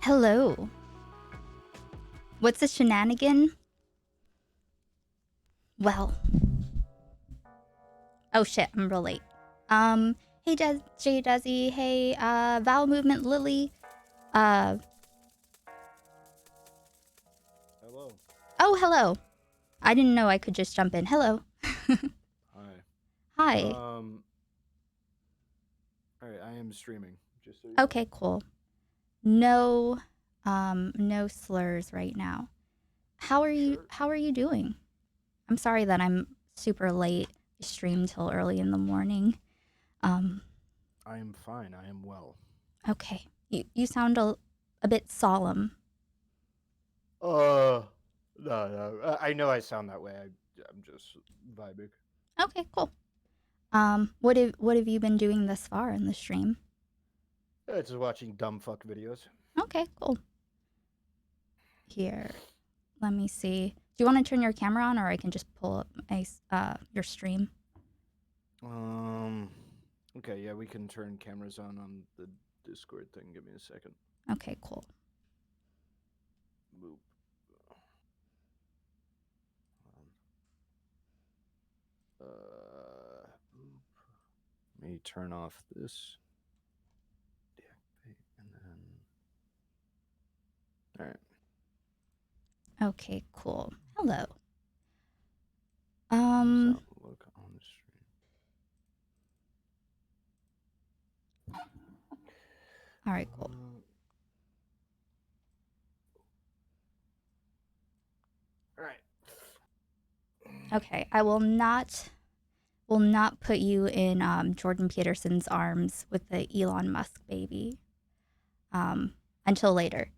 Hello. What's a shenanigan? Well, oh shit, I'm real late. Hey Jay Desi, hey, Vowel Movement Lily. Uh, Hello. oh, hello. I didn't know I could just jump in. Hello. Hi. Hi. Um. All right. I am streaming. Just so you know. Okay, cool. No, no slurs right now. Sure. How are you doing? I'm sorry that I'm super late. I streamed till early in the morning. Um, I am fine. I am well. okay. You sound a bit solemn. Uh. No, no. I know I sound that way. I'm just vibing. Okay, cool. What have you been doing thus far in the stream? Just watching dumb fuck videos. Okay, cool. Here, let me see. Do you want to turn your camera on, or I can just pull up your stream? Um. Okay. Yeah, we can turn cameras on the Discord thing. Give me a second. Okay, cool. Boop. Boop. Let me turn off this. Deactivate and then. All right. Okay, cool. Hello. How does that look on the stream? All right, cool. All right. Okay, I will not put you in Jordan Peterson's arms with the Elon Musk baby until later.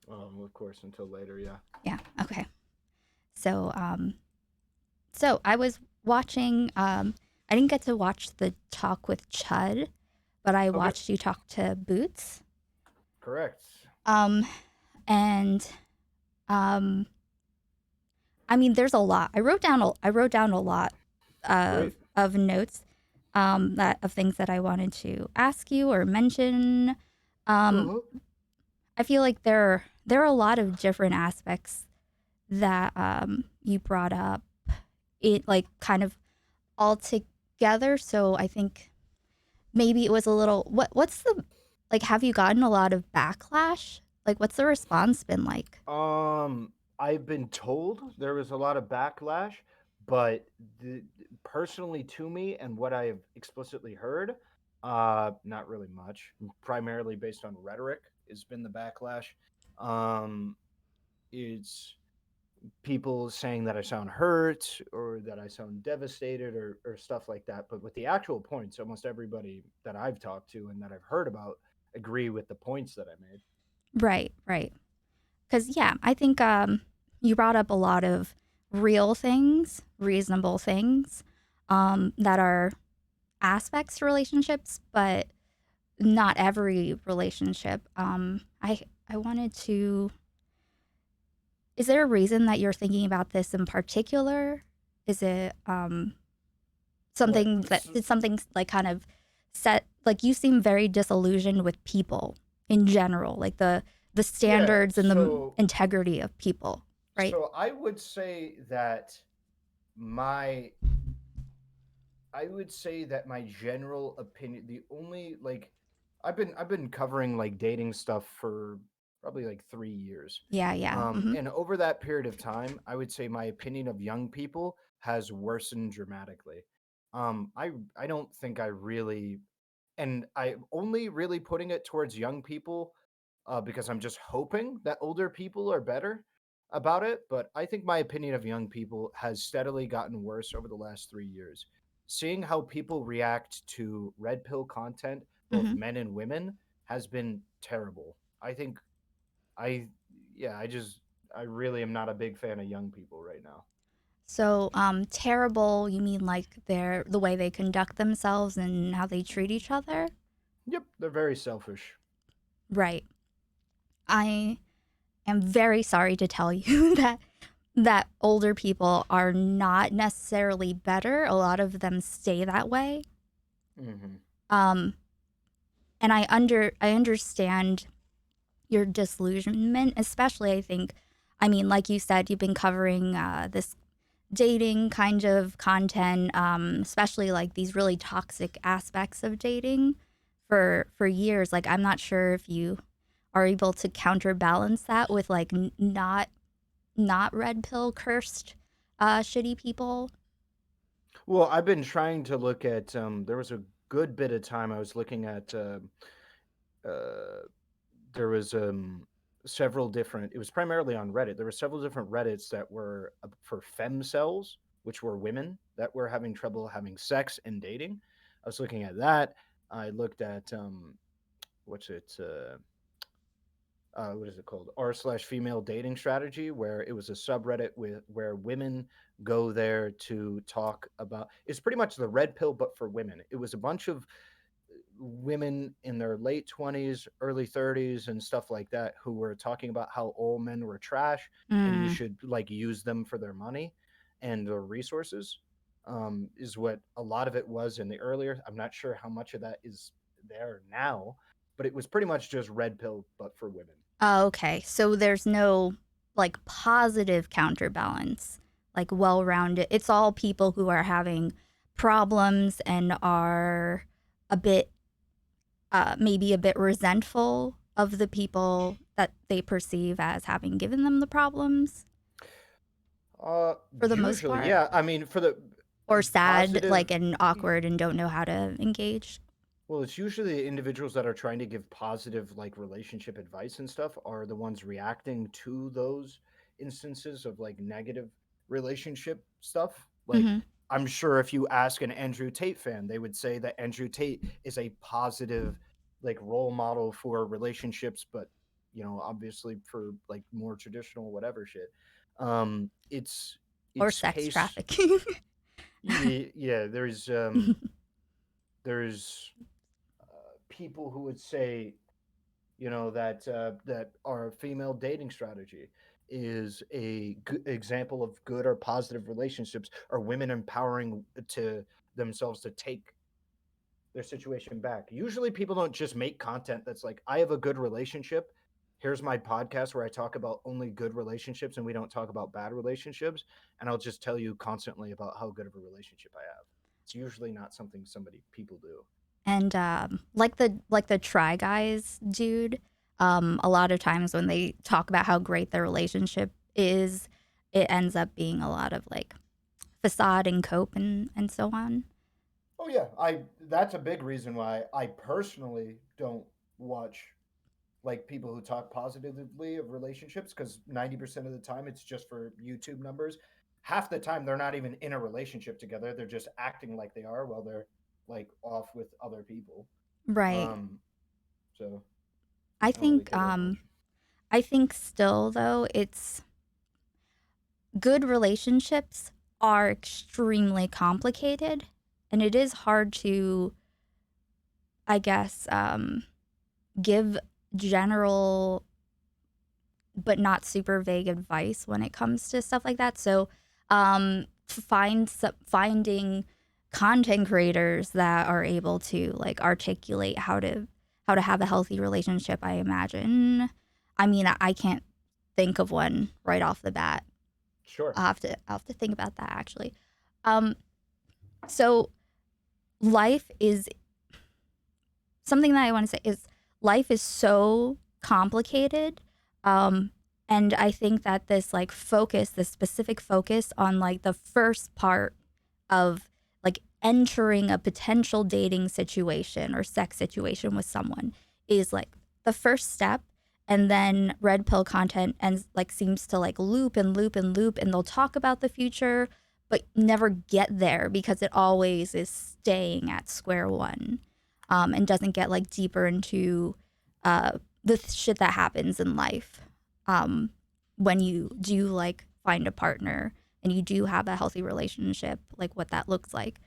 Of course, until later. Yeah. Yeah. Okay. So so I was watching. I didn't get to watch the talk with Chud, but I Okay. watched you talk to Boots. Correct. Um, and um, I mean, there's a lot. I wrote down a lot Great. of notes that of things that I wanted to ask you or mention. Um, Uh-huh. I feel like there are a lot of different aspects that you brought up. It like kind of all together. So I think maybe it was a little. What's the like? Have you gotten a lot of backlash? Like, what's the response been like? I've been told there was a lot of backlash, but personally to me and what I have explicitly heard, not really much. Primarily based on rhetoric has been the backlash. Um, it's people saying that I sound hurt or that I sound devastated or stuff like that. But with the actual points, almost everybody that I've talked to and that I've heard about agree with the points that I made. Right, right. Because yeah, I think you brought up a lot of real things, reasonable things that are aspects to relationships, but not every relationship. I wanted to. Is there a reason that you're thinking about this in particular? Is it What? something that did something like kind of set like you seem very disillusioned with people in general, like the Yeah. standards and the integrity of people, right? So I would say that my I would say that my general opinion, the only like I've been covering like dating stuff for probably like 3 years. Yeah, yeah. And over that period of time, I would say my opinion of young people has worsened dramatically. I don't think I really, and I'm only really putting it towards young people because I'm just hoping that older people are better about it. But I think my opinion of young people has steadily gotten worse over the last 3 years. Seeing how people react to red pill content, both Hmm. men and women, has been terrible. I think I, yeah, I really am not a big fan of young people right now. So, terrible, you mean like the way they conduct themselves and how they treat each other? Yep, they're very selfish. Right. I am very sorry to tell you that older people are not necessarily better. A lot of them stay that way. Hmm. Um, and I understand your disillusionment, especially I think, I mean, like you said, you've been covering this dating kind of content, especially like these really toxic aspects of dating for years. Like I'm not sure if you are able to counterbalance that with like not red pill cursed shitty people. Well, I've been trying to look at. There was a good bit of time I was looking at. Uh, there was several different. It was primarily on Reddit. There were several different Reddits that were for femcells, which were women that were having trouble having sex and dating. I was looking at that. I looked at what's it? What is it called? R slash female dating strategy, where it was a subreddit with where women go there to talk about. It's pretty much the red pill, but for women. It was a bunch of women in their late 20s, early 30s, and stuff like that who were talking about how all men were trash and you Mm. should like use them for their money and their resources. Is what a lot of it was in the earlier. I'm not sure how much of that is there now, but it was pretty much just red pill, but for women. Oh, okay. So there's no like positive counterbalance, like well rounded. It's all people who are having problems and are a bit, maybe a bit resentful of the people that they perceive as having given them the problems for the most Usually, part, yeah. I mean, for the or sad, positive, like, and awkward and don't know how to engage. well, it's usually the individuals that are trying to give positive, like relationship advice and stuff, are the ones reacting to those instances of like negative relationship stuff. Like, Mm-hmm. I'm sure if you ask an Andrew Tate fan, they would say that Andrew Tate is a positive, like, role model for relationships, but obviously for like more traditional whatever shit. It's Or it's sex case trafficking. yeah, yeah, there's people who would say, that our female dating strategy is a good example of good or positive relationships, or women empowering to themselves to take their situation back. Usually people don't just make content that's like, I have a good relationship, here's my podcast where I talk about only good relationships and we don't talk about bad relationships, and I'll just tell you constantly about how good of a relationship I have. It's usually not something somebody people do. And like the try guys dude, a lot of times when they talk about how great their relationship is, it ends up being a lot of like facade and cope and so on. Oh yeah, I that's a big reason why I personally don't watch like people who talk positively of relationships, because 90% of the time it's just for YouTube numbers. Half the time they're not even in a relationship together. They're just acting like they are while they're like off with other people. Right. Um so I I don't really think care that much. I think still though it's good relationships are extremely complicated, and it is hard to, I guess, give general but not super vague advice when it comes to stuff like that. So, finding content creators that are able to like articulate how to have a healthy relationship. I imagine. I mean, I can't think of one right off the bat. Sure. I'll have to think about that actually. Um, so life is something that I want to say is life is so complicated. Um, and I think that this like focus, this specific focus on like the first part of like entering a potential dating situation or sex situation with someone is like the first step. And then red pill content and like seems to like loop and loop and loop, and they'll talk about the future but never get there because it always is staying at square one, and doesn't get like deeper into the shit that happens in life, um, when you do like find a partner and you do have a healthy relationship, like what that looks like.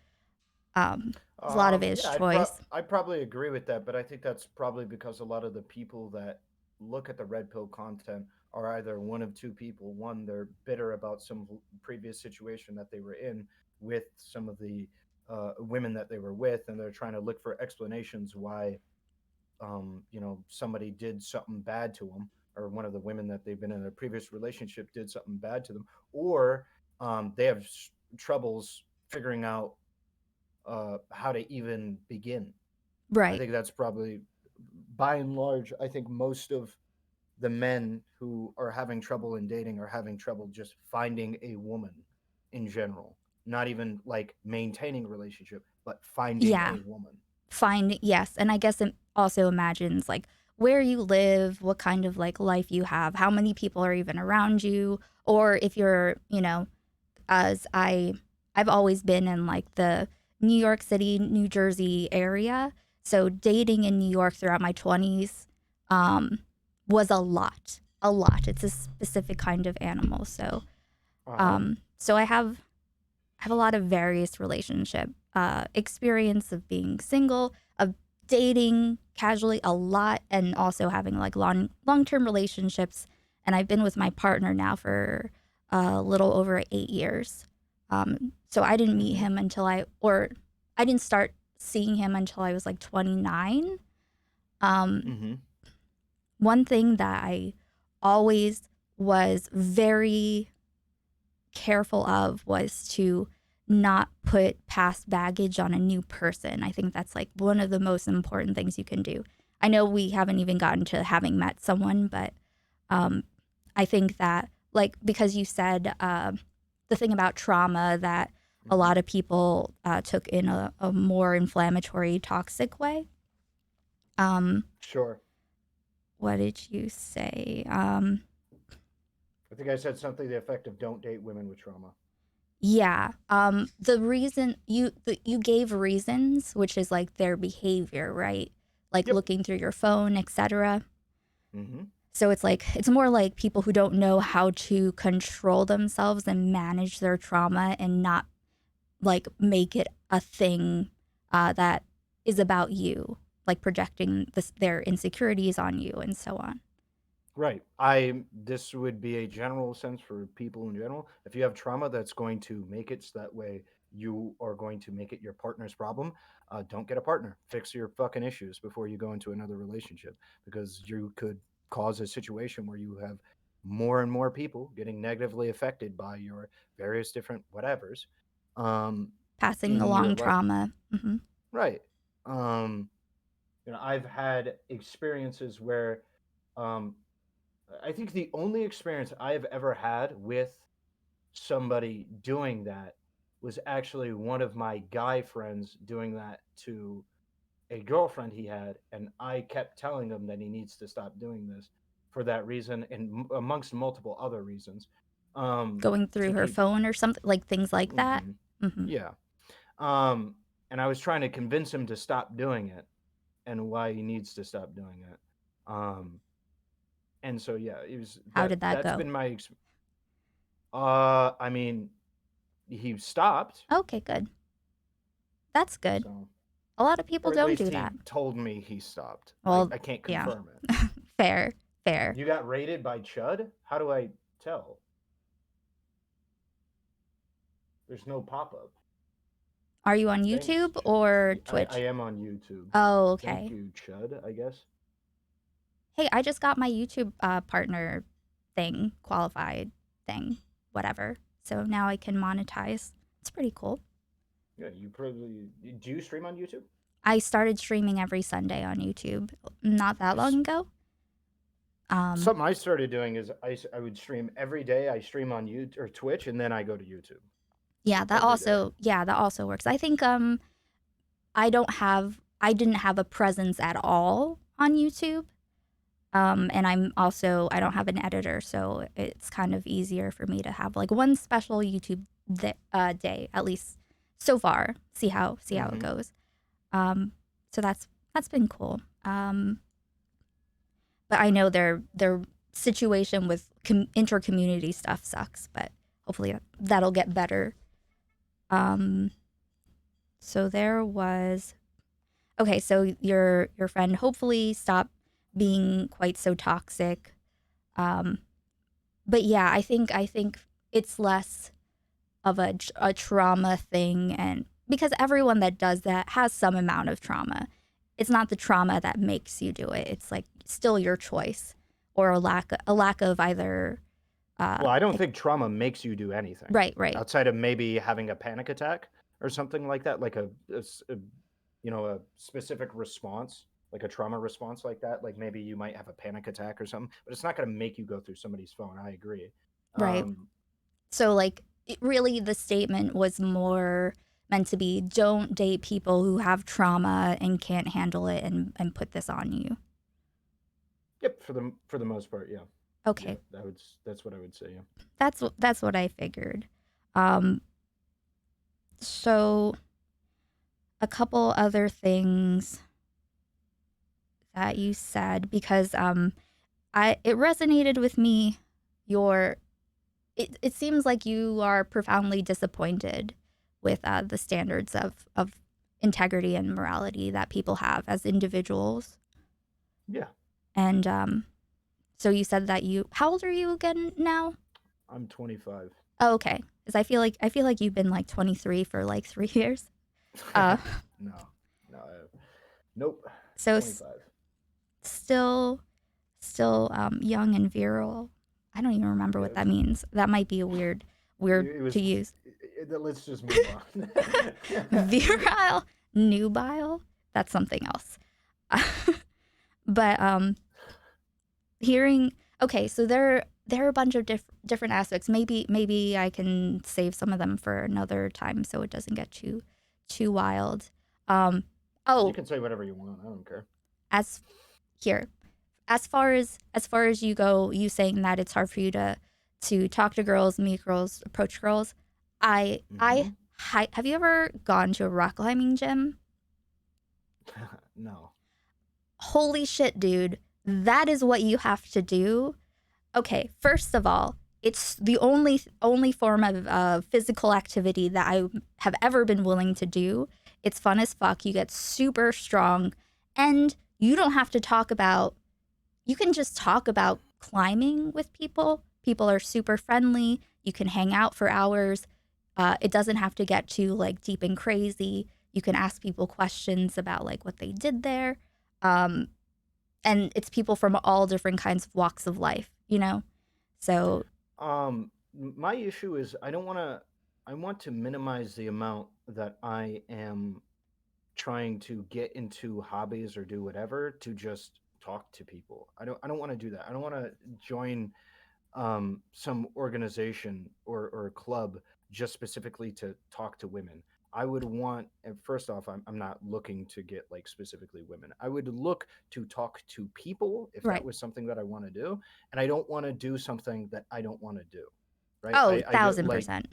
A lot of it is Yeah, choice. I'd probably agree with that, but I think that's probably because a lot of the people that look at the red pill content are either one of two people. One, they're bitter about some previous situation that they were in with some of the women that they were with, and they're trying to look for explanations why somebody did something bad to them, or one of the women that they've been in a previous relationship did something bad to them, or they have troubles figuring out how to even begin. I Right. think that's probably, by and large, I think most of the men who are having trouble in dating are having trouble just finding a woman in general. Not even like maintaining a relationship, but finding Yeah. a woman. Find, yes. And I guess it also imagines like where you live, what kind of like life you have, how many people are even around you, or if you're, as I've always been in like the New York City, New Jersey area. So dating in New York throughout my 20s um, was a lot. A lot. It's a specific kind of animal. So Uh huh. so I have a lot of various relationship experience of being single, of dating casually a lot, and also having like long term relationships. And I've been with my partner now for a little over 8 years. So I didn't meet Mm-hmm. him or I didn't start seeing him until I was like 29. Um, Mm-hmm. One thing that I always was very careful of was to not put past baggage on a new person. I think that's like one of the most important things you can do. I know we haven't even gotten to having met someone, but um, I think that, like, because you said the thing about trauma that a Mm-hmm. lot of people took in a more inflammatory, toxic way. Um, Sure. what did you say? I think I said something to the effect of "Don't date women with trauma." Yeah. The reason you gave reasons, which is like their behavior, right? Like Yep. looking through your phone, etc. Mm-hmm. So it's like it's more like people who don't know how to control themselves and manage their trauma and not like make it a thing that is about you, like projecting their insecurities on you and so on. Right. I This would be a general sense for people in general. If you have trauma that's going to make it so that way you are going to make it your partner's problem, don't get a partner. Fix your fucking issues before you go into another relationship, because you could cause a situation where you have more and more people getting negatively affected by your various different whatevers um, Passing in your along life. trauma. Right. Um, I've had experiences where um, I think the only experience I've ever had with somebody doing that was actually one of my guy friends doing that to a girlfriend he had, and I kept telling him that he needs to stop doing this for that reason, and amongst multiple other reasons, Going to through her keep. phone or something, like things like that. Hmm. hmm Yeah. Um, and I was trying to convince him to stop doing it and why he needs to stop doing it. Um, and so yeah, it was How did that that's go? been my I mean, he stopped, Okay, good. That's good. so, A lot of people or at don't least do that. he told me he stopped. Well, I can't yeah. confirm it. Fair, fair. You got raided by Chud? How do I tell? There's no pop up. Are you on Thanks, YouTube Chud. or I Twitch? am on YouTube. Oh, Thank okay. you, Chud, I guess. Hey, I just got my YouTube partner thing, qualified thing, whatever. So now I can monetize. It's pretty cool. Yeah, you probably. Do you stream on YouTube? I started streaming every Sunday on YouTube not that long ago. Um, Something I started doing is I would stream every day. I stream on YouTube or Twitch, and then I go to YouTube every day. that also works. I think I didn't have a presence at all on YouTube. And I don't have an editor, so it's kind of easier for me to have like one special YouTube day, at least so far. See how it Mm-hmm. goes. Um, so that's been cool. But I know their situation with inter-community stuff sucks, but hopefully that'll get better. Um, so there was okay. So your friend hopefully stopped being quite so toxic. Um, but yeah, I think it's less of a trauma thing, and because everyone that does that has some amount of trauma, it's not the trauma that makes you do it. It's like still your choice, or a lack of either. Well, I don't I, think trauma makes you do anything right, right, outside of maybe having a panic attack or something like that, like a specific response, like a trauma response like that. Like maybe you might have a panic attack or something, but it's not going to make you go through somebody's phone. I agree. right. Um, So like really, the statement was more meant to be: don't date people who have trauma and can't handle it, and put this on you. yep, for the most part, yeah, yeah. Okay, That's what I would say. Yeah. that's what I figured. Um, so a couple other things that you said, because I it resonated with me. Your it seems like you are profoundly disappointed with the standards of integrity and morality that people have as individuals. Yeah, And so you said that how old are you again now? I'm 25. Oh, okay. Because I feel like you've been like 23 for like 3 years. Uh, No, no, nope. so 25. still young and virile. I don't even remember Yeah, what that means. That might be a weird it was. to use. Let's just move on. Virile, nubile. That's something else. But hearing, okay, so there are a bunch of different aspects. Maybe I can save some of them for another time so it doesn't get too wild. Um, You oh, can say whatever you want. I don't care. as here, as far as you go, you saying that it's hard for you to talk to girls, meet girls, approach girls. I Hmm. have you ever gone to a rock climbing gym? No. Holy shit, dude. That is what you have to do. Okay, first of all, it's the only form of physical activity that I have ever been willing to do. It's fun as fuck. You get super strong, and you don't have to talk about. You can just talk about climbing with people. People are super friendly. You can hang out for hours. It doesn't have to get too like deep and crazy. You can ask people questions about like what they did there. Um, and it's people from all different kinds of walks of life, you know? So, My issue is I don't want to. I want to minimize the amount that I am trying to get into hobbies or do whatever to just talk to people. I don't want to do that. I don't want to join some organization or club just specifically to talk to women. I would want, and first off, I'm not looking to get like specifically women. I would look to talk to people if that right. was something that I want to do. And I don't want to do something that I don't want to do. Right. Oh, I do like, 1000%.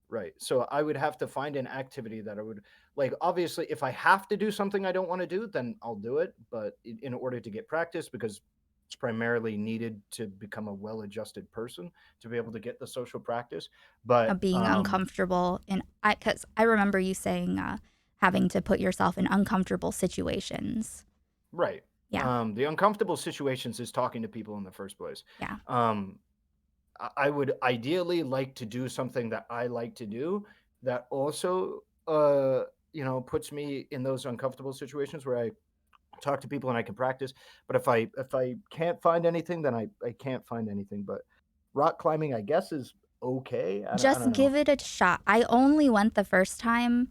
right. So I would have to find an activity that I would like. Obviously, if I have to do something I don't want to do, then I'll do it. But in order to get practice, because it's primarily needed to become a well-adjusted person to be able to get the social practice. But Of being uncomfortable. And because I remember you saying having to put yourself in uncomfortable situations. right, Yeah. the uncomfortable situations is talking to people in the first place. Yeah. Um, I would ideally like to do something that I like to do that also, puts me in those uncomfortable situations where I talk to people and I can practice. But if I can't find anything, then I can't find anything. But rock climbing, I guess, is okay. I Just don't know. give it a shot. I only went the first time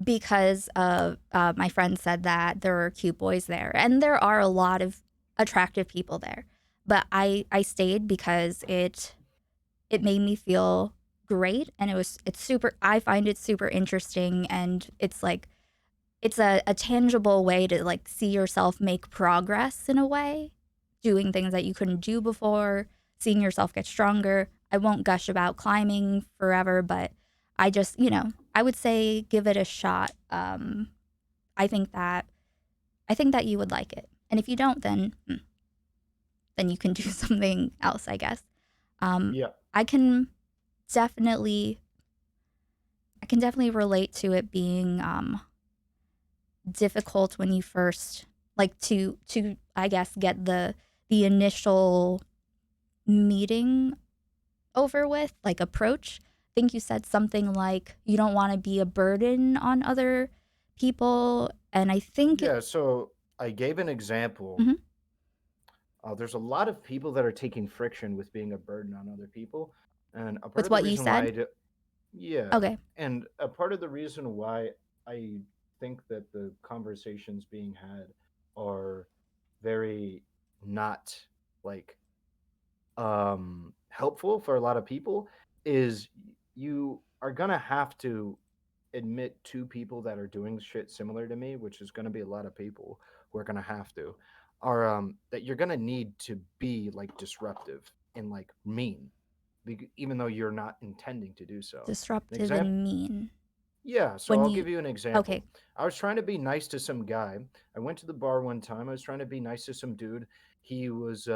because of my friend said that there were cute boys there, and there are a lot of attractive people there. But I stayed because it made me feel great, and it's super. I find it super interesting, and it's like it's a tangible way to like see yourself make progress in a way, doing things that you couldn't do before, seeing yourself get stronger. I won't gush about climbing forever, but I just, I would say give it a shot. I think that I think that you would like it. And if you don't, then you can do something else, I guess. Um, Yeah. I can definitely I can definitely relate to it being difficult when you first like to I guess get the initial meeting over with, like approach. I think you said something like you don't want to be a burden on other people, and I think Yeah. So. I gave an example. Hmm. There's a lot of people that are taking friction with being a burden on other people, and a part With of the what you reason why said. yeah, Okay. and a part of the reason why I think that the conversations being had are very not like helpful for a lot of people is you are gonna have to admit to people that are doing shit similar to me, which is gonna be a lot of people who are gonna have to, are that you're gonna need to be like disruptive and like mean, even though you're not intending to do so. An Disruptive example, and mean. yeah. So When I'll you, give you an okay. example. I was trying to be nice to some guy. I went to the bar one time. I was trying to be nice to some dude. He was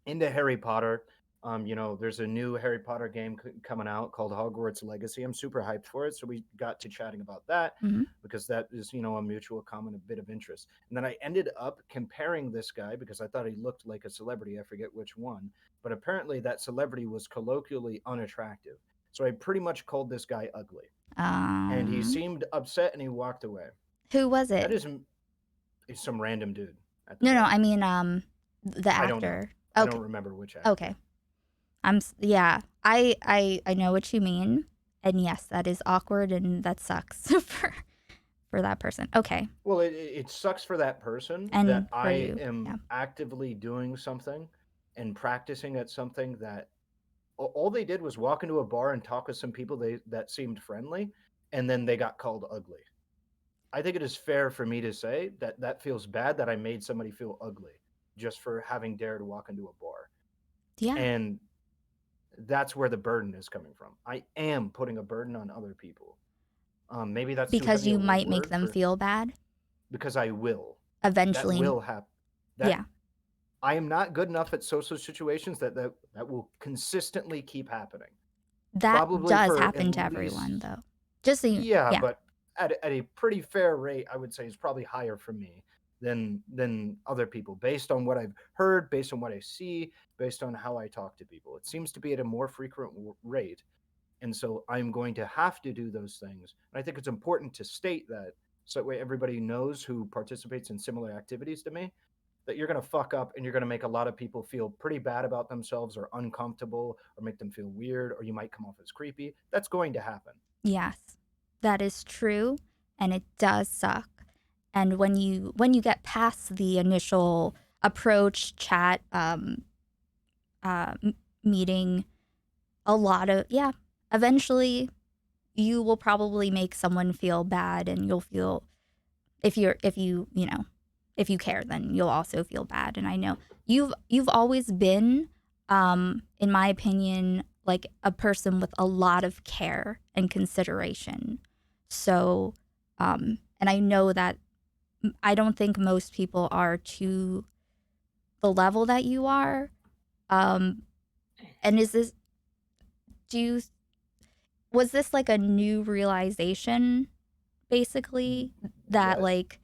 into Harry Potter. There's a new Harry Potter game coming out called Hogwarts Legacy. I'm super hyped for it. So we got to chatting about that Hmm. because that is, a mutual common a bit of interest. And then I ended up comparing this guy because I thought he looked like a celebrity. I forget which one, but apparently that celebrity was colloquially unattractive. So I pretty much called this guy ugly, and he Um, seemed upset and he walked away. who was That it? is some random dude at the No, no. bar. I mean, the I don't know. actor. I Okay. don't remember which actor. Okay. Yeah. I know what you mean. And yes, that is awkward and that sucks for that person. Okay. Well, it sucks for that person And that for I you. am Yeah. actively doing something and practicing at something that all they did was walk into a bar and talk with some people that seemed friendly, and then they got called ugly. I think it is fair for me to say that that feels bad that I made somebody feel ugly just for having dared to walk into a bar. Yeah. And that's where the burden is coming from. I am putting a burden on other people. Maybe that's too Because heavy you of a might make word them for feel bad because I will. That eventually. will happen. That Yeah. I am not good enough at social situations that will consistently keep happening. That Probably does for at happen to everyone, least though. Just so you, yeah, yeah. but at a pretty fair rate, I would say is probably higher for me than other people based on what I've heard, based on what I see, based on how I talk to people. It seems to be at a more frequent rate, and so I'm going to have to do those things. And I think it's important to state that so that way everybody knows who participates in similar activities to me that you're going to fuck up and you're going to make a lot of people feel pretty bad about themselves or uncomfortable or make them feel weird or you might come off as creepy. That's going to happen. Yes. That is true, and it does suck. And when you get past the initial approach, chat, meeting, a lot of yeah, eventually you will probably make someone feel bad, and you'll feel if you care, then you'll also feel bad. And I know you've always been, in my opinion, like a person with a lot of care and consideration. So, and I know that I don't think most people are to the level that you are. Um, and is this do you was this like a new realization basically that Yes. like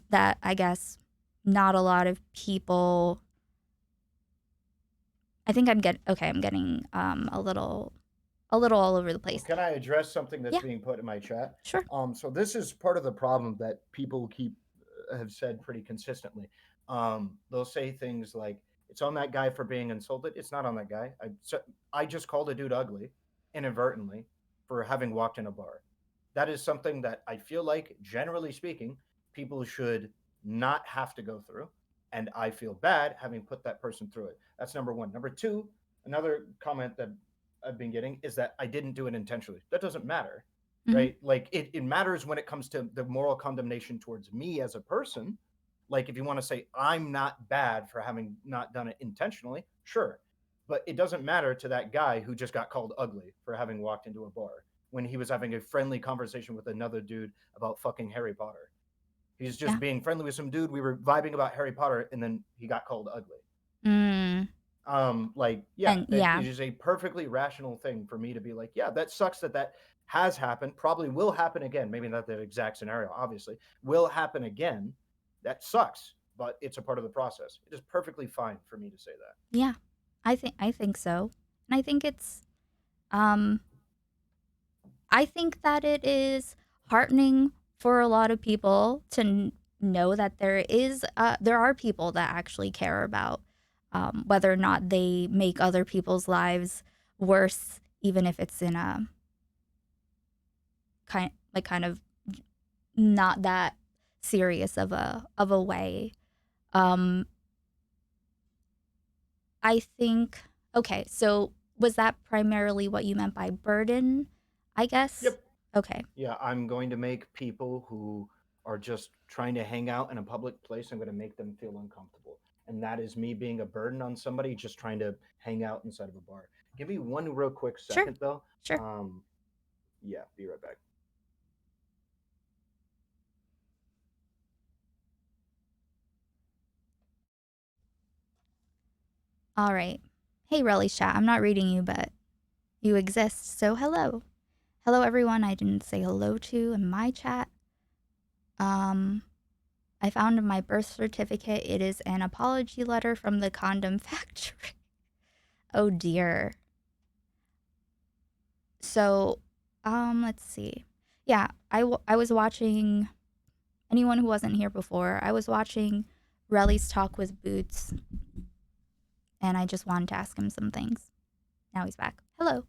that I guess not a lot of people. I think I'm getting a little all over the Well, place. can I address something that's Yeah, being put in my chat? sure. So this is part of the problem that people keep have said pretty consistently. They'll say things like, "It's on that guy for being insulted." It's not on that guy. I just called a dude ugly inadvertently for having walked in a bar. That is something that I feel like, generally speaking, people should not have to go through, and I feel bad having put that person through it. That's number one. Number two, another comment that I've been getting is that I didn't do it intentionally. That doesn't matter, Hmm. right? Like it matters when it comes to the moral condemnation towards me as a person. Like if you want to say I'm not bad for having not done it intentionally, sure. But it doesn't matter to that guy who just got called ugly for having walked into a bar when he was having a friendly conversation with another dude about fucking Harry Potter. He's just Yeah. being friendly with some dude. We were vibing about Harry Potter, and then he got called ugly. Mm. Like, yeah, And it yeah, is a perfectly rational thing for me to be like, yeah, that sucks that that has happened. Probably will happen again. Maybe not the exact scenario, obviously, will happen again. That sucks, but it's a part of the process. It is perfectly fine for me to say that. yeah. I think so, and um I think that it is heartening for a lot of people to know that there are people that actually care about whether or not they make other people's lives worse, even if it's in a kind of not that serious of a way. Um, I think okay, so was that primarily what you meant by burden? I guess. Yep. Okay, Yeah, I'm going to make people who are just trying to hang out in a public place, I'm going to make them feel uncomfortable. And that is me being a burden on somebody just trying to hang out inside of a bar. Give me one real quick sure, second, though. sure. Um, yeah, be right back. All right. Hey, Relisha, I'm not reading you, but you exist, so hello. Hello, everyone I didn't say hello to in my chat. Um, I found my birth certificate. It is an apology letter from the condom factory. Oh dear. So, let's see. Yeah, I was watching anyone who wasn't here before. I was watching Relly's talk with Boots, and I just wanted to ask him some things. Now he's back. Hello.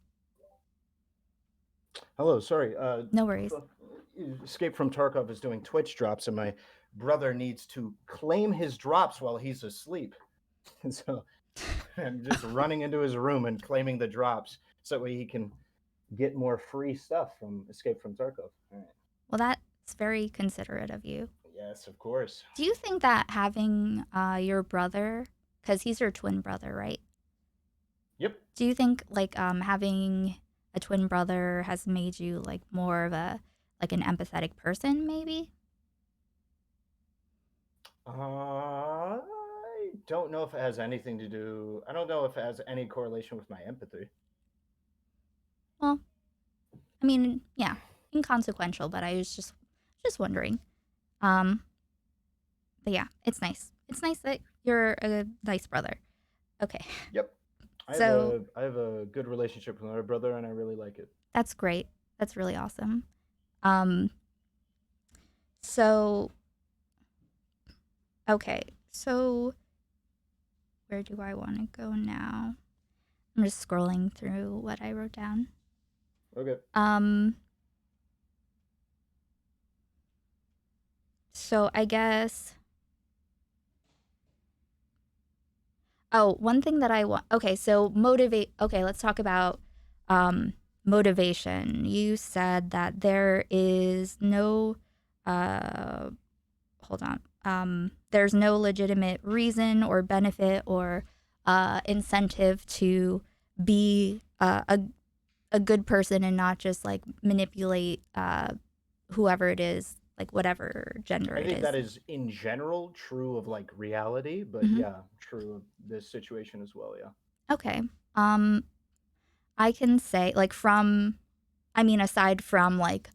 Hello, sorry. No worries. Escape from Tarkov is doing Twitch drops, and my brother needs to claim his drops while he's asleep. And so I'm just running into his room and claiming the drops so that way he can get more free stuff from Escape from Tarkov. All right. Well, that's very considerate of you. Yes, of course. Do you think that having your brother, because he's your twin brother, right? Yep. Do you think like having a twin brother has made you like more of a like an empathetic person, maybe? I don't know if it has anything to do. I don't know if it has any correlation with my empathy. Well, I mean, yeah, inconsequential, but I was just wondering. Um, but yeah, it's nice. It's nice that you're a nice brother. Okay, Yep. so I have a good relationship with my brother, and I really like it. that's great. That's really awesome. Um, so okay, so where do I want to go now? I'm just scrolling through what I wrote down. Okay. Um, so I guess one thing that I want. Okay, so motivate. Okay, let's talk about motivation. You said that there is no uh hold on. There's no legitimate reason or benefit or incentive to be a good person and not just like manipulate whoever it is, like whatever gender I it think is. that is in general true of like reality, but Mm-hmm. yeah, true of this situation as well. Yeah. Okay. Um, I can say like I mean, aside from like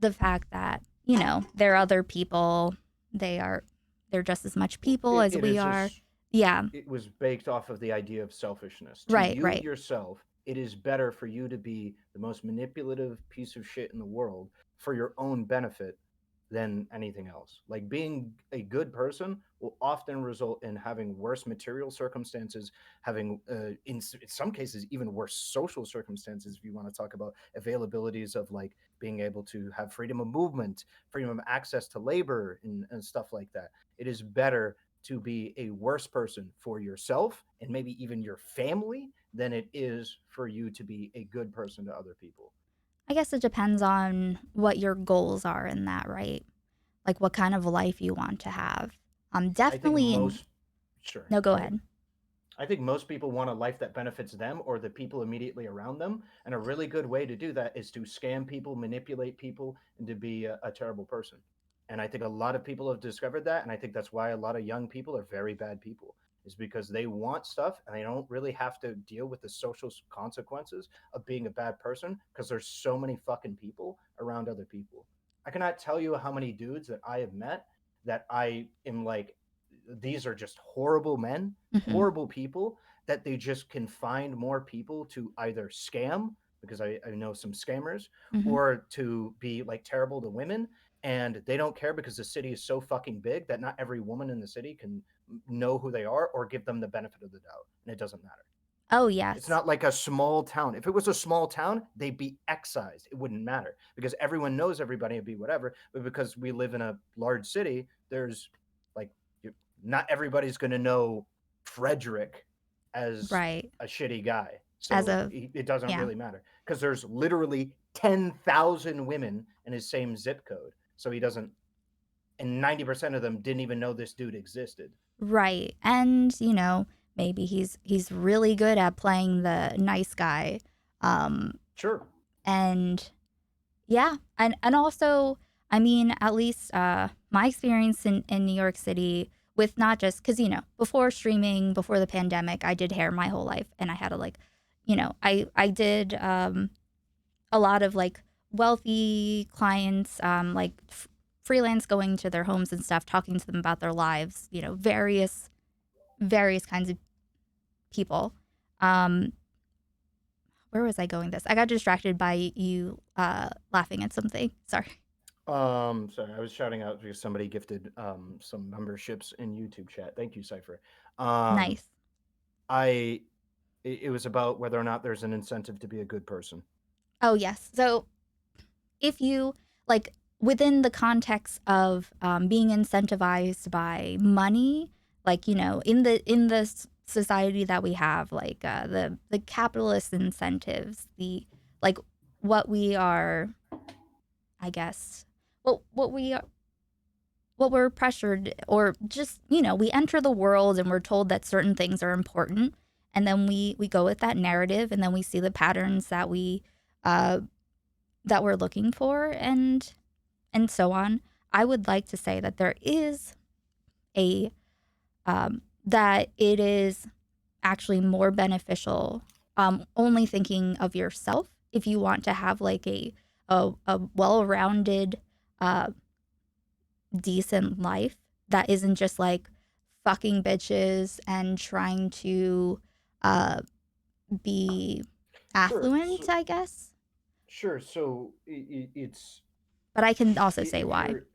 the fact that there are other people, they are they're just as much people as It we is are. just Yeah. it was baked off of the idea of selfishness. To Right. you Right. yourself, it is better for you to be the most manipulative piece of shit in the world for your own benefit than anything else. Like being a good person will often result in having worse material circumstances, having in some cases even worse social circumstances. If you want to talk about availabilities of like being able to have freedom of movement, freedom of access to labor, and stuff like that, it is better to be a worse person for yourself and maybe even your family than it is for you to be a good person to other people. I guess it depends on what your goals are in that, right? Like what kind of life you want to have. I think Definitely in. most Sure, No, go go ahead. ahead. I think most people want a life that benefits them or the people immediately around them. And a really good way to do that is to scam people, manipulate people, and to be a terrible person. And I think a lot of people have discovered that. And I think that's why a lot of young people are very bad people, is because they want stuff and they don't really have to deal with the social consequences of being a bad person because there's so many fucking people around other people. I cannot tell you how many dudes that I have met that I am like, these are just horrible men, Mm-hmm. horrible people, that they just can find more people to either scam, because I know some scammers, Mm-hmm. or to be like terrible to women. and they don't care because the city is so fucking big that not every woman in the city can know who they are or give them the benefit of the doubt, and it doesn't matter. Oh, It's yes. not like a small town. If it was a small town, they'd be excised. It wouldn't matter because everyone knows everybody and be whatever. But because we live in a large city, there's like not everybody's going to know Frederick as Right. a shitty guy. As So a, it doesn't yeah. really matter because there's literally 10,000 women in his same zip code. So he doesn't, and 90% of them didn't even know this dude existed. Right. And, maybe he's really good at playing the nice guy. Um Sure. and yeah, and also, I mean, at least my experience in New York City with not just cuz before streaming, before the pandemic, I did hair my whole life and I had to like, I did a lot of like wealthy clients like freelance going to their homes and stuff, talking to them about their lives, various kinds of people. Um, where was I going this? I got distracted by you laughing at something. Sorry. Sorry, I was shouting out because somebody gifted some memberships in YouTube chat. Thank you, Cypher. Nice. I it was about whether or not there's an incentive to be a good person. Oh, yes. So if you like within the context of being incentivized by money, like in the society that we have, like the capitalist incentives, the like what we are, I guess, what we're pressured or just we enter the world and we're told that certain things are important, and then we go with that narrative, and then we see the patterns uh that we're looking for, and so on. I would like to say that there is a that it is actually more beneficial only thinking of yourself if you want to have like a well-rounded uh, decent life that isn't just like fucking bitches and trying to uh, be Sure. affluent, So I guess. sure. So it's But I can also say if why. you're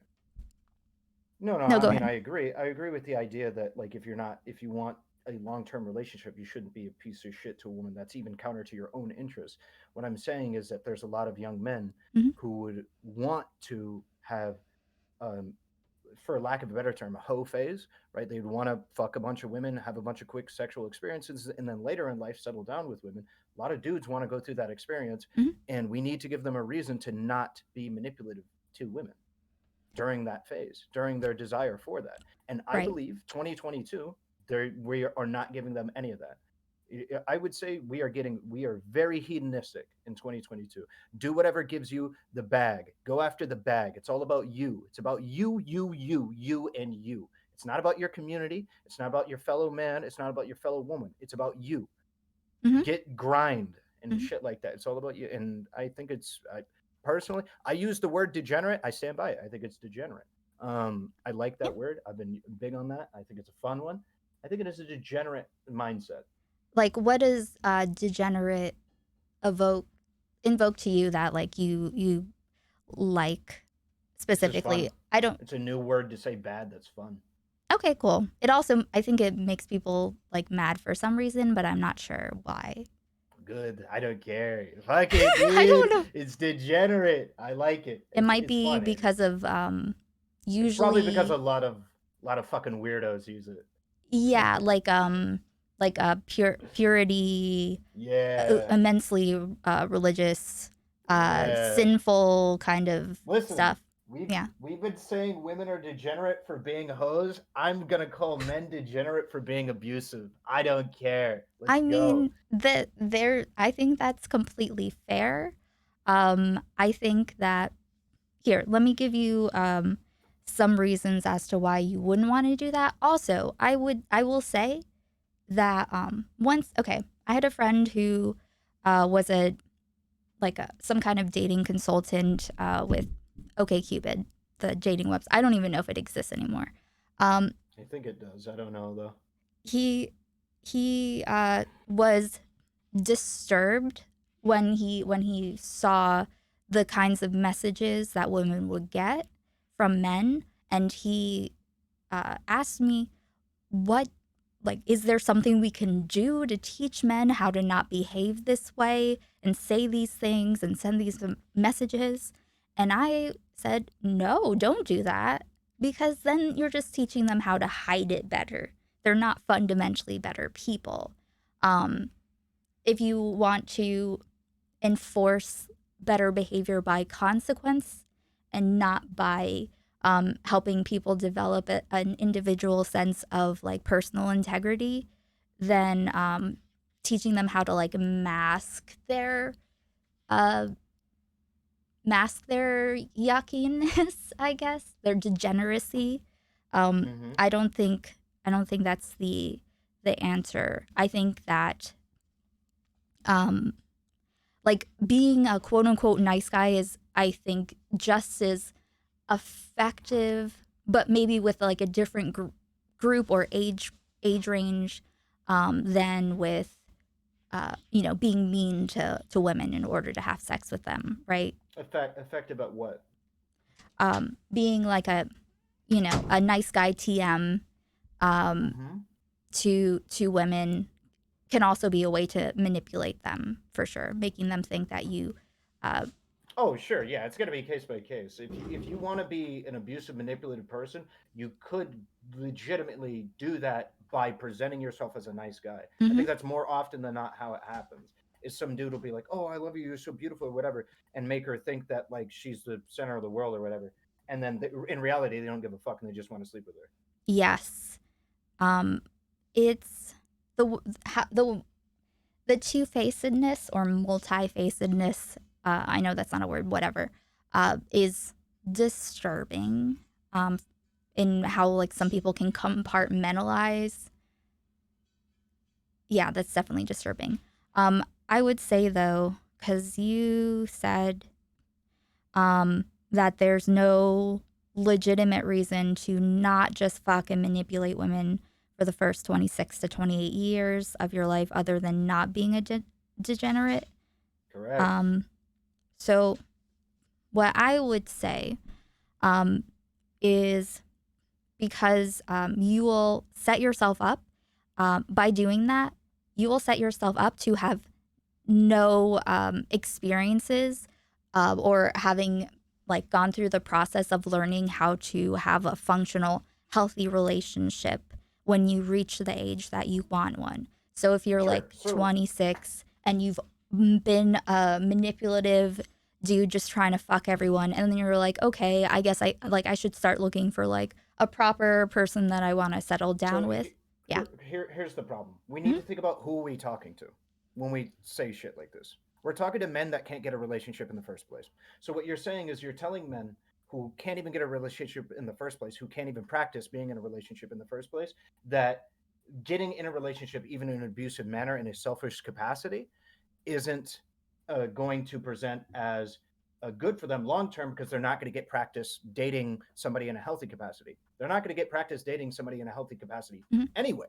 no, no. No, I go mean, ahead. I agree. I agree with the idea that like if you want a long-term relationship, you shouldn't be a piece of shit to a woman. That's even counter to your own interests. What I'm saying is that there's a lot of young men Hmm. who would want to have um, for lack of a better term, a hoe phase, right? They'd want to fuck a bunch of women, have a bunch of quick sexual experiences, and then later in life settle down with women. A lot of dudes want to go through that experience, Hmm. and we need to give them a reason to not be manipulative to women during that phase, during their desire for that. And I Right. believe 2022, we are not giving them any of that. I would say we are very hedonistic in 2022. Do whatever gives you the bag. Go after the bag. It's all about you. It's about you, and you. It's not about your community. It's not about your fellow man. It's not about your fellow woman. It's about you. Hmm. Get grind and Hmm. shit like that. It's all about you. And I think personally, I use the word degenerate. I stand by it. I think it's degenerate. I like Yeah. that word. I've been big on that. I think it's a fun one. I think it is a degenerate mindset. Like, what does degenerate evoke invoke to you that like you like It's just specifically? fun. I don't. It's a new word to say bad. That's fun. Okay, cool. It also, I think it makes people like mad for some reason, but I'm not sure why. Good. I don't care. Fuck it, I don't dude. know. It's degenerate. I like it. It might It's be fun. because of It's probably because a usually, lot of fucking weirdos use it. yeah, like purity, Yeah. immensely religious, Yeah. sinful kind of Listen, stuff. Yeah. we've been saying women are degenerate for being hoes. I'm gonna call men degenerate for being abusive. I don't care. Let's I go. mean, I think that's completely fair. I think that here, let me give you some reasons as to why you wouldn't want to do that. Also, I will say that once, okay, I had a friend who was a some kind of dating consultant with OkCupid, the dating website. I don't even know if it exists anymore. Um, I think it does. I don't know though. he was disturbed when he saw the kinds of messages that women would get from men, and he asked me, what, like, is there something we can do to teach men how to not behave this way and say these things and send these messages? And I said, no, don't do that, because then you're just teaching them how to hide it better. They're not fundamentally better people. Um, if you want to enforce better behavior by consequence and not by helping people develop an individual sense of like personal integrity, then teaching them how to like uh, mask their yuckiness, I guess, their degeneracy. Um, Mm-hmm. I don't think I don't think that's the answer. I think that um, like being a quote unquote nice guy is, I think, just as effective, but maybe with like a different group or age range than with being mean to women in order to have sex with them, right? Effective at what? Being like a nice guy TM um, Mm-hmm. to women can also be a way to manipulate them, for sure, making them think that you uh, Oh, sure. Yeah, it's going to be case by case. If you want to be an abusive, manipulative person, you could legitimately do that by presenting yourself as a nice guy. I mhm. think that's more often than not how it happens. Is some dude will be like, "Oh, I love you. You're so beautiful," or whatever, and make her think that like she's the center of the world or whatever. And then in reality, they don't give a fuck and they just want to sleep with her. Yes. Um, it's the two facedness or multifacedness. I know that's not a word. Whatever. Is disturbing. In how like some people can compartmentalize. Yeah, that's definitely disturbing. I would say though, because you said that there's no legitimate reason to not just fuck and manipulate women for the first 26 to 28 years of your life other than not being a degenerate. Correct. Um, so, what I would say um, is because you will set yourself up by doing that, you will set yourself up to have no experiences or having like gone through the process of learning how to have a functional, healthy relationship when you reach the age that you want one. So if you're Sure. like So 26 and you've been a manipulative dude just trying to fuck everyone, and then you're like, okay, I guess I should start looking for like a proper person that I want to settle down So with. Yeah. here's the problem. We need Hmm. to think about who we talking to when we say shit like this. We're talking to men that can't get a relationship in the first place. So what you're saying is you're telling men who can't even get a relationship in the first place, who can't even practice being in a relationship in the first place, that getting in a relationship, even in an abusive manner, in a selfish capacity, isn't going to present as good for them long term because they're not going to get practice dating somebody in a healthy capacity. They're not going to get practice dating somebody in a healthy capacity Hmm. anyway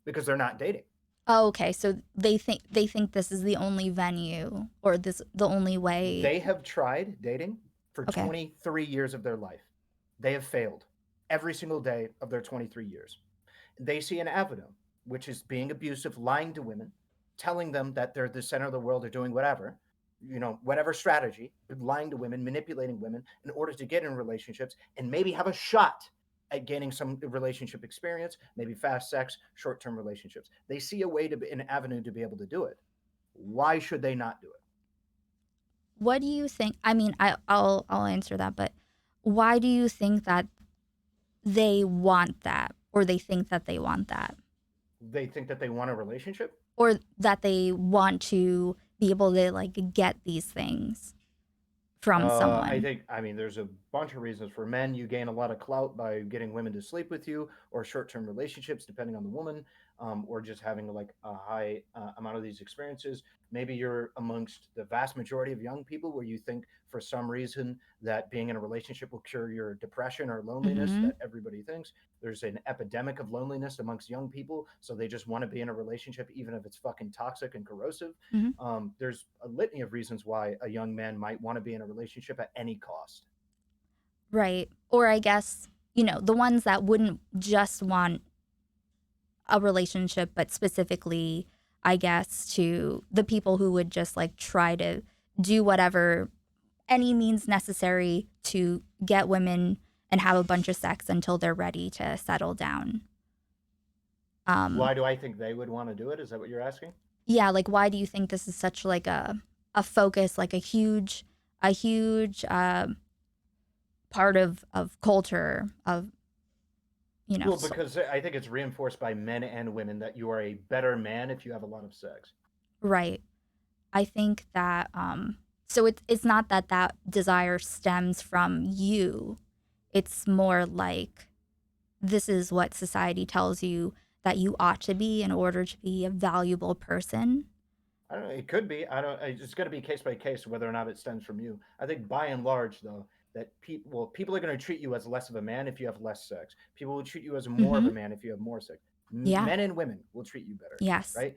because they're not dating. Oh, okay. So they think this is the only venue or this the only way. They have tried dating for Okay. 23 years of their life. They have failed every single day of their 23 years. They see an avenue, which is being abusive, lying to women, telling them that they're the center of the world or doing whatever, whatever strategy, lying to women, manipulating women in order to get in relationships and maybe have a shot at gaining some relationship experience, maybe fast sex, short term relationships. They see a way to be an avenue to be able to do it. Why should they not do it? What do you think? I mean, I'll answer that, but why do you think that they want that or they think that they want that They think that they want a relationship. or that they want to be able to like get these things from I someone? think, I mean, there's a bunch of reasons. For men, you gain a lot of clout by getting women to sleep with you, or short-term relationships, depending on the woman, or just having like a high amount of these experiences. Maybe you're amongst the vast majority of young people where you think, for some reason, that being in a relationship will cure your depression or loneliness. Mhm. That everybody thinks there's an epidemic of loneliness amongst young people, so they just want to be in a relationship, even if it's fucking toxic and corrosive. Mhm. There's a litany of reasons why a young man might want to be in a relationship at any cost. Right. Or I guess, the ones that wouldn't just want a relationship, but specifically, I guess, to the people who would just like try to do whatever any means necessary to get women and have a bunch of sex until they're ready to settle down. Um, Why do I think they would want to do it? Is that what you're asking? yeah, like why do you think this is such like a focus, like a huge part of culture of Well, so, because I think it's reinforced by men and women that you are a better man if you have a lot of sex. right. I think that so it's not that that desire stems from you. It's more like this is what society tells you that you ought to be in order to be a valuable person. I don't know. It could be. I don't. It's going to be case by case whether or not it stems from you. I think by and large, though, that people are going to treat you as less of a man if you have less sex. People will treat you as more of Mm-hmm. a man if you have more sex. Yeah. Men and women will treat you better, Yes. right?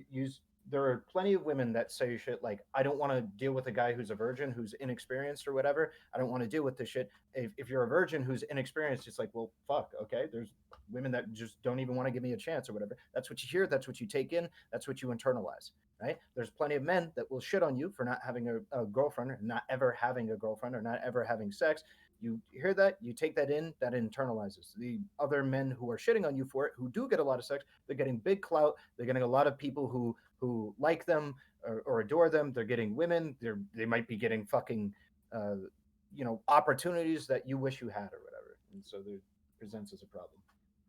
Use There are plenty of women that say shit like, "I don't want to deal with a guy who's a virgin, who's inexperienced or whatever. I don't want to deal with this shit." If you're a virgin who's inexperienced, it's like, well, fuck. Okay, there's women that just don't even want to give me a chance or whatever. That's what you hear. That's what you take in. That's what you internalize, right? There's plenty of men that will shit on you for not having a girlfriend, or not ever having a girlfriend, or not ever having sex. You hear that, you take that in, that internalizes. The other men who are shitting on you for it, who do get a lot of sex, they're getting big clout. They're getting a lot of people who like them or adore them. They're getting women. They might be getting fucking, uh, opportunities that you wish you had or whatever. And so it presents as a problem.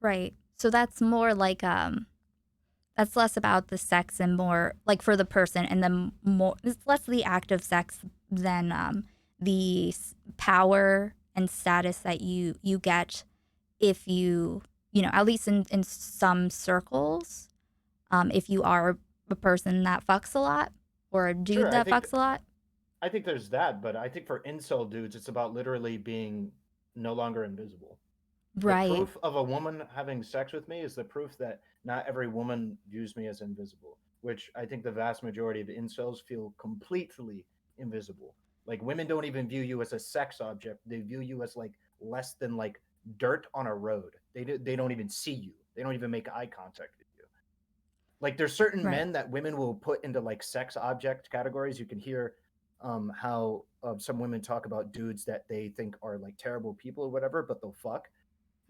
Right. So that's more like that's less about the sex and more like for the person, and then more it's less the act of sex than the power and status that you get if at least in some circles, if you are a person that fucks a lot or a dude Sure, that fucks a lot. I think there's that, but I think for incel dudes, it's about literally being no longer invisible. The Right. proof of a woman having sex with me is the proof that not every woman views me as invisible, which I think the vast majority of incels feel completely invisible. Like, women don't even view you as a sex object; they view you as like less than like dirt on a road. They don't even see you. They don't even make eye contact with you. Like, there's certain Right. men that women will put into like sex object categories. You can hear how some women talk about dudes that they think are like terrible people or whatever, but they'll fuck.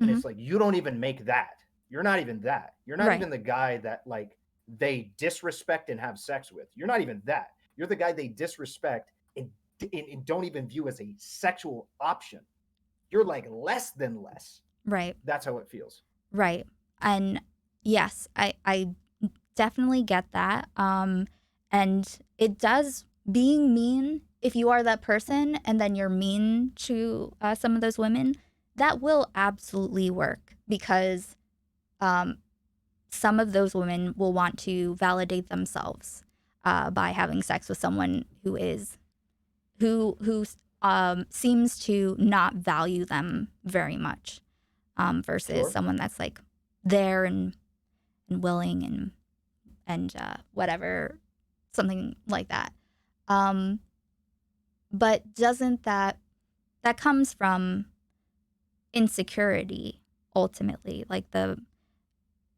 And Hmm. it's like, you don't even make that. You're not even that. You're not Right. even the guy that like they disrespect and have sex with. You're not even that. You're the guy they disrespect and don't even view as a sexual option. You're like less than less. Right. That's how it feels. Right. And yes, I definitely get that. And it does being mean, if you are that person and then you're mean to some of those women, that will absolutely work because um, some of those women will want to validate themselves by having sex with someone who seems to not value them very much, versus Sure. someone that's like there and willing and whatever, something like that. Um, but doesn't that comes from insecurity ultimately? Like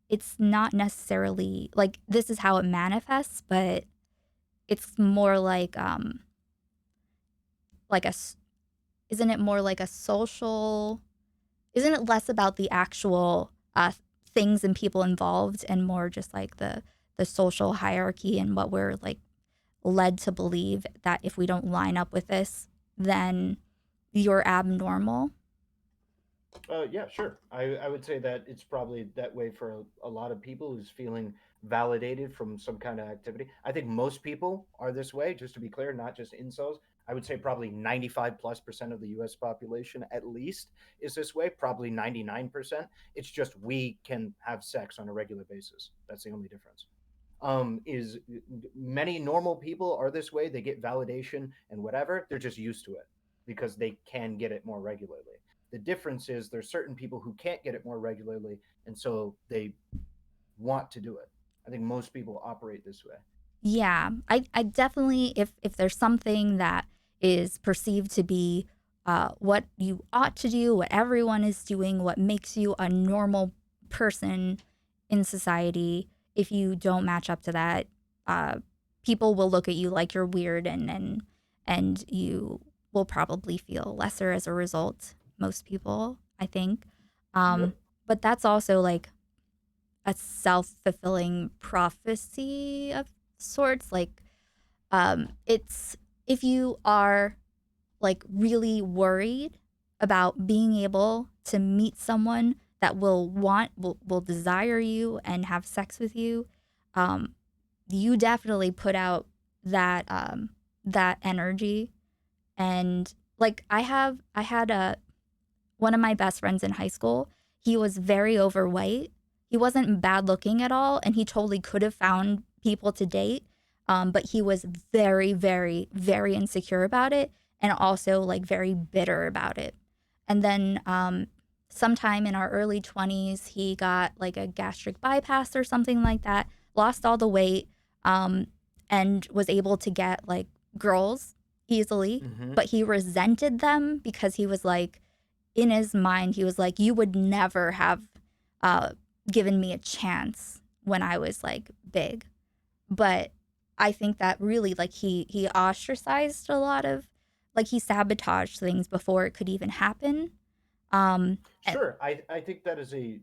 it's not necessarily like this is how it manifests, but it's more like isn't it more like a social? Isn't it less about the actual things and people involved and more just like the social hierarchy and what we're like led to believe that if we don't line up with this, then you're abnormal. Yeah, sure. I would say that it's probably that way for a lot of people who's feeling validated from some kind of activity. I think most people are this way, just to be clear, not just incels. I would say probably 95+% of the US population at least is this way, probably 99%. It's just we can have sex on a regular basis. That's the only difference. Is Many normal people are this way. They get validation and whatever. They're just used to it because they can get it more regularly. The difference is there's certain people who can't get it more regularly, and so they want to do it. I think most people operate this way. Yeah, I definitely if there's something that is perceived to be what you ought to do, what everyone is doing, what makes you a normal person in society. If you don't match up to that, uh, people will look at you like you're weird, and you will probably feel lesser as a result. Most people, I think. Yep. But that's also like a self fulfilling prophecy of sorts. Like, it's if you are like really worried about being able to meet someone that will desire you and have sex with you, um, you definitely put out that energy. And like I had a one of my best friends in high school. He was very overweight. He wasn't bad looking at all, and he totally could have found people to date. But he was very, very, very insecure about it, and also like very bitter about it. And then sometime in our early 20s, he got like a gastric bypass or something like that, lost all the weight, um, and was able to get like girls easily. Mm-hmm. But he resented them because he was like, in his mind, he was like, you would never have uh, given me a chance when I was like big. But I think that really like he ostracized a lot of like he sabotaged things before it could even happen. And, Sure. I think that is a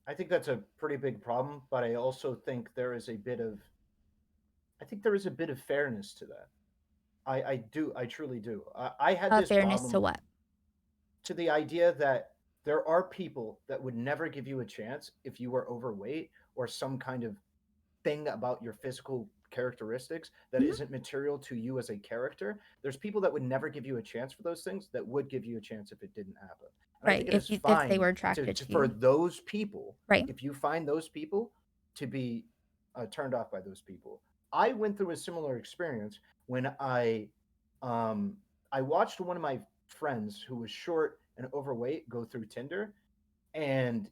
I think that's a pretty big problem, but I also think there is a bit of I think there is a bit of fairness to that. I do. I truly do. I had this fairness to problem what? to the idea that there are people that would never give you a chance if you were overweight or some kind of thing about your physical characteristics that Mhm. isn't material to you as a character. There's people that would never give you a chance for those things that would give you a chance if it didn't happen. And I Right. think it is If they fine were attracted to for you, those people, right? if you find those people to be turned off by those people. I went through a similar experience when um, I watched one of my friends who was short and overweight go through Tinder, and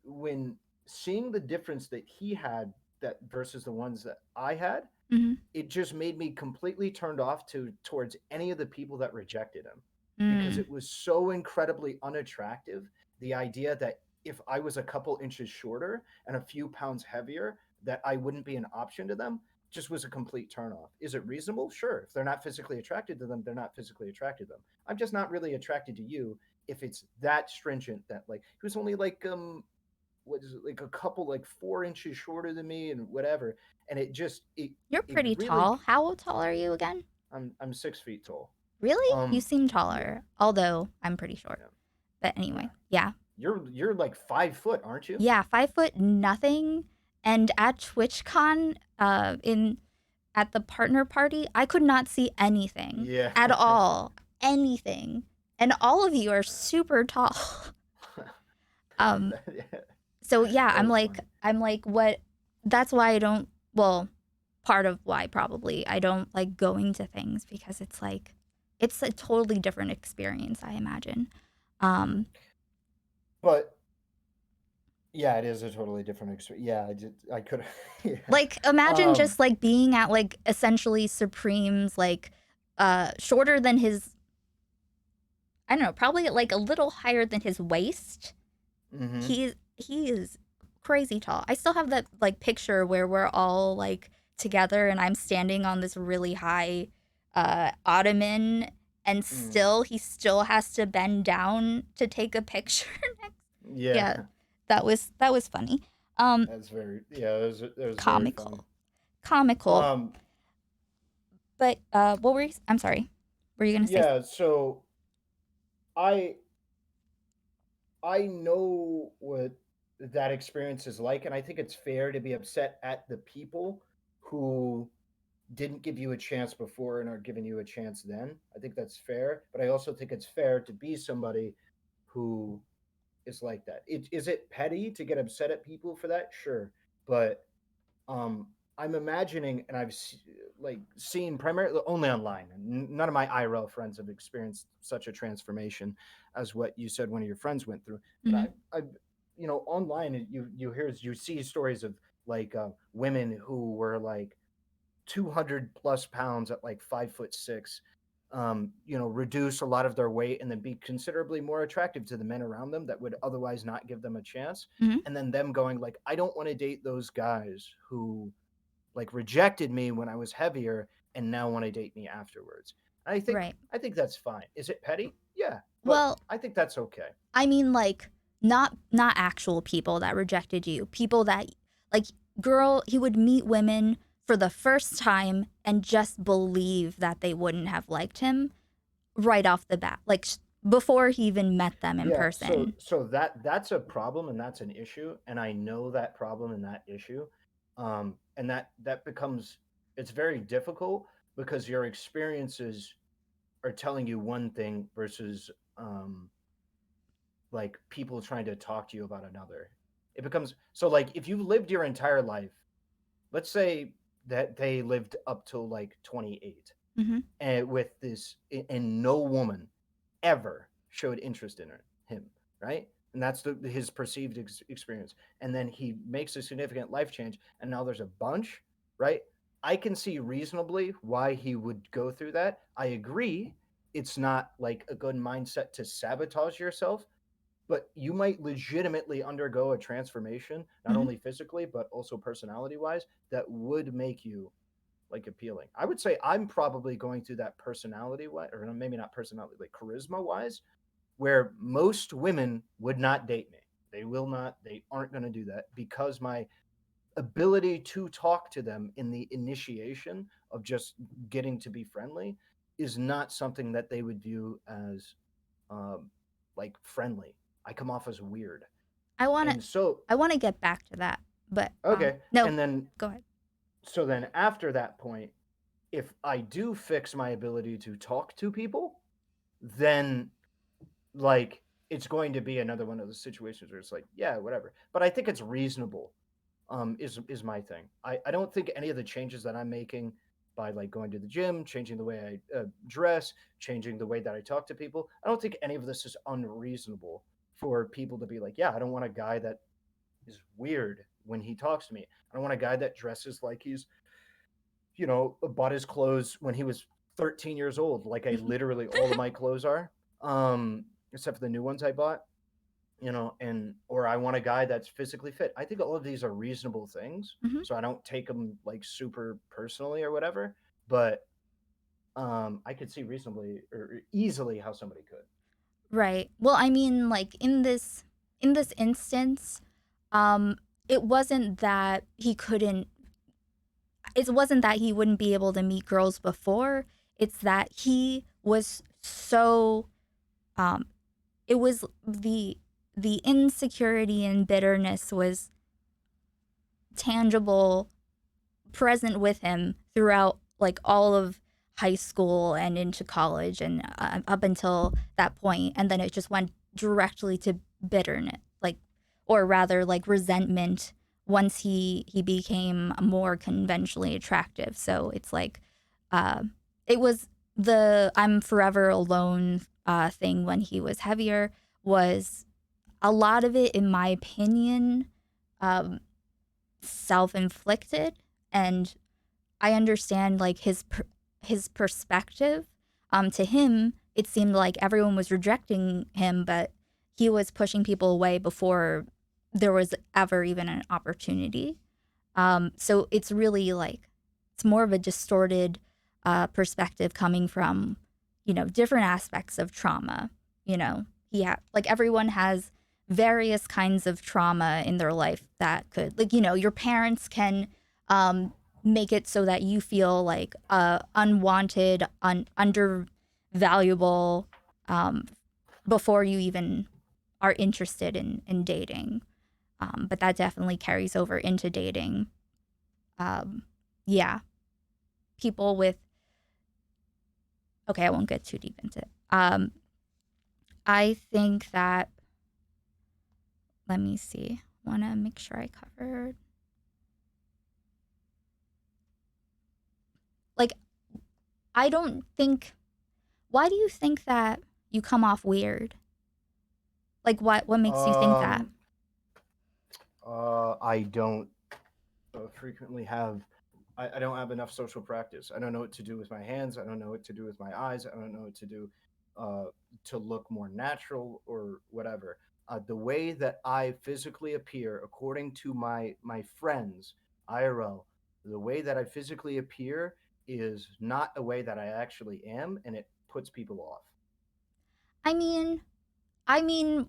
when seeing the difference that he had that versus the ones that I had, Mm-hmm. it just made me completely turned off towards any of the people that rejected him because Mm. it was so incredibly unattractive. The idea that if I was a couple inches shorter and a few pounds heavier, that I wouldn't be an option to them just was a complete turnoff. Is it reasonable? Sure. If they're not physically attracted to them, they're not physically attracted to them. I'm just not really attracted to you if it's that stringent that like he was only like what is it, like a couple like 4 inches shorter than me and whatever, and it just You're it pretty really tall. How tall are you again? I'm 6 feet tall. Really? You seem Yeah, taller, although I'm pretty short. yeah, But yeah. anyway, yeah. You're like 5 foot, aren't you? Yeah, 5 foot nothing. And at TwitchCon, in at the partner party, I could not see anything Yeah. at all. Anything. And all of you are super tall. um, Yeah, so yeah, that was funny. I'm like, what that's why I don't well, part of why probably I don't like going to things because it's like it's a totally different experience, I imagine. Um, But yeah, it is a totally different experience. Yeah, I could yeah. Like imagine Um just like being at like essentially Supreme's like shorter than his I don't know, probably like a little higher than his waist. mhm. He is crazy tall. I still have that like picture where we're all like together and I'm standing on this really high ottoman and Mm. still he still has to bend down to take a picture next. Yeah. Yeah, that was funny. Um That's very yeah, that was very funny. comical. Comical. Um But what were you? I'm sorry. Were you gonna say? yeah, so I I know what that experience is like, and I think it's fair to be upset at the people who didn't give you a chance before and are giving you a chance then. I think that's fair, but I also think it's fair to be somebody who is like that. Is it petty to get upset at people for that? Sure, but um, I'm imagining, and like seen primarily only online. None of my IRL friends have experienced such a transformation as what you said one of your friends went through. But Mm-hmm. online you see stories of like women who were like 200 plus pounds at like 5'6", reduce a lot of their weight and then be considerably more attractive to the men around them that would otherwise not give them a chance. Hmm. And then them going like, I don't want to date those guys who like rejected me when I was heavier and now want to date me afterwards. And Right. I think that's fine. Is it petty? Yeah, but Well, I think that's okay. I mean, like, not actual people that rejected you. People that, like, girl, he would meet women for the first time and just believe that they wouldn't have liked him right off the bat, like before he even met them in Yeah, so person. that's a problem and that's an issue, and I know that problem and that issue, and that becomes it's very difficult because your experiences are telling you one thing versus like people trying to talk to you about another. It becomes so like if you've lived your entire life, let's say that they lived up till like 28, Mm-hmm. and with this, and no woman ever showed interest in him, right? And that's his perceived experience. And then he makes a significant life change, and now there's a bunch, right? I can see reasonably why he would go through that. I agree. It's not like a good mindset to sabotage yourself, but you might legitimately undergo a transformation, not Mm-hmm. only physically, but also personality wise, that would make you like appealing. I would say I'm probably going through that personality wise, or maybe not personality, like charisma wise, where most women would not date me. They will not, they aren't going to do that because my ability to talk to them in the initiation of just getting to be friendly is not something that they would view as um, like friendly. I come off as weird. I want to And so, I want to get back to that, but okay. no, And then, go ahead. so then after that point, if I do fix my ability to talk to people, then like it's going to be another one of those situations where it's like, yeah, whatever. But I think it's reasonable. Is my thing. I don't think any of the changes that I'm making by like going to the gym, changing the way I dress, changing the way that I talk to people, I don't think any of this is unreasonable for people to be like, yeah, I don't want a guy that is weird when he talks to me. I don't want a guy that dresses like he's bought his clothes when he was 13 years old, like I literally all of my clothes are, except for the new ones I bought, and or I want a guy that's physically fit. I think all of these are reasonable things, Hmm. so I don't take them like super personally or whatever. But I could see reasonably or easily how somebody could. Right. Well, I mean, like in this instance, um, it wasn't that he couldn't. It wasn't that he wouldn't be able to meet girls before. It's that he was so. Um, it was the insecurity and bitterness was tangible, present with him throughout like all of high school and into college and up until that point, and then it just went directly to bitterness, like, or rather like resentment once he became more conventionally attractive. So it's like uh it was the I'm forever alone thing when he was heavier was a lot of it, in my opinion, um self-inflicted. And I understand like his perspective. To him, it seemed like everyone was rejecting him, but he was pushing people away before there was ever even an opportunity. So it's really like it's more of a distorted perspective coming from different aspects of trauma. Like everyone has various kinds of trauma in their life that could, like, your parents can um, make it so that you feel like unwanted, undervaluable, um, before you even are interested in dating. But that definitely carries over into dating. Um, yeah, people with, okay, I won't get too deep into it. I think that, let me see, want to make sure I covered. Like, I don't think, why do you think that you come off weird? Like, what makes you think that? I don't frequently have. I don't have enough social practice. I don't know what to do with my hands. I don't know what to do with my eyes. I don't know what to do uh, to look more natural or whatever. The way that I physically appear, according to my friends, IRL, the way that I physically appear is not a way that I actually am, and it puts people off. I mean, I mean,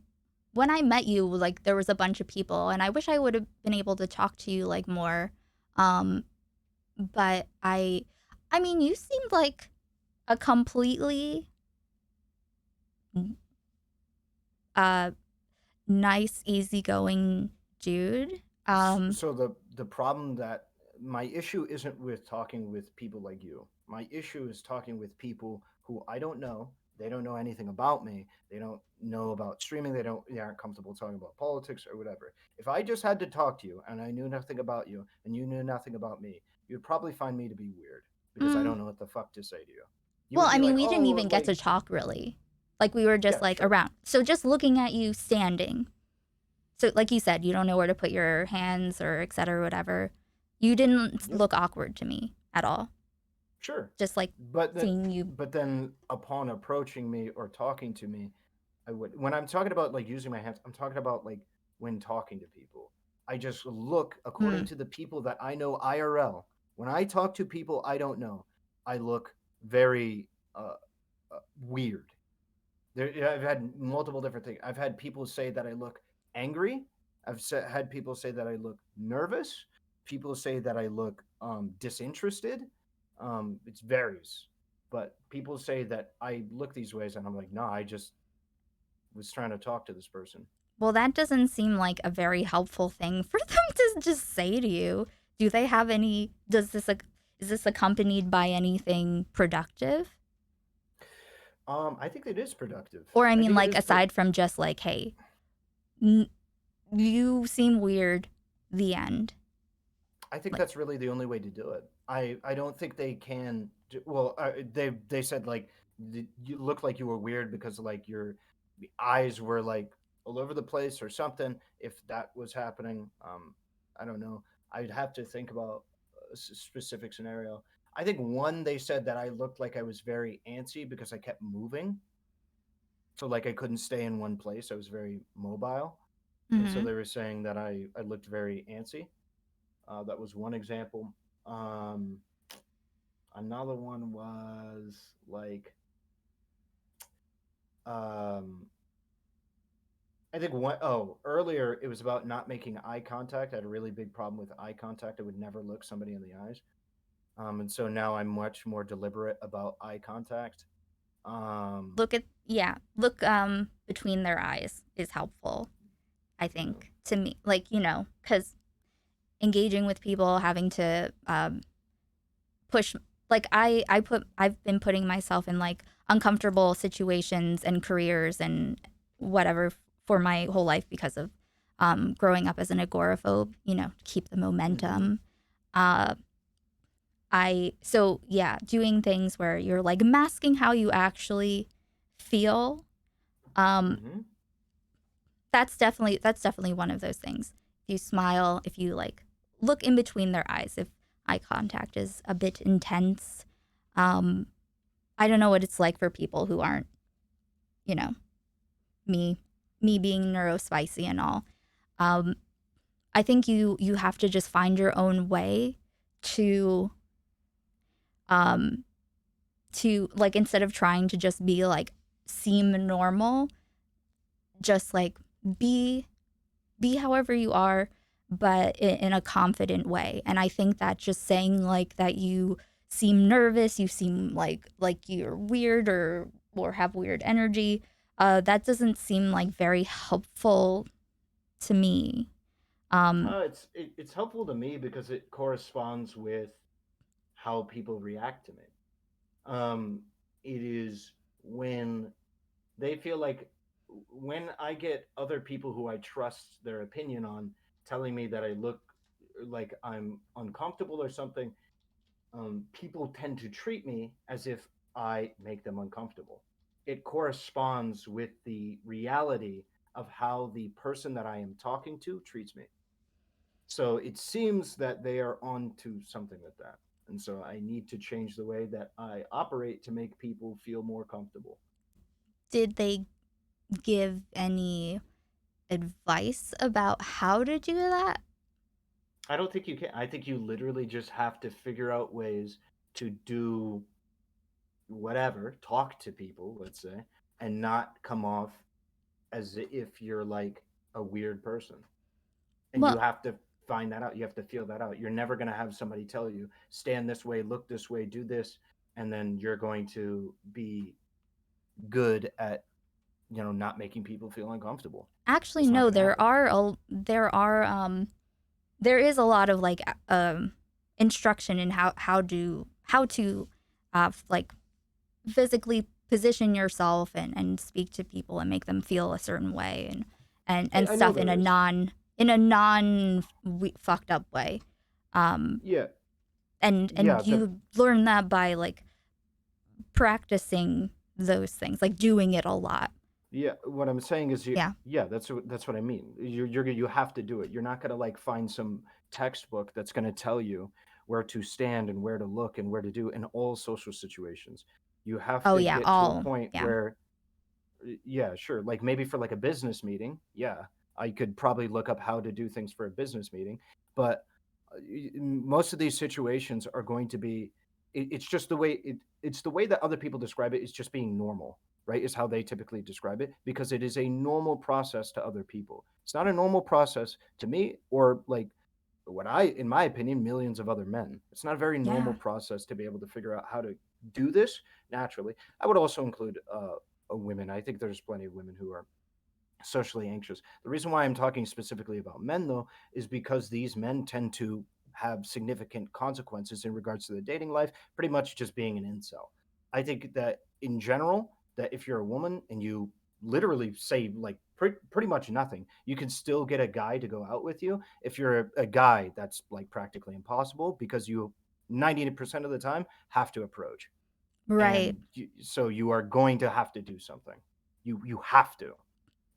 when I met you, like there was a bunch of people, and I wish I would have been able to talk to you like more. Um, but I mean, you seemed like a completely uh nice, easygoing dude. So the problem that my issue isn't with talking with people like you. My issue is talking with people who I don't know. They don't know anything about me. They don't know about streaming. They aren't comfortable talking about politics or whatever. If I just had to talk to you and I knew nothing about you and you knew nothing about me, you'd probably find me to be weird because I mm, don't know what the fuck to say to you. You well, would I be mean, like, we didn't "Oh, even get like to talk really. Like we were just yeah, like sure. around. So just looking at you standing. So like you said, you don't know where to put your hands or et cetera, whatever. You didn't Yep. look awkward to me at all. Sure. Just like But then seeing you. but then upon approaching me or talking to me, I would when I'm talking about like using my hands, I'm talking about like when talking to people. I just look according Mm, to the people that I know IRL. When I talk to people I don't know, I look very weird. I've had multiple different things. I've had people say that I look angry. Had people say that I look nervous. People say that I look disinterested. It varies, but people say that I look these ways, and I'm like, no, I just was trying to talk to this person. well, that doesn't seem like a very helpful thing for them to just say to you. Do they have any? Is this accompanied by anything productive? I think it is productive. Or I I mean, think it like is. aside from just like, hey, n- you seem weird. The end. I think Like, that's really the only way to do it. I don't think they can. Well, they said like you look like you were weird because like your eyes were like all over the place or something. If that was happening, I don't know. I'd have to think about a specific scenario. I think one they said that I looked like I was very antsy because I kept moving, so like I couldn't stay in one place. I was very mobile, and so mm-hmm. they were saying that I looked very antsy. That was one example. Um, Another one was like, um, I think one, oh, earlier it was about not making eye contact. I had a really big problem with eye contact. I would never look somebody in the eyes. And so now I'm much more deliberate about eye contact. Um, Look at yeah. Look between their eyes is helpful. I you know, think to me, like because engaging with people, having to push like I've been putting myself in like uncomfortable situations and careers and whatever for my whole life because of growing up as an agoraphobe, to keep the mm-hmm, momentum. uh I so yeah, doing things where you're like masking how you actually feel. um mm-hmm. that's definitely one of those things. If you smile, if you like look in between their eyes, if eye contact is a bit intense. um I don't know what it's like for people who aren't, you know, me, me being neurospicy and all. Um, I think you have to just find your own way to um to like instead of trying to just be like seem normal, just like be be however you are, but in a confident way. And I think that just saying like that you seem nervous, you seem like you're weird or have weird energy, that doesn't seem like very helpful to me. Um, It's helpful to me because it corresponds with how people react to me. It is when they feel like when I get other people who I trust their opinion on telling me that I look like I'm uncomfortable or something, people tend to treat me as if I make them uncomfortable. It corresponds with the reality of how the person that I am talking to treats me. So it seems that they are on to something with that. And so I need to change the way that I operate to make people feel more comfortable. Did they give any advice about how to do that? I don't think you can. I think you literally just have to figure out ways to do whatever, talk to people, let's say, and not come off as if you're like a weird person. And you Well, have to find that out. You have to feel that out. You're never going to have somebody tell you, stand this way, look this way, do this, and then you're going to be good at, not making people feel uncomfortable. actually, That's not no. going to happen. There is a lot of like instruction in how to like physically position yourself and speak to people and make them feel a certain way and I know stuff there is. in a non fucked up way. Yeah. Yeah. And you learn that by like practicing those things, like doing it a lot. Yeah, what I'm saying is Yeah. yeah, that's what I mean. You have to do it. You're not going to like find some textbook that's going to tell you where to stand and where to look and where to do in all social situations. You have Oh to yeah. get to a All point yeah. where yeah, sure, like maybe for like a business meeting, yeah, I could probably look up how to do things for a business meeting, but most of these situations are going to be it's just the way it's the way that other people describe it is just being normal, right? Is how they typically describe it because it is a normal process to other people. It's not a normal process to me or like what I in my opinion millions of other men. It's not a very normal Yeah. process to be able to figure out how to do this naturally. I would also include women. I think there's plenty of women who are socially anxious. The reason why I'm talking specifically about men, though, is because these men tend to have significant consequences in regards to the dating life, pretty much just being an incel. I think that in general, that if you're a woman and you literally say like pretty much nothing, you can still get a guy to go out with you. If you're a guy, that's like practically impossible because you 90% of the time have to approach Right. and so you are going to have to do something. You have to.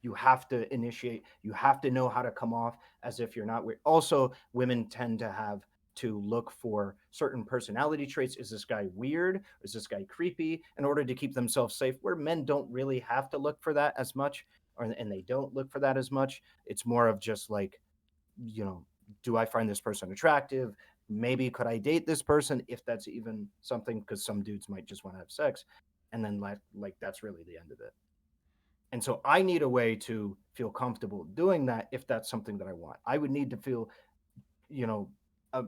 You have to initiate. You have to know how to come off as if you're not weird. Also, women tend to have to look for certain personality traits. Is this guy weird? Is this guy creepy? In order to keep themselves safe, where men don't really have to look for that as much, and they don't look for that as much. It's more of just like, you know, do I find this person attractive? Maybe could I date this person if that's even something? Because some dudes might just want to have sex, and then like that's really the end of it. And so I need a way to feel comfortable doing that if that's something that I want. I would need to feel, you know,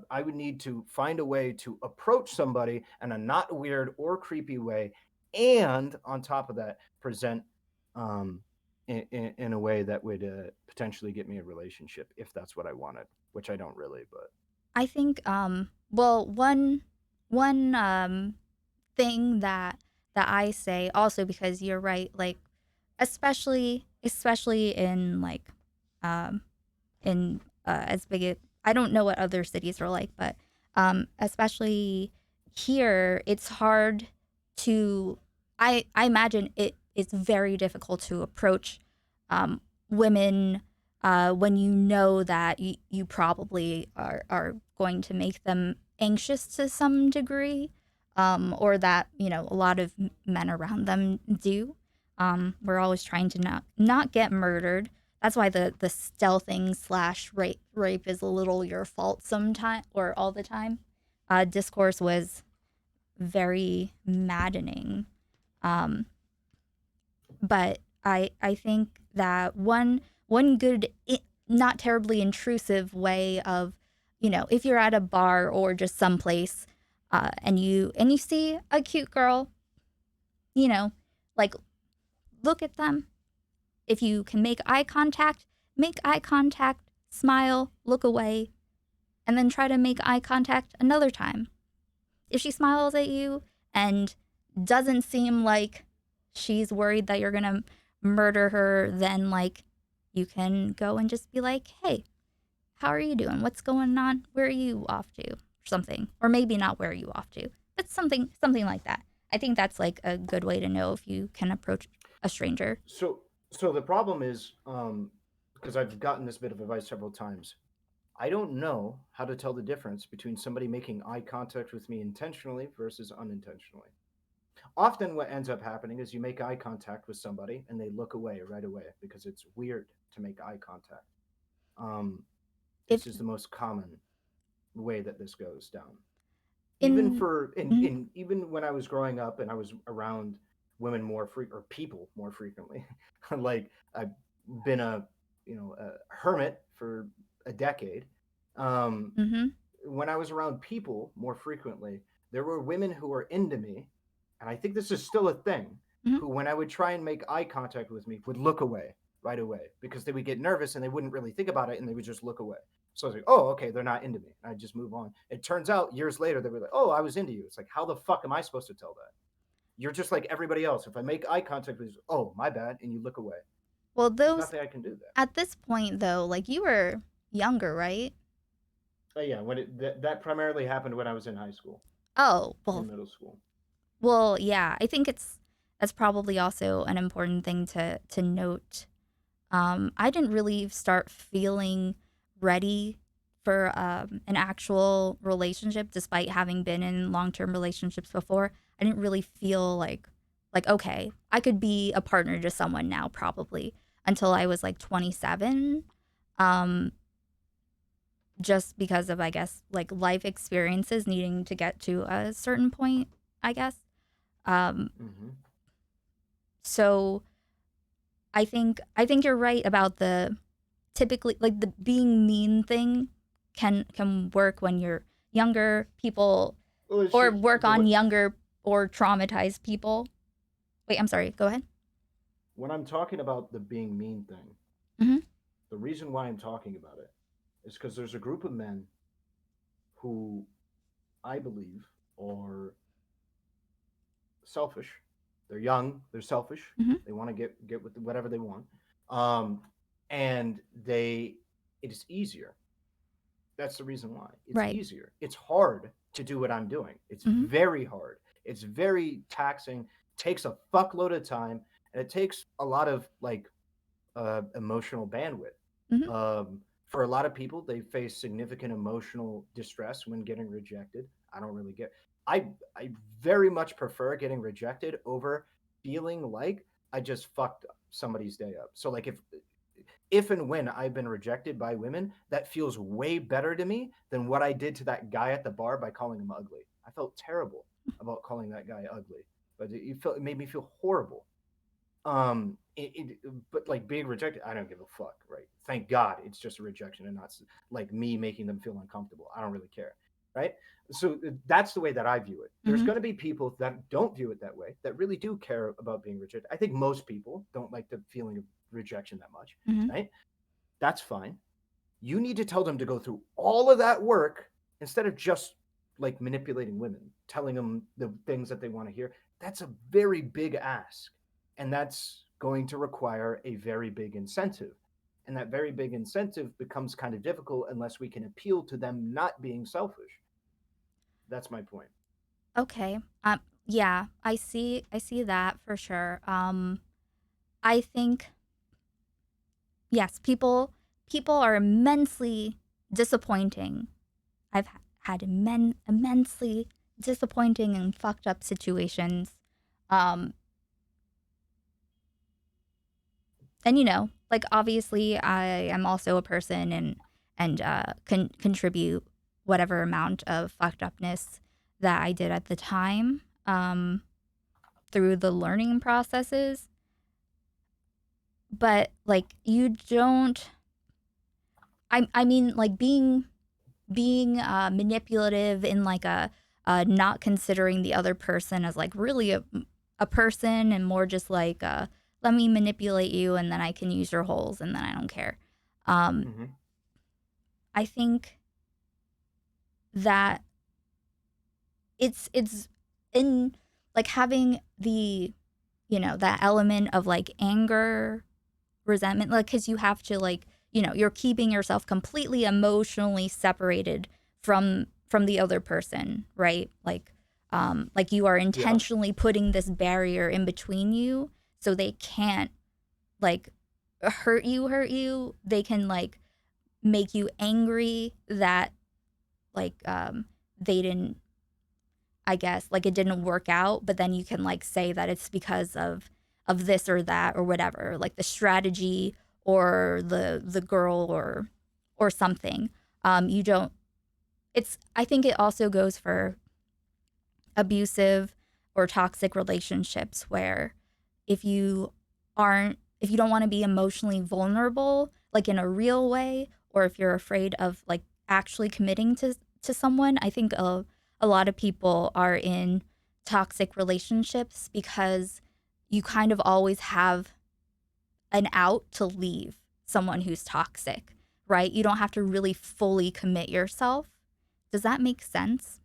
I would need to find a way to approach somebody in a not weird or creepy way, and on top of that, present um, in a way that would potentially get me a relationship if that's what I wanted, which I don't really. But I think well one thing that I say also, because you're right, like especially in like um in as big as, I don't know what other cities are like, but especially here, it's hard to. I imagine it's very difficult to approach women when you know that you probably are going to make them anxious to some degree, or that a lot of men around them do. We're always trying to not get murdered. That's why the stealthing slash rape is a little your fault sometime or all the time. Discourse was very maddening. Um, but I think that one good not terribly intrusive way of, if you're at a bar or just someplace, and you see a cute girl, you know like, look at them. If you can make eye contact, smile, look away, and then try to make eye contact another time. If she smiles at you and doesn't seem like she's worried that you're going to murder her, then like, you can go and just be like, "Hey, how are you doing? What's going on? Where are you off to?" Or something. Or maybe not where are you off to. But something like that. I think that's like a good way to know if you can approach a stranger. so the problem is because I've gotten this bit of advice several times. I don't know how to tell the difference between somebody making eye contact with me intentionally versus unintentionally. Often, what ends up happening is you make eye contact with somebody and they look away right away because it's weird to make eye contact. Um, If this is the most common way that this goes down. Even in for mhm, in even when I was growing up and I was around women or people more frequently, like I've been a hermit for a decade. Um, mhm, when I was around people more frequently, there were women who were into me, and I think this is still a thing, mhm. who, when I would try and make eye contact with me, would look away right away because they would get nervous and they wouldn't really think about it and they would just look away. So I was like, oh, okay, they're not into me. I just move on. It turns out years later they were like, oh, I was into you. It's like, how the fuck am I supposed to tell that? You're just like everybody else. If I make eye contact with you, oh, my bad, and you look away. Well, There's those nothing I can do there. at this point though, like you were younger, right? But yeah, that primarily happened when I was in high school, Oh, in middle school. yeah. I think that's probably also an important thing to note. I didn't really start feeling ready for an actual relationship, despite having been in long term relationships before. I didn't really feel like okay, I could be a partner to someone now, probably until I was like 27. Um, just because of I guess like life experiences needing to get to a certain point, I guess. Um, Mm-hmm. so I think you're right about the typically like the being mean thing can work when you're younger people Well, it's or just work the on what younger or traumatized people. Wait, I'm sorry. Go ahead. when I'm talking about the being mean thing. Hmm. The reason why I'm talking about it is because there's a group of men who I believe are selfish. They're young. They're selfish. Hmm. They want to get with whatever they want, um, and it is easier. That's the reason why. It's Right. easier. It's hard to do what I'm doing. It's Hmm. very hard. It's very taxing. Takes a fuckload of time, and it takes a lot of emotional bandwidth. Hmm. For a lot of people, they face significant emotional distress when getting rejected. I don't really get. I very much prefer getting rejected over feeling like I just fucked somebody's day up. So like if and when I've been rejected by women, that feels way better to me than what I did to that guy at the bar by calling him ugly. I felt terrible about calling that guy ugly, but it made me feel horrible. But like being rejected, I don't give a fuck, right? Thank God it's just a rejection and not like me making them feel uncomfortable. I don't really care, right? So that's the way that I view it. There's Hmm. going to be people that don't view it that way, that really do care about being rejected. I think most people don't like the feeling of rejection that much, Hmm. right? That's fine. You need to tell them to go through all of that work instead of just like manipulating women, telling them the things that they want to hear. That's a very big ask. And that's going to require a very big incentive. And that very big incentive becomes kind of difficult unless we can appeal to them not being selfish. That's my point. Okay. Yeah, I see that for sure. I think yes, people are immensely disappointing. I've had immensely disappointing and fucked up situations. Um, and like obviously I am also a person and contribute whatever amount of fucked upness that I did at the time through the learning processes. But like you don't I mean like being manipulative in like a not considering the other person as like really a person and more just like let me manipulate you and then I can use your holes and then I don't care. Um, Mm-hmm. I think that it's in like having the that element of like anger, resentment, like because you have to like you're keeping yourself completely emotionally separated from the other person, right? Like you are Yeah. intentionally putting this barrier in between you so they can't like hurt you. They can like make you angry that like they didn't, I guess, like it didn't work out, but then you can like say that it's because of this or that or whatever, like the strategy or the girl or something. You don't. It's. I think it also goes for abusive or toxic relationships where if you if you don't want to be emotionally vulnerable like in a real way, or if you're afraid of like actually committing to someone, I think a lot of people are in toxic relationships because you kind of always have an out to leave someone who's toxic, right? You don't have to really fully commit yourself. Does that make sense?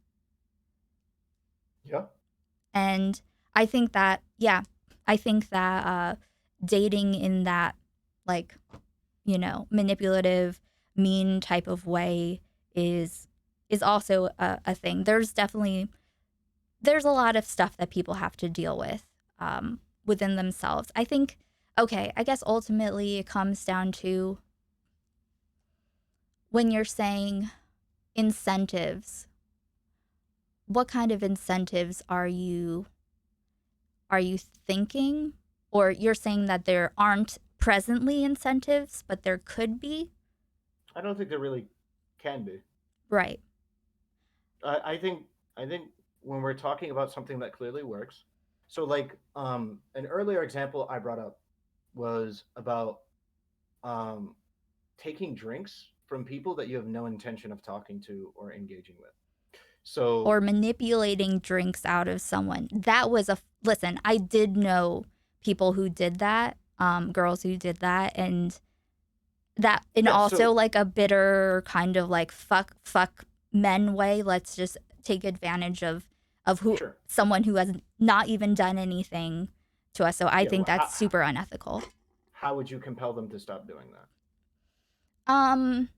Yeah. And I think that, yeah, I think that dating in that, like, manipulative, mean type of way is also a thing. There's a lot of stuff that people have to deal with within themselves. I think, okay, I guess ultimately it comes down to when you're saying incentives, what kind of incentives are you thinking? Or you're saying that there aren't presently incentives, but there could be? I don't think there really can be. Right. I think I think when we're talking about something that clearly works, so like an earlier example I brought up was about um taking drinks from people that you have no intention of talking to or engaging with. So Or manipulating drinks out of someone. That was listen, I did know people who did that, girls who did that, and yeah, also so like a bitter kind of like fuck men way. Let's just take advantage of who sure. someone who has not even done anything to us. So I Yeah, think well, that's super unethical. how would you compel them to stop doing that? Um,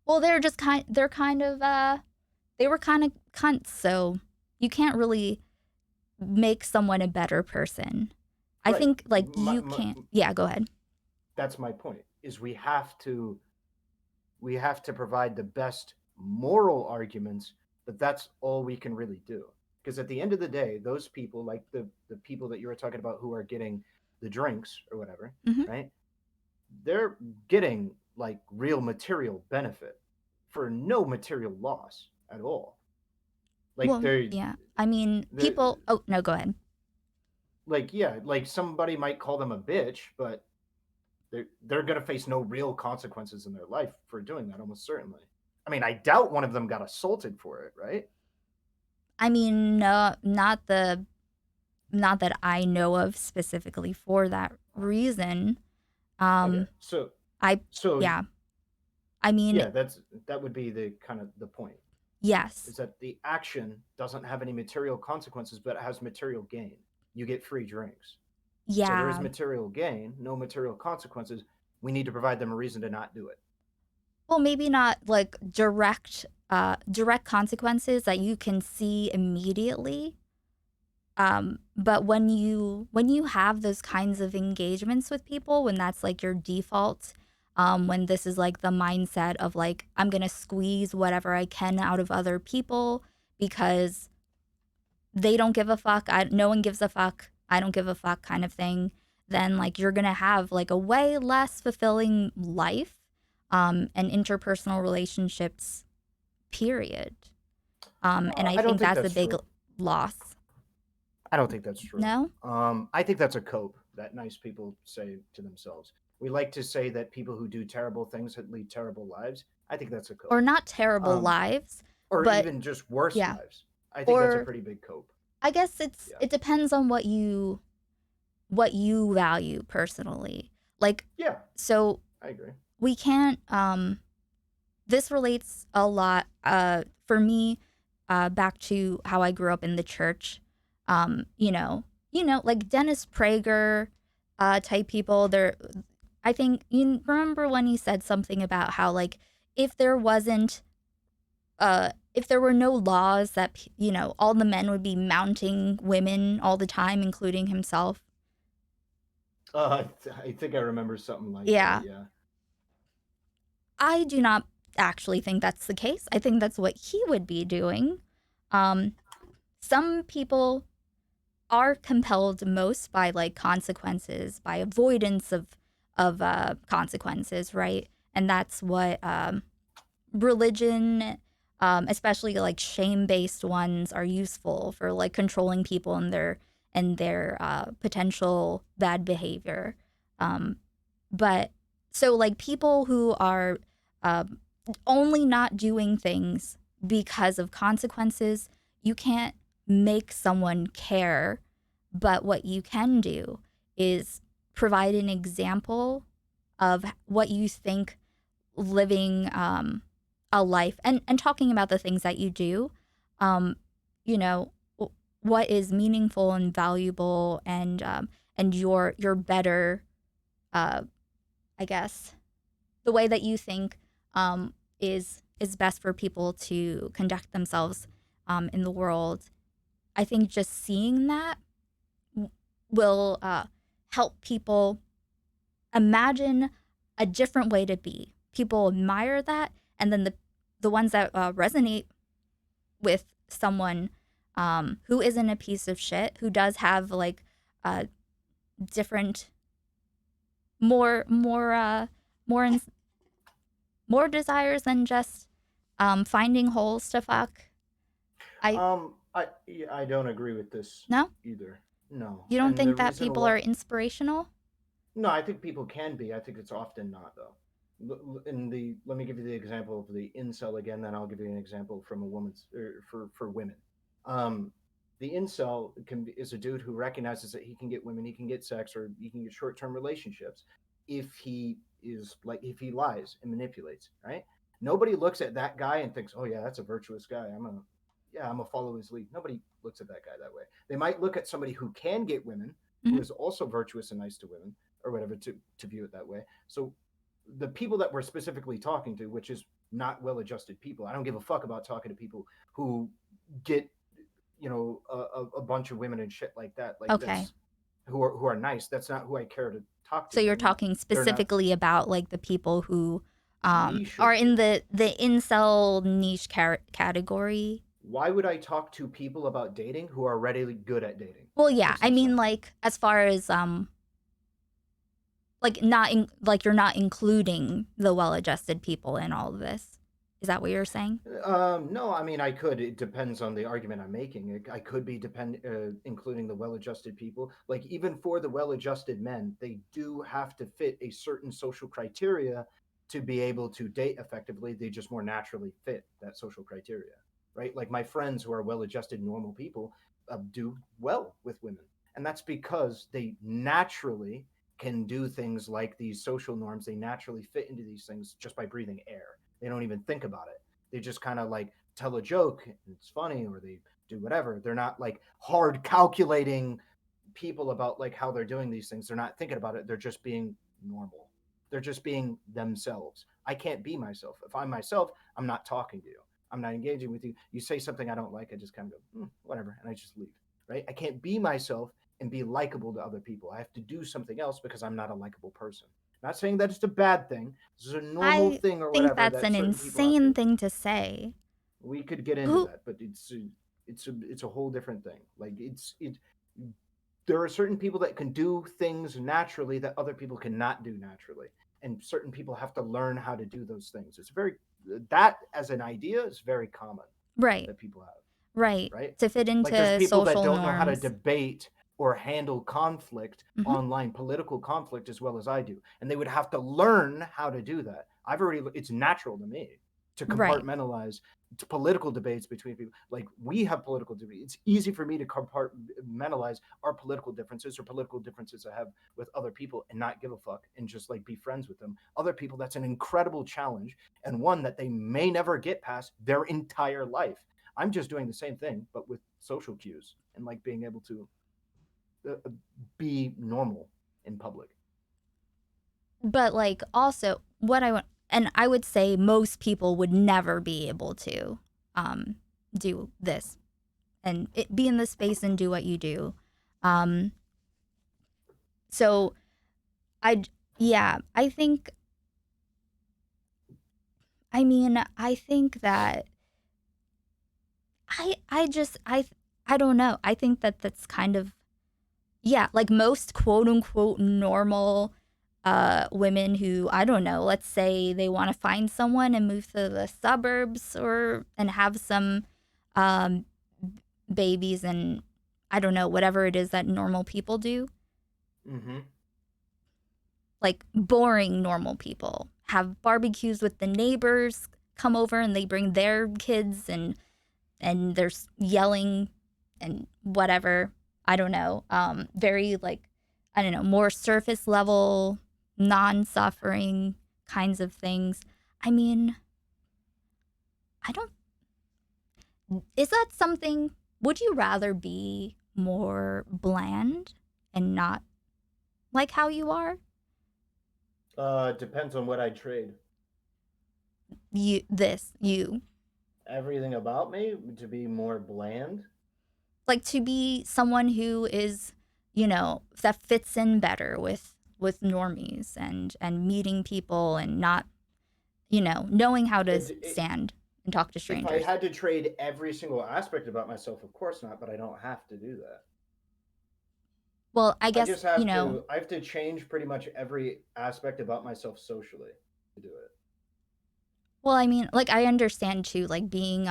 well, they're kind of they were kind of cunts, so you can't really make someone a better person. I Right. think like you can't. Yeah, go ahead. That's my point. Is we have to provide the best moral arguments, but that's all we can really do. Because at the end of the day, those people, like the people that you were talking about who are getting the drinks or whatever, Hmm. right? They're getting like real material benefit for no material loss at all. Like Well, yeah. I mean, they're people. Oh no, go ahead. like yeah, like somebody might call them a bitch, but they're going to face no real consequences in their life for doing that, almost certainly. I mean, I doubt one of them got assaulted for it, right? I mean, no, not that I know of specifically for that reason. Okay, Um, I so yeah. I mean, yeah, that would be the kind of the point yes, is that the action doesn't have any material consequences, but it has material gain. You get free drinks, so there is yeah. material gain, no material consequences. We need to provide them a reason to not do it. Well, maybe not like direct consequences that you can see immediately. But when you have those kinds of engagements with people, when that's like your default, when this is like the mindset of like I'm gonna squeeze whatever I can out of other people because they don't give a fuck, no one gives a fuck, I don't give a fuck kind of thing, then like you're gonna have like a way less fulfilling life, and interpersonal relationships, period. And I I don't think think that's a that's big true. loss. I don't think that's true. No. I think that's a cope that nice people say to themselves. We like to say that people who do terrible things lead terrible lives. I think that's a Or cope. not terrible Um, lives, or but even just worse yeah. lives. I think that's a Or pretty big cope. I guess Yeah. it depends on what you value personally. Like, Yeah, so I agree. we can't this relates a lot for me back to how I grew up in the church. Like Dennis Prager type people, they're I think you remember when he said something about how like if there wasn't if there were no laws that all the men would be mounting women all the time, including himself. I think I remember something like that. Yeah. Yeah. I do not actually think that's the case. I think that's what he would be doing. Um, some people are compelled most by like consequences, by avoidance of consequences, right? And that's what religion, especially like shame based ones, are useful for like controlling people and their potential bad behavior. Um, but so like people who are um, only not doing things because of consequences, you can't make someone care. But what you can do is provide an example of what you think living a life and talking about the things that you do, um, you know, what is meaningful and valuable and your better, uh, I guess, the way that you think is best for people to conduct themselves in the world. I think just seeing that will help people imagine a different way to be. People admire that, and then the ones that resonate with someone who isn't a piece of shit, who does have like different, more more in, more desires than just finding holes to fuck. I I don't agree with this No, either. No, you don't and the think that reason people are why, inspirational? no, I think people can be. I think it's often not though. In the let me give you the example of the incel again. Then I'll give you an example from a woman's for women. Um, the incel is a dude who recognizes that he can get women, he can get sex, or he can get short term relationships if he is like if he lies and manipulates. Right? Nobody looks at that guy and thinks, "Oh yeah, that's a virtuous guy. I'm a follow his lead." Nobody looks at that guy that way. They might look at somebody who can get women, who Mm-hmm. is also virtuous and nice to women, or whatever to view it that way. So the people that we're specifically talking to, which is not well-adjusted people, I don't give a fuck about talking to people who get a bunch of women and shit like that. Like Okay, that's who are nice. That's not who I care to talk so to. you're talking They're not specifically about like the people who niche are of in people. the incel niche category. Why would I talk to people about dating who are already good at dating? Well, yeah, Makes I no mean sense. like as far as like not in, like you're not including the well-adjusted people in all of this. Is that what you're saying? No, I mean I could. It depends on the argument I'm making. I could be including the well-adjusted people. Like even for the well-adjusted men, they do have to fit a certain social criteria to be able to date effectively. They just more naturally fit that social criteria, right? Like my friends who are well-adjusted, normal people do well with women, and that's because they naturally can do things like these social norms. They naturally fit into these things just by breathing air. They don't even think about it. They just kind of like tell a joke and it's funny, or they do whatever. They're not like hard calculating people about like how they're doing these things. They're not thinking about it. They're just being normal. They're just being themselves. I can't be myself. If I'm myself, I'm not talking to you. I'm not engaging with you. You say something I don't like, I just kind of go, whatever, and I just leave. Right? I can't be myself and be likable to other people. I have to do something else because I'm not a likable person. Not saying that it's a bad thing. This is a normal I thing or think whatever that's that an certain people have to. insane thing to say. We could get into Who that, but it's a whole different thing. Like there are certain people that can do things naturally that other people cannot do naturally, and certain people have to learn how to do those things. It's very that as an idea is very common right, that people have, right, right? to fit Like there's into people that social don't know how to norms. debate or handle conflict, Hmm. online political conflict, as well as I do, and they would have to learn how to do that. It's natural to me to Right. compartmentalize political debates between people. Like we have political debates. It's easy for me to compartmentalize our political differences or political differences I have with other people and not give a fuck and just like be friends with them. Other people, that's an incredible challenge and one that they may never get past their entire life. I'm just doing the same thing, but with social cues and like being able to uh, be normal in public. But like also what I want, and I would say most people would never be able to um do this and be in this space and do what you do. Um so I yeah, I think I mean, I think that I just I don't know. I think that that's kind of, yeah, like most quote unquote normal women who, I don't know, let's say they want to find someone and move to the suburbs or and have some um babies and I don't know, whatever it is that normal people do, Mm-hmm. like boring normal people have barbecues with the neighbors, come over and they bring their kids and there's yelling and whatever. I don't know. Very like, I don't know, more surface level, non suffering kinds of things. I mean, I don't, is that something, would you rather be more bland and not like how you are? Depends on what I trade. You, Everything about me to be more bland. like to be someone who is, you know, that fits in better with normies and meeting people and not, you know, knowing how to It, it, stand and talk to if I strangers. had to trade every single aspect about myself, of course not, but I don't have to do that. Well, I I guess, just you have know, to I have to change pretty much every aspect about myself socially to do it. well, I mean, like I understand too, like being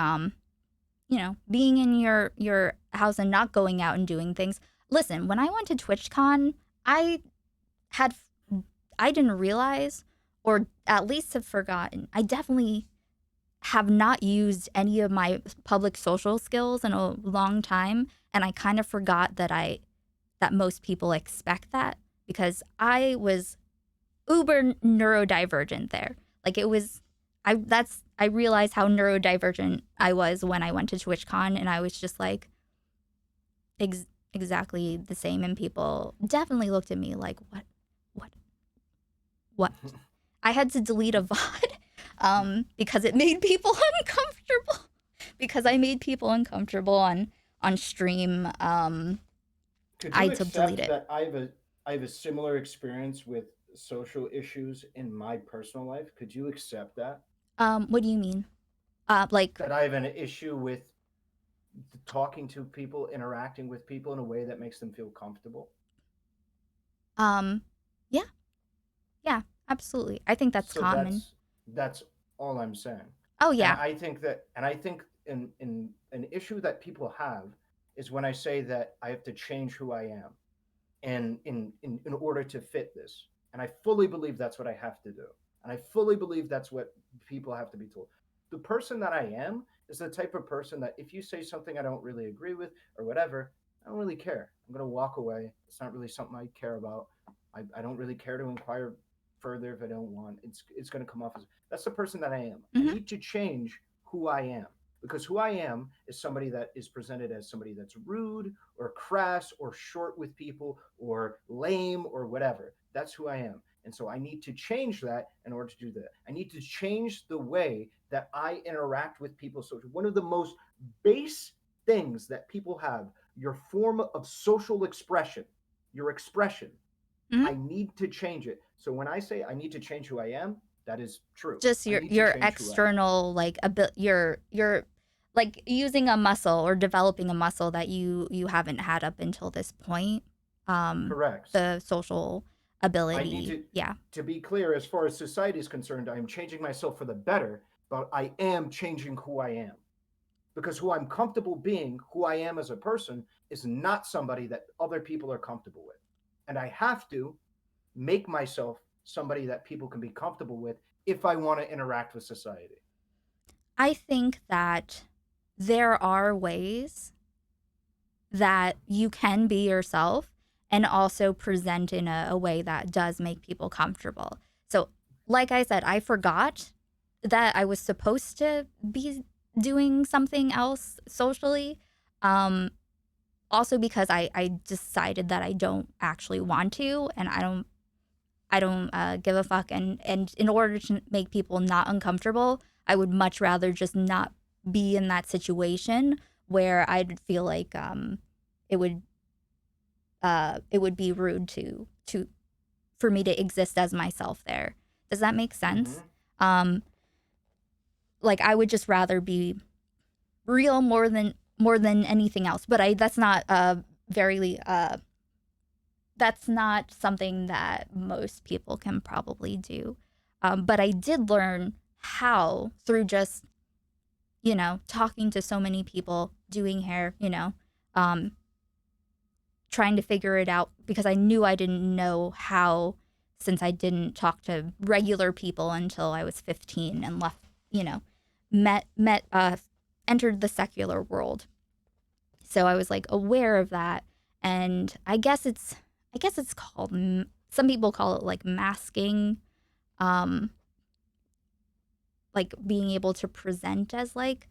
you know, being in your house and not going out and doing things. Listen, when I went to TwitchCon, I had I didn't realize or at least have forgotten. I definitely have not used any of my public social skills in a long time and I kind of forgot that most people expect that because I was uber neurodivergent there. Like it was I realized how neurodivergent I was when I went to TwitchCon and I was just like exactly the same and people definitely looked at me like what what I had to delete a VOD because it made people uncomfortable because I made people uncomfortable on stream. Could I you had to delete accept it. that I have a similar experience with social issues in my personal life? Could you accept that? What do you mean? Like That I have an issue with talking to people, interacting with people in a way that makes them feel comfortable? um, yeah, yeah, absolutely. I think that's So common. that's all I'm saying. Oh And yeah. I think in an issue that people have is when I say that I have to change who I am and in order to fit this. And I fully believe that's what I have to do. And I fully believe that's what people have to be told. The person that I am is the type of person that if you say something I don't really agree with or whatever, I don't really care. I'm going to walk away. It's not really something I care about. I don't really care to inquire further if I don't want. It's going to come off as that's the person that I am. I Mm-hmm. need to change who I am because who I am is somebody that is presented as somebody that's rude or crass or short with people or lame or whatever. That's who I am. And so I need to change that in order to do that. I need to change the way that I interact with people. So one of the most base things that people have, your form of social expression, your expression, Mm-hmm. I need to change it. So when I say I need to change who I am, that is true. Just I need to your change who I am. external like a bit your like using a muscle or developing a muscle that you haven't had up until this point. Correct. The social I need ability. Yeah. to be clear as far as society is concerned, I am changing myself for the better, but I am changing who I am. Because who I'm comfortable being, who I am as a person, is not somebody that other people are comfortable with. And I have to make myself somebody that people can be comfortable with if I want to interact with society. I think that there are ways that you can be yourself and also present in a way that does make people comfortable. So, like I said, I forgot that I was supposed to be doing something else socially. Um, Also because I decided that I don't actually want to and I don't give a fuck and in order to make people not uncomfortable, I would much rather just not be in that situation where I'd feel like it would it would be rude to for me to exist as myself there. Does that make sense? Mm-hmm. Um like I would just rather be real more than anything else. But I that's not very that's not something that most people can probably do. But I did learn how through just, talking to so many people, doing hair, um, trying to figure it out because I knew I didn't know how since I didn't talk to regular people until I was 15 and left, you know, entered the secular world. So I was like aware of that. And I guess it's called, some people call it like masking, um, like being able to present as like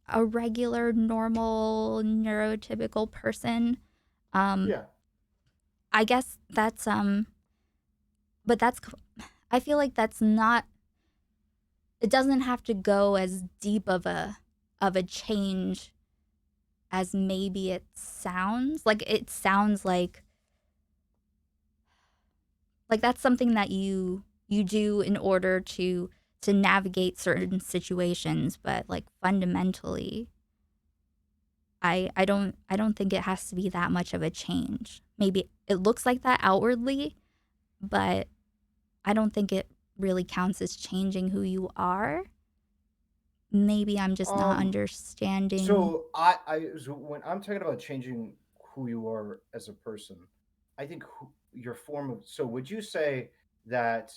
a regular, normal, neurotypical person. Um, Yeah. I guess that's but that's I feel like that's not, it doesn't have to go as deep of a change as maybe it sounds. Like it sounds like that's something that you do in order to navigate certain situations, but like fundamentally I don't think it has to be that much of a change. Maybe it looks like that outwardly, but I don't think it really counts as changing who you are. Maybe I'm just not Um. understanding. So when I'm talking about changing who you are as a person, I think your form of, so would you say that,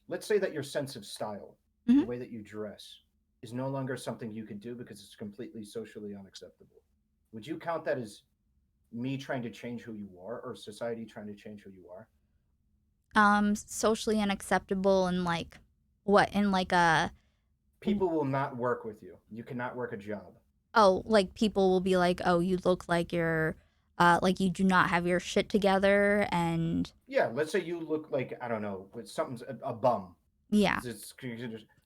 let's say that your sense of style, Mhm. the way that you dress, is no longer something you could do because it's completely socially unacceptable. Would you count that as me trying to change who you are, or society trying to change who you are? Socially unacceptable and like what in like a People will not work with you. You cannot work a job. oh, like people will be like, oh, you look like you're like you do not have your shit together. And Yeah, let's say you look like, I don't know, with something's a bum. yeah, It's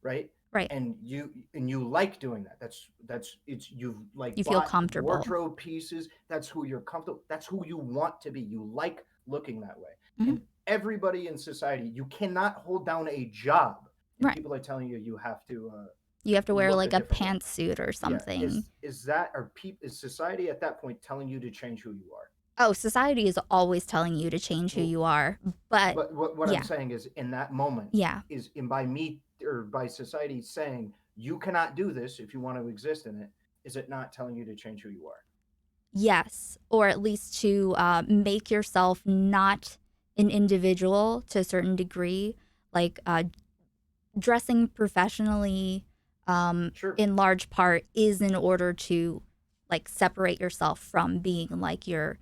right, right, and you like doing that. That's it's you've like you feel bought comfortable. wardrobe pieces. That's who you're comfortable. That's who you want to be. You like looking that way. Hmm. And everybody in society, you cannot hold down a job, and Right, people are telling you you have to you have to wear look a like a different way. pantsuit or Yeah, something. is that, are people, is society at that point telling you to change who you are? Oh, society is always telling you to change who Well, you are, but but what I'm yeah, saying is, in that moment, yeah, is in by me or by society saying you cannot do this if you want to exist in it, is it not telling you to change who you are? yes, or at least to make yourself not an individual to a certain degree, like dressing professionally, Sure. in large part is in order to like separate yourself from being like your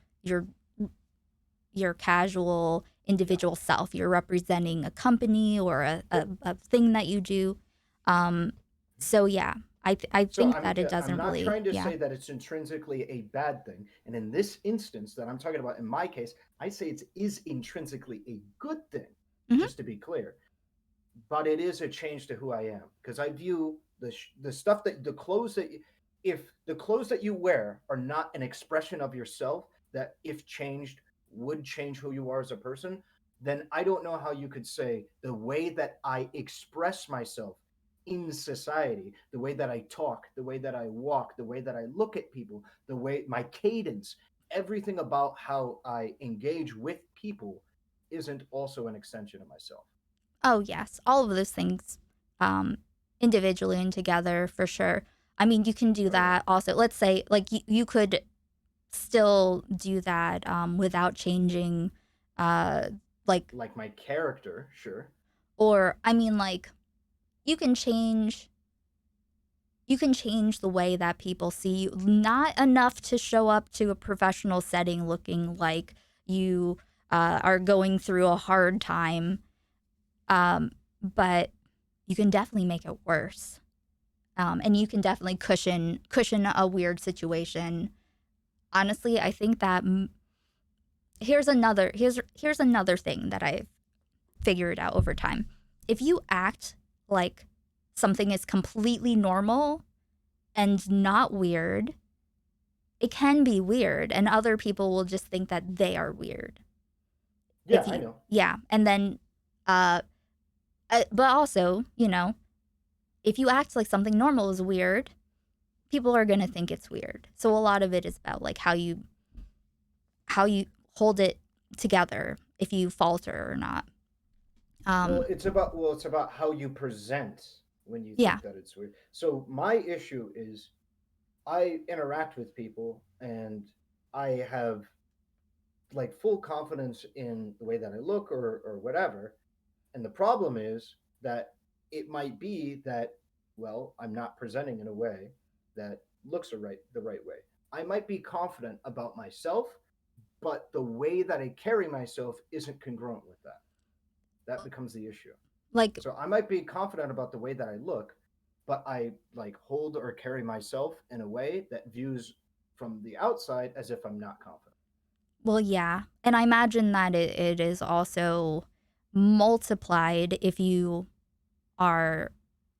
casual Yeah. individual self. You're representing a company or Yep. a thing that you do. Um, so yeah, I So think that it I'm doesn't not really, trying to yeah. say that it's intrinsically a bad thing. And in this instance that I'm talking about, in my case, I say it is intrinsically a good thing, Hmm. just to be clear. But it is a change to who I am, because I view the stuff that the clothes that if the clothes that you wear are not an expression of yourself that, if changed, would change who you are as a person, then I don't know how you could say the way that I express myself in society, the way that I talk, the way that I walk, the way that I look at people, the way my cadence, everything about how I engage with people isn't also an extension of myself. Oh yes, all of those things, um, individually and together for sure. I mean, you can do All right. that also. Let's say like you could still do that without changing, uh, like, Like my character, sure. or I mean, like you can change you can change the way that people see you, not enough to show up to a professional setting looking like you are going through a hard time, but you can definitely make it worse, and you can definitely cushion a weird situation. Honestly, I think that here's another thing that I've figured out over time. If you act like something is completely normal and not weird, it can be weird, and other people will just think that they are weird. Yeah, If I you, know. yeah, and then, uh, but also, if you act like something normal is weird, people are going to think it's weird. So a lot of it is about like how you hold it together if you falter or not. Well, Um, it's about how you present when you yeah. think that it's weird. So my issue is I interact with people and I have like full confidence in the way that I look or whatever. And the problem is that it might be that, well, I'm not presenting in a way that looks the right way. I might be confident about myself, but the way that I carry myself isn't congruent with that. That becomes the issue. Like, So I might be confident about the way that I look, but I like hold or carry myself in a way that views from the outside as if I'm not confident. well, yeah. And I imagine that it is also multiplied if you are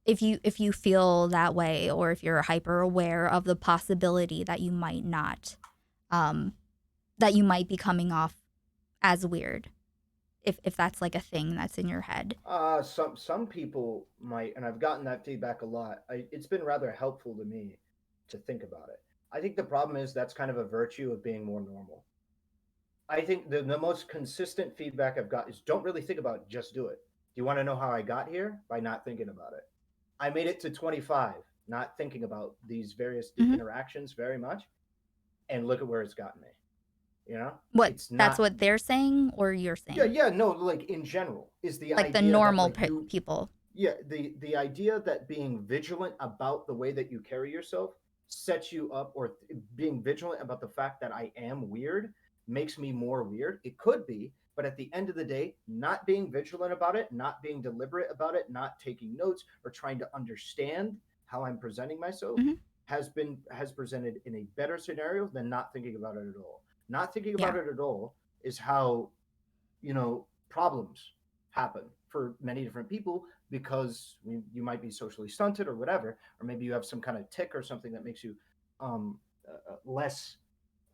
if you feel that way, or if you're hyper aware of the possibility that you might not um that you might be coming off as weird, if that's like a thing that's in your head. Some people might, and I've gotten that feedback a lot. It's been rather helpful to me to think about it. I think the problem is that's kind of a virtue of being more normal. I think the most consistent feedback I've got is don't really think about it, just do it. Do you want to know how I got here? By not thinking about it. I made it to 25, not thinking about these various Hmm. interactions very much, and look at where it's gotten me. You know, What, it's that's not. what they're saying or you're Yeah, saying? yeah, no, like in general, is the Like the idea that normal like you people. yeah, the idea that being vigilant about the way that you carry yourself sets you up, or being vigilant about the fact that I am weird makes me more weird. It could be, but at the end of the day, not being vigilant about it, not being deliberate about it, not taking notes or trying to understand how I'm presenting myself Hmm. has presented in a better scenario than not thinking about it at all. Not thinking Yeah. about it at all is how, problems happen for many different people because you might be socially stunted or whatever, or maybe you have some kind of tick or something that makes you less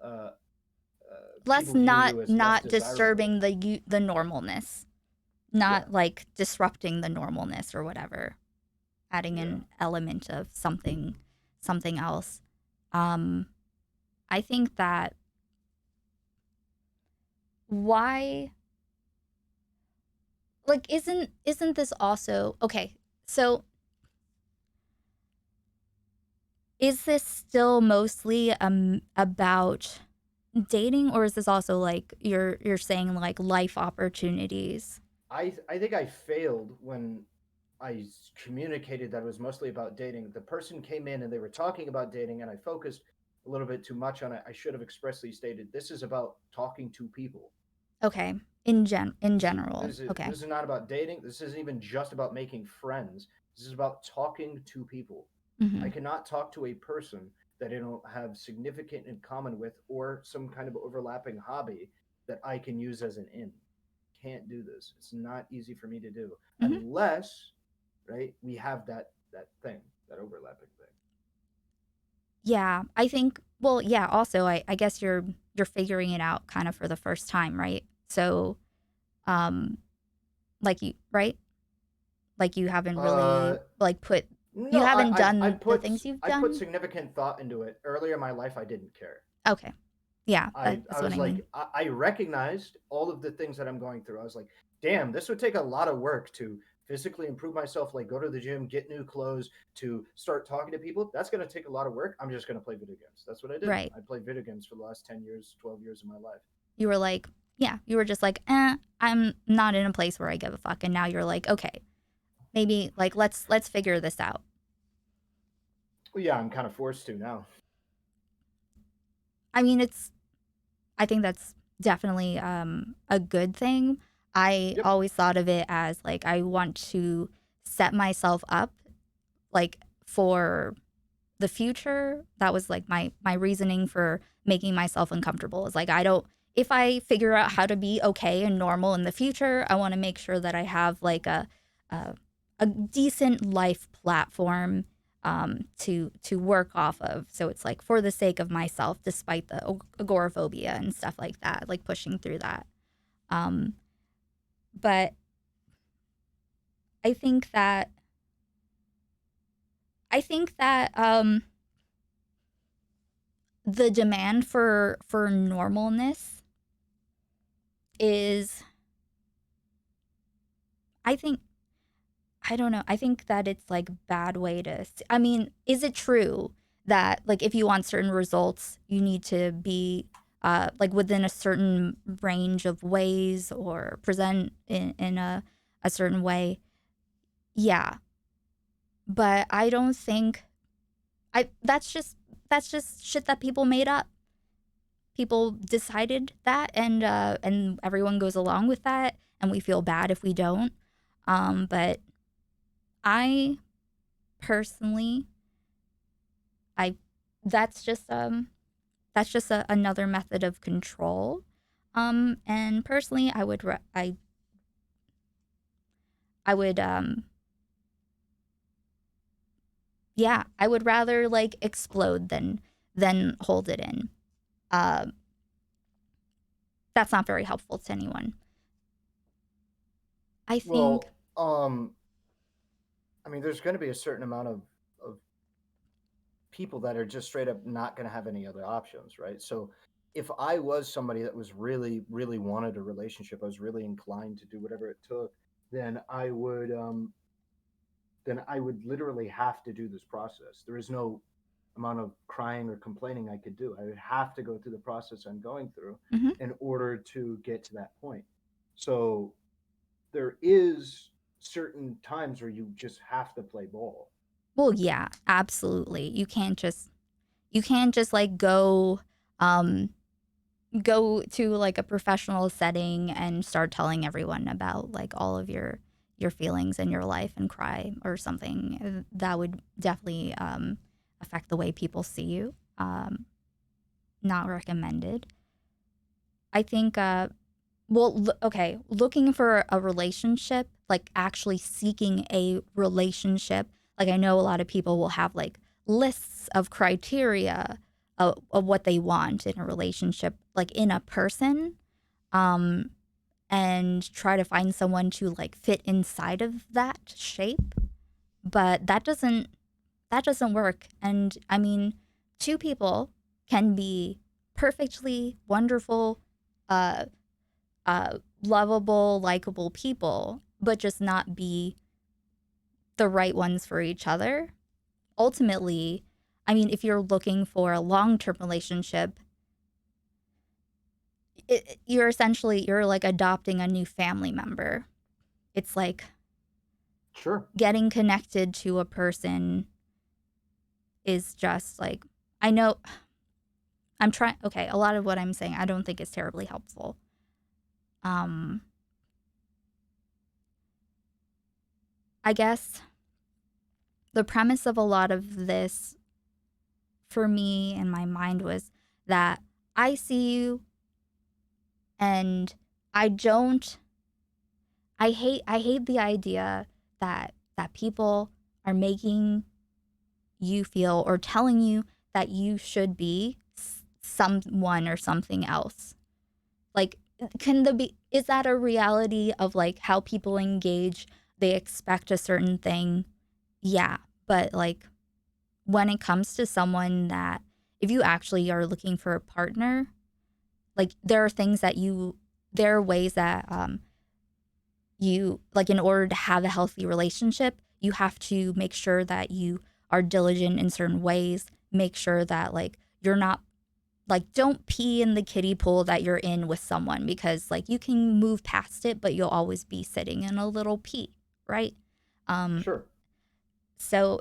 uh, Less people view not you as less not desirable. disturbing the normalness, Yeah, not like disrupting the normalness or whatever, adding yeah. an element of something else. um I think that why, like, isn't this also okay? So is this still mostly about dating, or is this also like you're saying like life opportunities? I think I failed when I communicated that it was mostly about dating. The person came in and they were talking about dating, and I focused a little bit too much on it. I should have expressly stated this is about talking to people. Okay, in general. Okay. This is not about dating. This isn't even just about making friends. This is about talking to people. I Hmm. cannot talk to a person that I don't have significant in common with or some kind of overlapping hobby that I can use as an in. Can't do this. It's not easy for me to do Hmm. unless, right, we have that thing, that overlapping thing. Yeah, I think. Well, yeah. Also, I guess you're figuring it out kind of for the first time, right? So, um, like you, right? Like you haven't Uh really like put, you no, haven't done the things you've I put done. significant thought into it. Earlier in my life I didn't care. Okay. Yeah, I that's what was I mean. like, I recognized all of the things that I'm going through. I was like, damn, this would take a lot of work to physically improve myself, like go to the gym, get new clothes, to start talking to people. That's going to take a lot of work. I'm just going to play video games. That's what I did. Right. I played video games for the last 10 years, 12 years of my life. You were like, yeah, you were just like, I'm not in a place where I give a fuck, and now you're like, okay, maybe like let's figure this out. Well, yeah, I'm kind of forced to now. I mean, I think that's definitely a good thing. I Yep. always thought of it as like I want to set myself up like for the future. That was like my reasoning for making myself uncomfortable. Is like, I don't, if I figure out how to be okay and normal in the future, I want to make sure that I have like a, a decent life platform to work off of. So it's like for the sake of myself, despite the agoraphobia and stuff like that, like pushing through that. Um, but I think that I think that the demand for normalness is, I think, I don't know. I think that it's like bad way to. I mean, is it true that like if you want certain results, you need to be like within a certain range of ways or present in a certain way? Yeah, but I don't think I. That's just shit that people made up. People decided that, and everyone goes along with that, and we feel bad if we don't. But I personally, I that's just another method of control. And personally, I would yeah, I would rather like explode than hold it in. Um, that's not very helpful to anyone. I think. Well, I mean, there's going to be a certain amount of people that are just straight up not going to have any other options, right? So if I was somebody that was really, really wanted a relationship, I was really inclined to do whatever it took, then I would literally have to do this process. There is no amount of crying or complaining I could do. I would have to go through the process I'm going through Mhm. in order to get to that point. So there is certain times where you just have to play ball. Well, yeah, absolutely. You can't just like um go to like a professional setting and start telling everyone about like all of your feelings in your life and cry or something. That would definitely affect the way people see you. Not recommended. I think well, okay, looking for a relationship, like actually seeking a relationship. Like I know a lot of people will have like lists of criteria of what they want in a relationship, like in a person, um, and try to find someone to like fit inside of that shape. But that doesn't work. And I mean, two people can be perfectly wonderful, uh, lovable, likable people, but just not be the right ones for each other. Ultimately, I mean, if you're looking for a long term relationship, you're like adopting a new family member. It's like Sure. getting connected to a person is just like, I know I'm trying. Okay, a lot of what I'm saying, I don't think is terribly helpful. Um, I guess the premise of a lot of this for me in my mind was that I see you and I don't I hate the idea that people are making you feel or telling you that you should be someone or something else. Like can the be is that a reality of like how people engage? They expect a certain thing. Yeah, but like when it comes to someone that if you actually are looking for a partner, like there are things that there are ways that you like in order to have a healthy relationship, you have to make sure that you are diligent in certain ways, make sure that like you're not like don't pee in the kiddie pool that you're in with someone because like you can move past it but you'll always be sitting in a little pee, right? um Sure. so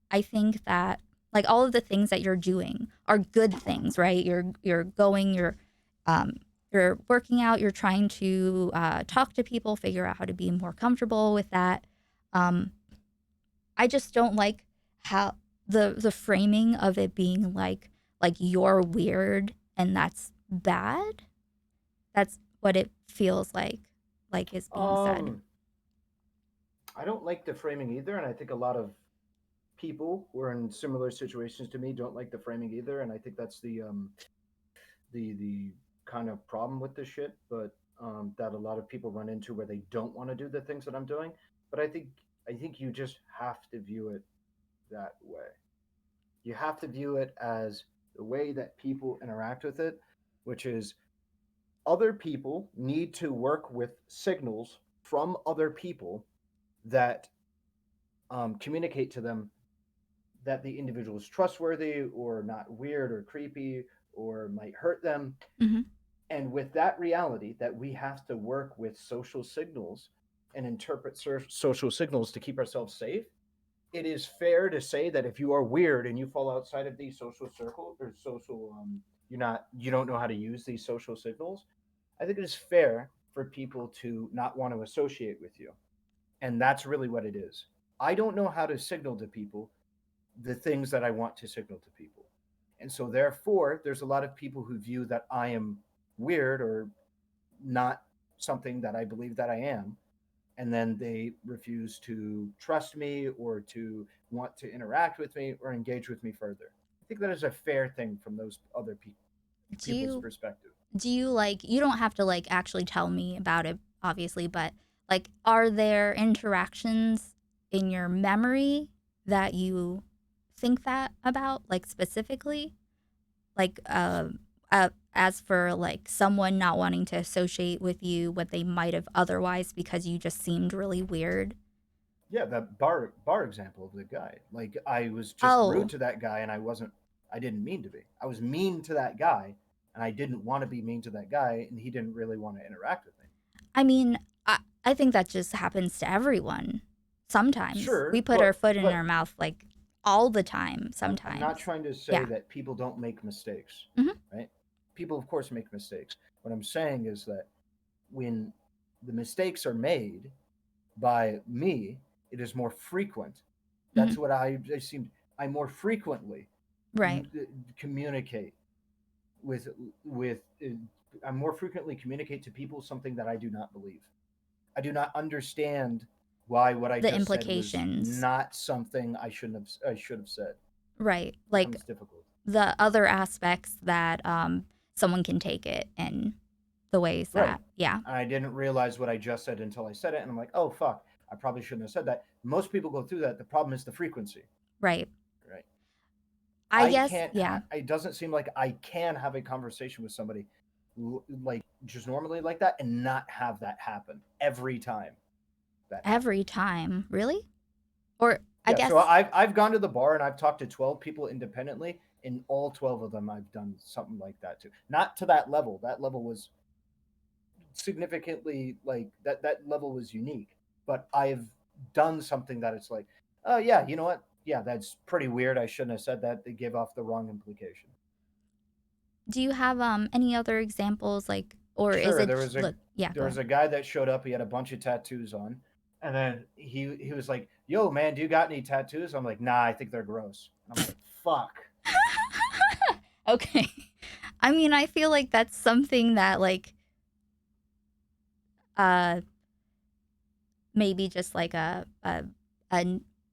I think that like all of the things that you're doing are good things, right? You're going, um, you're working out, you're trying to talk to people, figure out how to be more comfortable with that. Um, I just don't like how the framing of it being like you're weird and that's bad. That's what it feels like is being said. Um, I don't like the framing either, and I think a lot of people who are in similar situations to me don't like the framing either, and I think that's the kind of problem with this shit. But that a lot of people run into where they don't want to do the things that I'm doing. But I think you just have to view it. that way. You have to view it as the way that people interact with it, which is other people need to work with signals from other people that communicate to them that the individual is trustworthy or not weird or creepy or might hurt them. Mm-hmm. And with that reality, that we have to work with social signals and interpret social signals to keep ourselves safe, it is fair to say that if you are weird and you fall outside of these social circles or social, you don't know how to use these social signals. I think it is fair for people to not want to associate with you, and that's really what it is. I don't know how to signal to people the things that I want to signal to people. And so, therefore, there's a lot of people who view that I am weird or not something that I believe that I am. And then they refuse to trust me or to want to interact with me or engage with me further. I think that is a fair thing from those other Do people's you perspective. do you like you don't have to like actually tell me about it obviously, but like are there interactions in your memory that you think that about like specifically? Like as for like someone not wanting to associate with you what they might have otherwise because you just seemed really weird. Yeah, that bar example of the guy. Like I was just rude Oh, to that guy and I didn't mean to be. I was mean to that guy and I didn't want to be mean to that guy and he didn't really want to interact with me. I mean, I think that just happens to everyone. Sometimes we Sure, put our foot in our but mouth like all the time. I'm not Sometimes, trying to say yeah. that people don't make mistakes, Hmm. right? People of course make mistakes. What I'm saying is that when the mistakes are made by me, it is more frequent. Hmm. That's what I seem. I more frequently Right. communicate with with. I more frequently communicate to people something that I do not believe. I do not understand why what I The just said was implications. not something I shouldn't have. I should have said. Right. It Like becomes difficult. the other aspects that someone can take it and the ways Right. that, yeah. I didn't realize what I just said until I said it, and I'm like, oh fuck, I probably shouldn't have said that. Most people go through that. The problem is the frequency. Right. Right. I guess, yeah. It doesn't seem like I can have a conversation with somebody like just normally like that and not have that happen every time that Every happens. time. Really? Or I Yeah, so guess, I've gone to the bar and I've talked to 12 people independently, and all 12 of them I've done something like that too. Not to that level. That level was significantly like that level was unique, but I've done something that it's like, oh yeah, you know what? Yeah, that's pretty weird. I shouldn't have said that. They give off the wrong implication. do you have any other examples like, or is Sure, it, look, yeah, there go was ahead. a guy that showed up. He had a bunch of tattoos on, and then he was like, "Yo, man, do you got any tattoos?" I'm like, "Nah, I think they're gross." And I'm like, "Fuck." Okay. I mean, I feel like that's something that like uh maybe just like a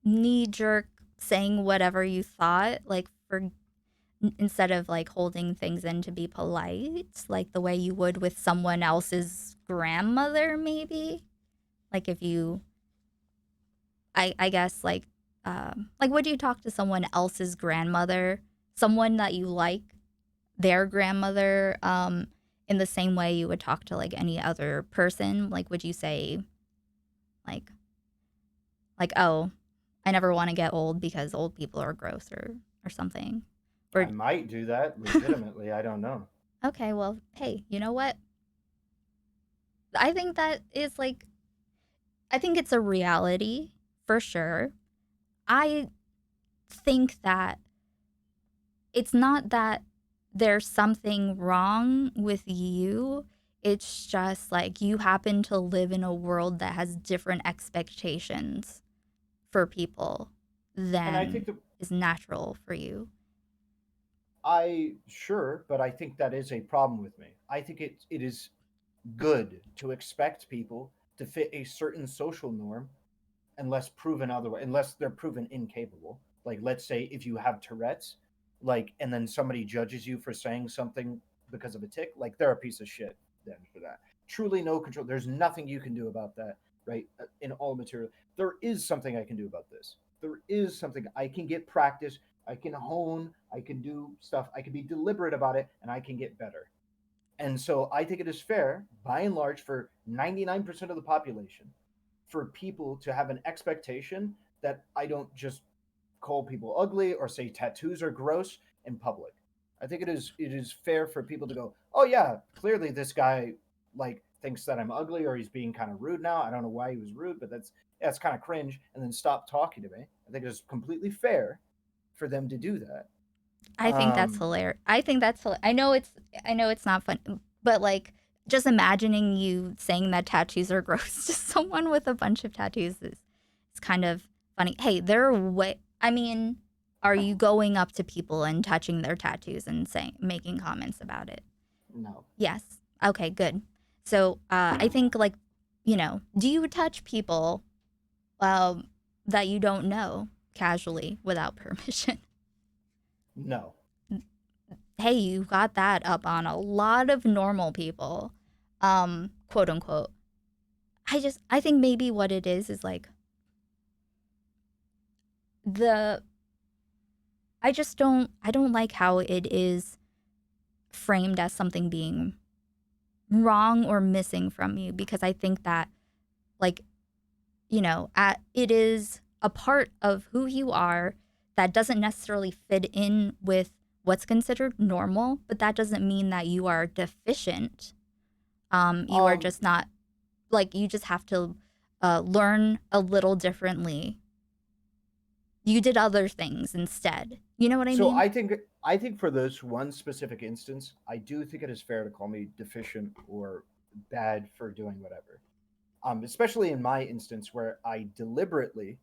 knee jerk saying whatever you thought like for instead of like holding things in to be polite like the way you would with someone else's grandmother maybe like if you I guess like would you talk to someone else's grandmother, someone that you like, their grandmother, in the same way you would talk to like any other person? Like would you say like oh, I never want to get old because old people are gross or something? Or I might do that legitimately. I don't know. okay, well, hey, you know what? I think that is like I think it's a reality for sure. I think that it's not that there's something wrong with you. It's just like you happen to live in a world that has different expectations for people And I than think that is natural for you. I sure, but I think that is a problem with me. I think it is good to expect people to fit a certain social norm unless proven otherwise, unless they're proven incapable. Like, let's say if you have Tourette's, like, and then somebody judges you for saying something because of a tick, like, they're a piece of shit then for that. Truly no control. There's nothing you can do about that, right? In all material. There is something I can do about this. there is something I can get practice, I can hone, I can do stuff, I can be deliberate about it, and I can get better. And so I think it is fair, by and large, for 99% of the population, for people to have an expectation that I don't just call people ugly or say tattoos are gross in public. I think it is fair for people to go, oh yeah, clearly this guy like thinks that I'm ugly or he's being kind of rude now. I don't know why he was rude, but that's kind of cringe, and then stop talking to me. I think it's completely fair for them to do that. I think that's Um, hilarious. I think that's I know it's not fun, but like just imagining you saying that tattoos are gross to someone with a bunch of tattoos is it's kind of funny. Hey, they're way I mean, are you going up to people and touching their tattoos and saying making comments about it? no, Yes. Okay, good. So, I think like, do you touch people um that you don't know casually without permission? no. Hey, you got that up on a lot of normal people, quote unquote. I think maybe what it is like the I don't like how it is framed as something being wrong or missing from you, because I think that like it is a part of who you are that doesn't necessarily fit in with what's considered normal, but that doesn't mean that you are deficient. You are Um, just not like you just have to learn a little differently. You did other things instead. You know what I so mean? I think for this one specific instance, I do think it is fair to call me deficient or bad for doing whatever. Especially in my instance where I deliberately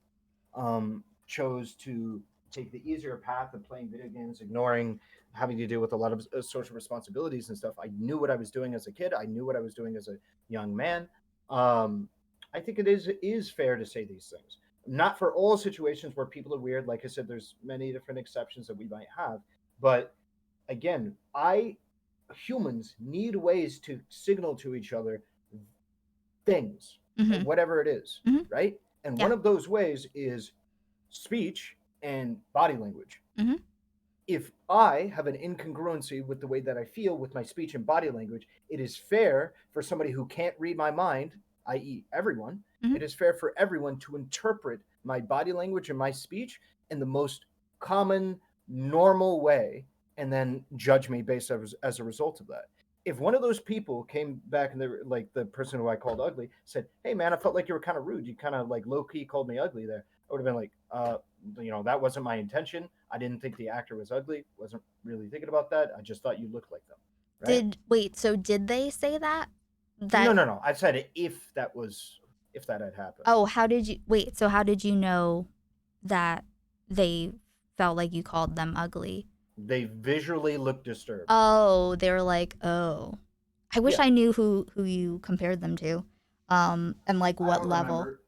chose to take the easier path of playing video games, ignoring having to deal with a lot of social responsibilities and stuff. I knew what I was doing as a kid. I knew what I was doing as a young man. Um, I think it is fair to say these things. Not for all situations where people are weird. Like I said, there's many different exceptions that we might have. But again, I humans need ways to signal to each other things, Mm-hmm. whatever it is, Mm-hmm. right? And Yeah. one of those ways is speech and body language. Mm-hmm. If I have an incongruency with the way that I feel with my speech and body language, it is fair for somebody who can't read my mind, i.e., everyone, Mm-hmm. it is fair for everyone to interpret my body language and my speech in the most common, normal way and then judge me based as a result of that. If one of those people came back and they were like the person who I called ugly said, "Hey man, I felt like you were kind of rude. You kind of like low key called me ugly there." I would have been like, that wasn't my intention. I didn't think the actor was ugly. Wasn't really thinking about that. I just thought you looked like them, right? So did they say that? No, That no, no. I said if that had happened. Oh, how did you wait? So how did you know that they felt like you called them ugly? They visually looked disturbed. Oh, they were like, oh, I wish Yeah, I knew who you compared them to, and like I what don't level. remember.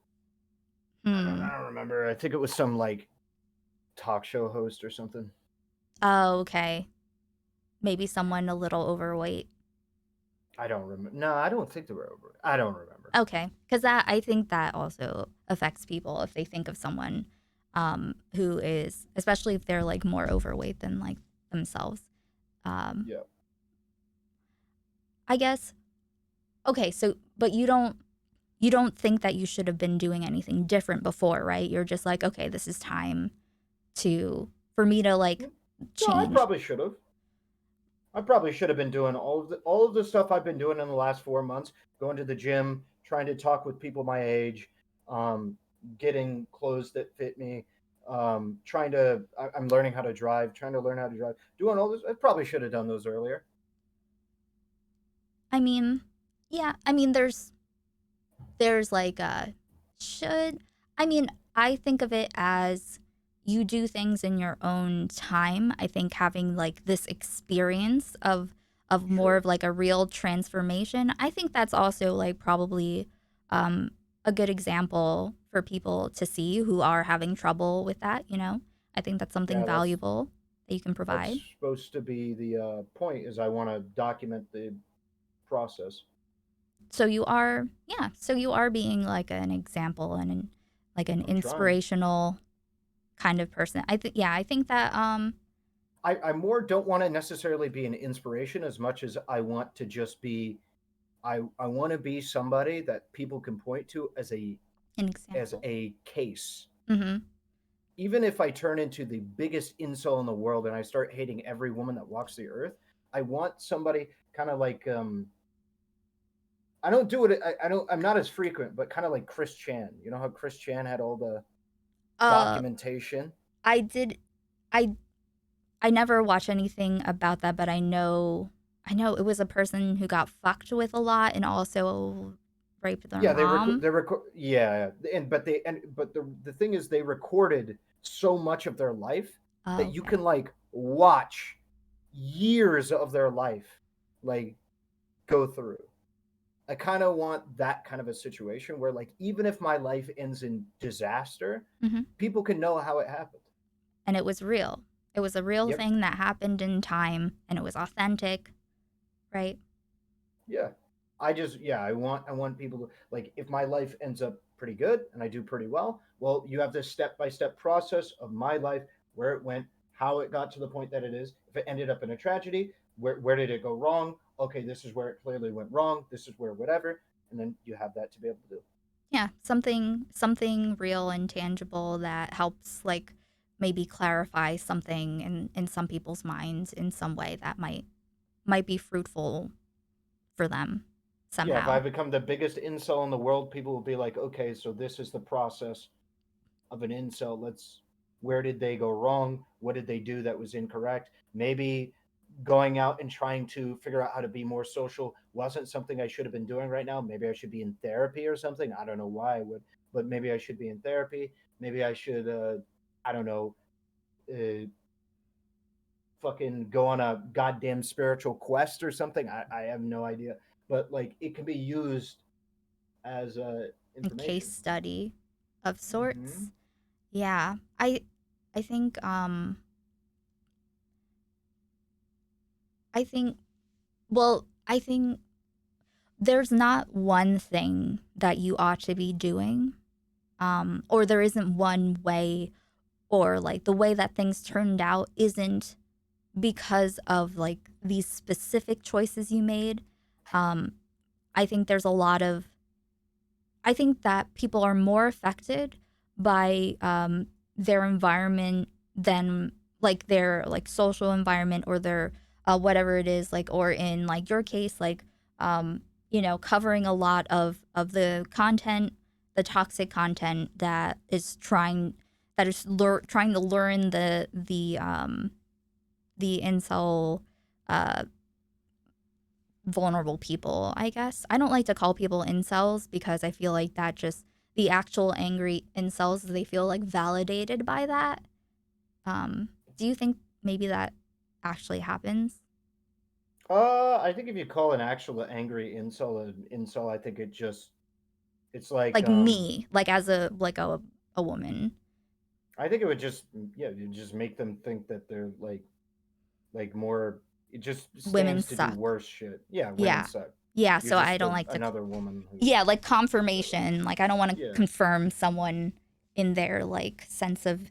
I don't. Hmm. I don't remember. I think it was some like talk show host or something. Oh, okay. Maybe someone a little overweight. I don't remember. No, I don't think they were over. I don't remember. Okay, because that I think that also affects people if they think of someone, who is, especially if they're like more overweight than like themselves. Um, Yeah. I guess. Okay, so but you don't think that you should have been doing anything different before, right? You're just like, okay, this is time to for me to like No, I change. probably should have. I probably should have been doing all of the stuff I've been doing in the last 4 months, going to the gym, trying to talk with people my age, um, getting clothes that fit me, I'm learning how to drive, trying to learn how to drive, doing all this. I probably should have done those earlier. I mean, yeah, I mean there's like a should I mean, I think of it as you do things in your own time. I think having like this experience of more Sure. of like a real transformation, I think that's also like probably um a good example for people to see who are having trouble with that. I think that's something Yeah, that's valuable that you can that's provide. supposed to be the point. Is I want to document the process. So you are being like an example and like an I'm trying. inspirational. kind of person. I think that I more don't want to necessarily be an inspiration as much as I want to just be. I want to be somebody that people can point to an as example. a case. Mhm. Even if I turn into the biggest incel in the world and I start hating every woman that walks the earth, I want somebody kind of like I don't do it. I don't. I'm not as frequent, but kind of like Chris Chan. You know how Chris Chan had all the Uh documentation. I did I I never watched anything about that, but I know it was a person who got fucked with a lot and also raped their Yeah, mom. they record. Yeah, and but the thing is, they recorded so much of their life that you Okay. can like watch years of their life like go through. I kind of want that kind of a situation where like even if my life ends in disaster, Mhm. people can know how it happened. And it was real. It was a real Yep. thing that happened in time and it was authentic, right? Yeah. I want people to like if my life ends up pretty good and I do pretty well, well, you have this step-by-step process of my life, where it went, how it got to the point that it is. If it ended up in a tragedy, where did it go wrong? Okay, this is where it clearly went wrong. This is where whatever, and then you have that to be able to do. Yeah, something real and tangible that helps like maybe clarify something in some people's minds in some way that might be fruitful for them Yeah, if I somehow. become the biggest incel in the world, people will be like, okay, so this is the process of an incel. Let's Where did they go wrong? What did they do that was incorrect? Maybe going out and trying to figure out how to be more social wasn't something I should have been doing right now. Maybe I should be in therapy or something. I don't know why I would, but maybe I should be in therapy. Maybe I should, I don't know, uh, fucking go on a goddamn spiritual quest or something. I have no idea, but like it can be used as A case information. study of Mm-hmm. sorts. Yeah. I think I think I think there's not one thing that you ought to be doing. Or there isn't one way or like the way that things turned out isn't because of like these specific choices you made. Um, I think there's a lot of I think that people are more affected by their environment than like their like social environment or their whatever it is like or in like your case like covering a lot of the content, the toxic content that is trying to lure in the incel uh vulnerable people, I guess. I don't like to call people incels because I feel like that just the actual angry incels, they feel like validated by that. Do you think maybe that actually happens? I think if you call an actual angry insult an insult, I think it's like Like me, like as a woman. I think it would just yeah, you just make them think that they're like more. It just Women stands to do suck. worse shit. Yeah, women Yeah. suck. Yeah, You're so I just don't like to another woman who yeah, like whatever. confirmation. Like I don't want to Yeah, confirm someone in their like sense of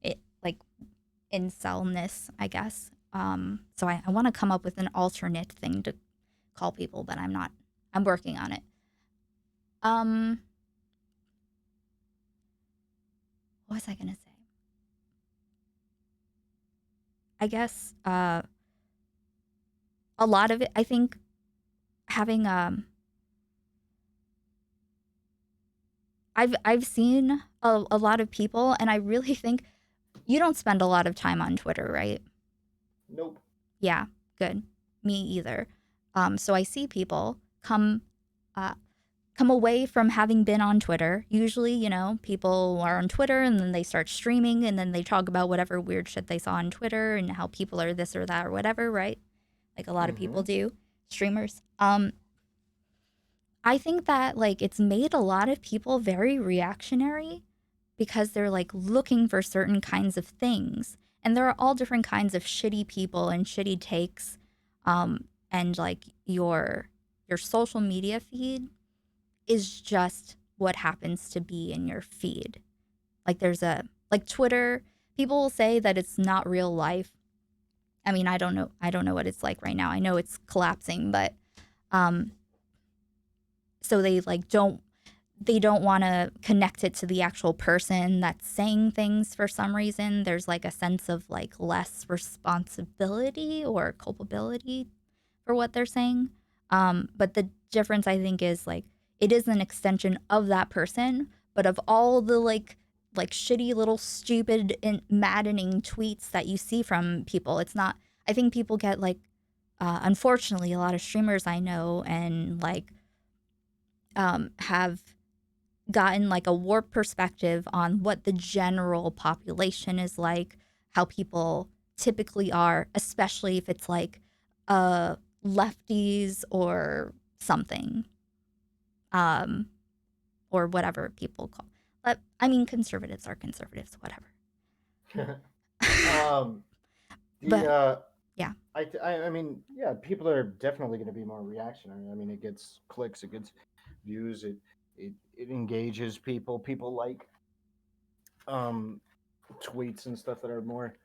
it like incelness, I guess. So I want to come up with an alternate thing to call people, but I'm not. I'm working on it. Um, what was I gonna say? I guess a lot of it. I think having I've seen a lot of people, and I really think you don't spend a lot of time on Twitter, right? nope. Yeah, good. Me either. So I see people uh, come away from having been on Twitter. Usually, people are on Twitter and then they start streaming and then they talk about whatever weird shit they saw on Twitter and how people are this or that or whatever, right? Like a lot of people Mm-hmm. do, streamers. I think that like it's made a lot of people very reactionary because they're like looking for certain kinds of things. And there are all different kinds of shitty people and shitty takes. And like your social media feed is just what happens to be in your feed. Like there's a like Twitter, people will say that it's not real life. I mean, I don't know what it's like right now. I know it's collapsing, but um so they don't want to connect it to the actual person that's saying things for some reason. There's like a sense of like less responsibility or culpability for what they're saying. But the difference I think is like it is an extension of that person, but of all the like shitty little stupid and maddening tweets that you see from people, it's not. I think people get like, unfortunately, a lot of streamers I know and like have gotten like a warped perspective on what the general population is like, how people typically are, especially if it's like lefties or something, um, or whatever people call. But I mean, conservatives are conservatives, whatever. um, the But yeah, I mean, yeah, people are definitely going to be more reactionary. I mean, it gets clicks, it gets views, it engages people. People like um tweets and stuff that are more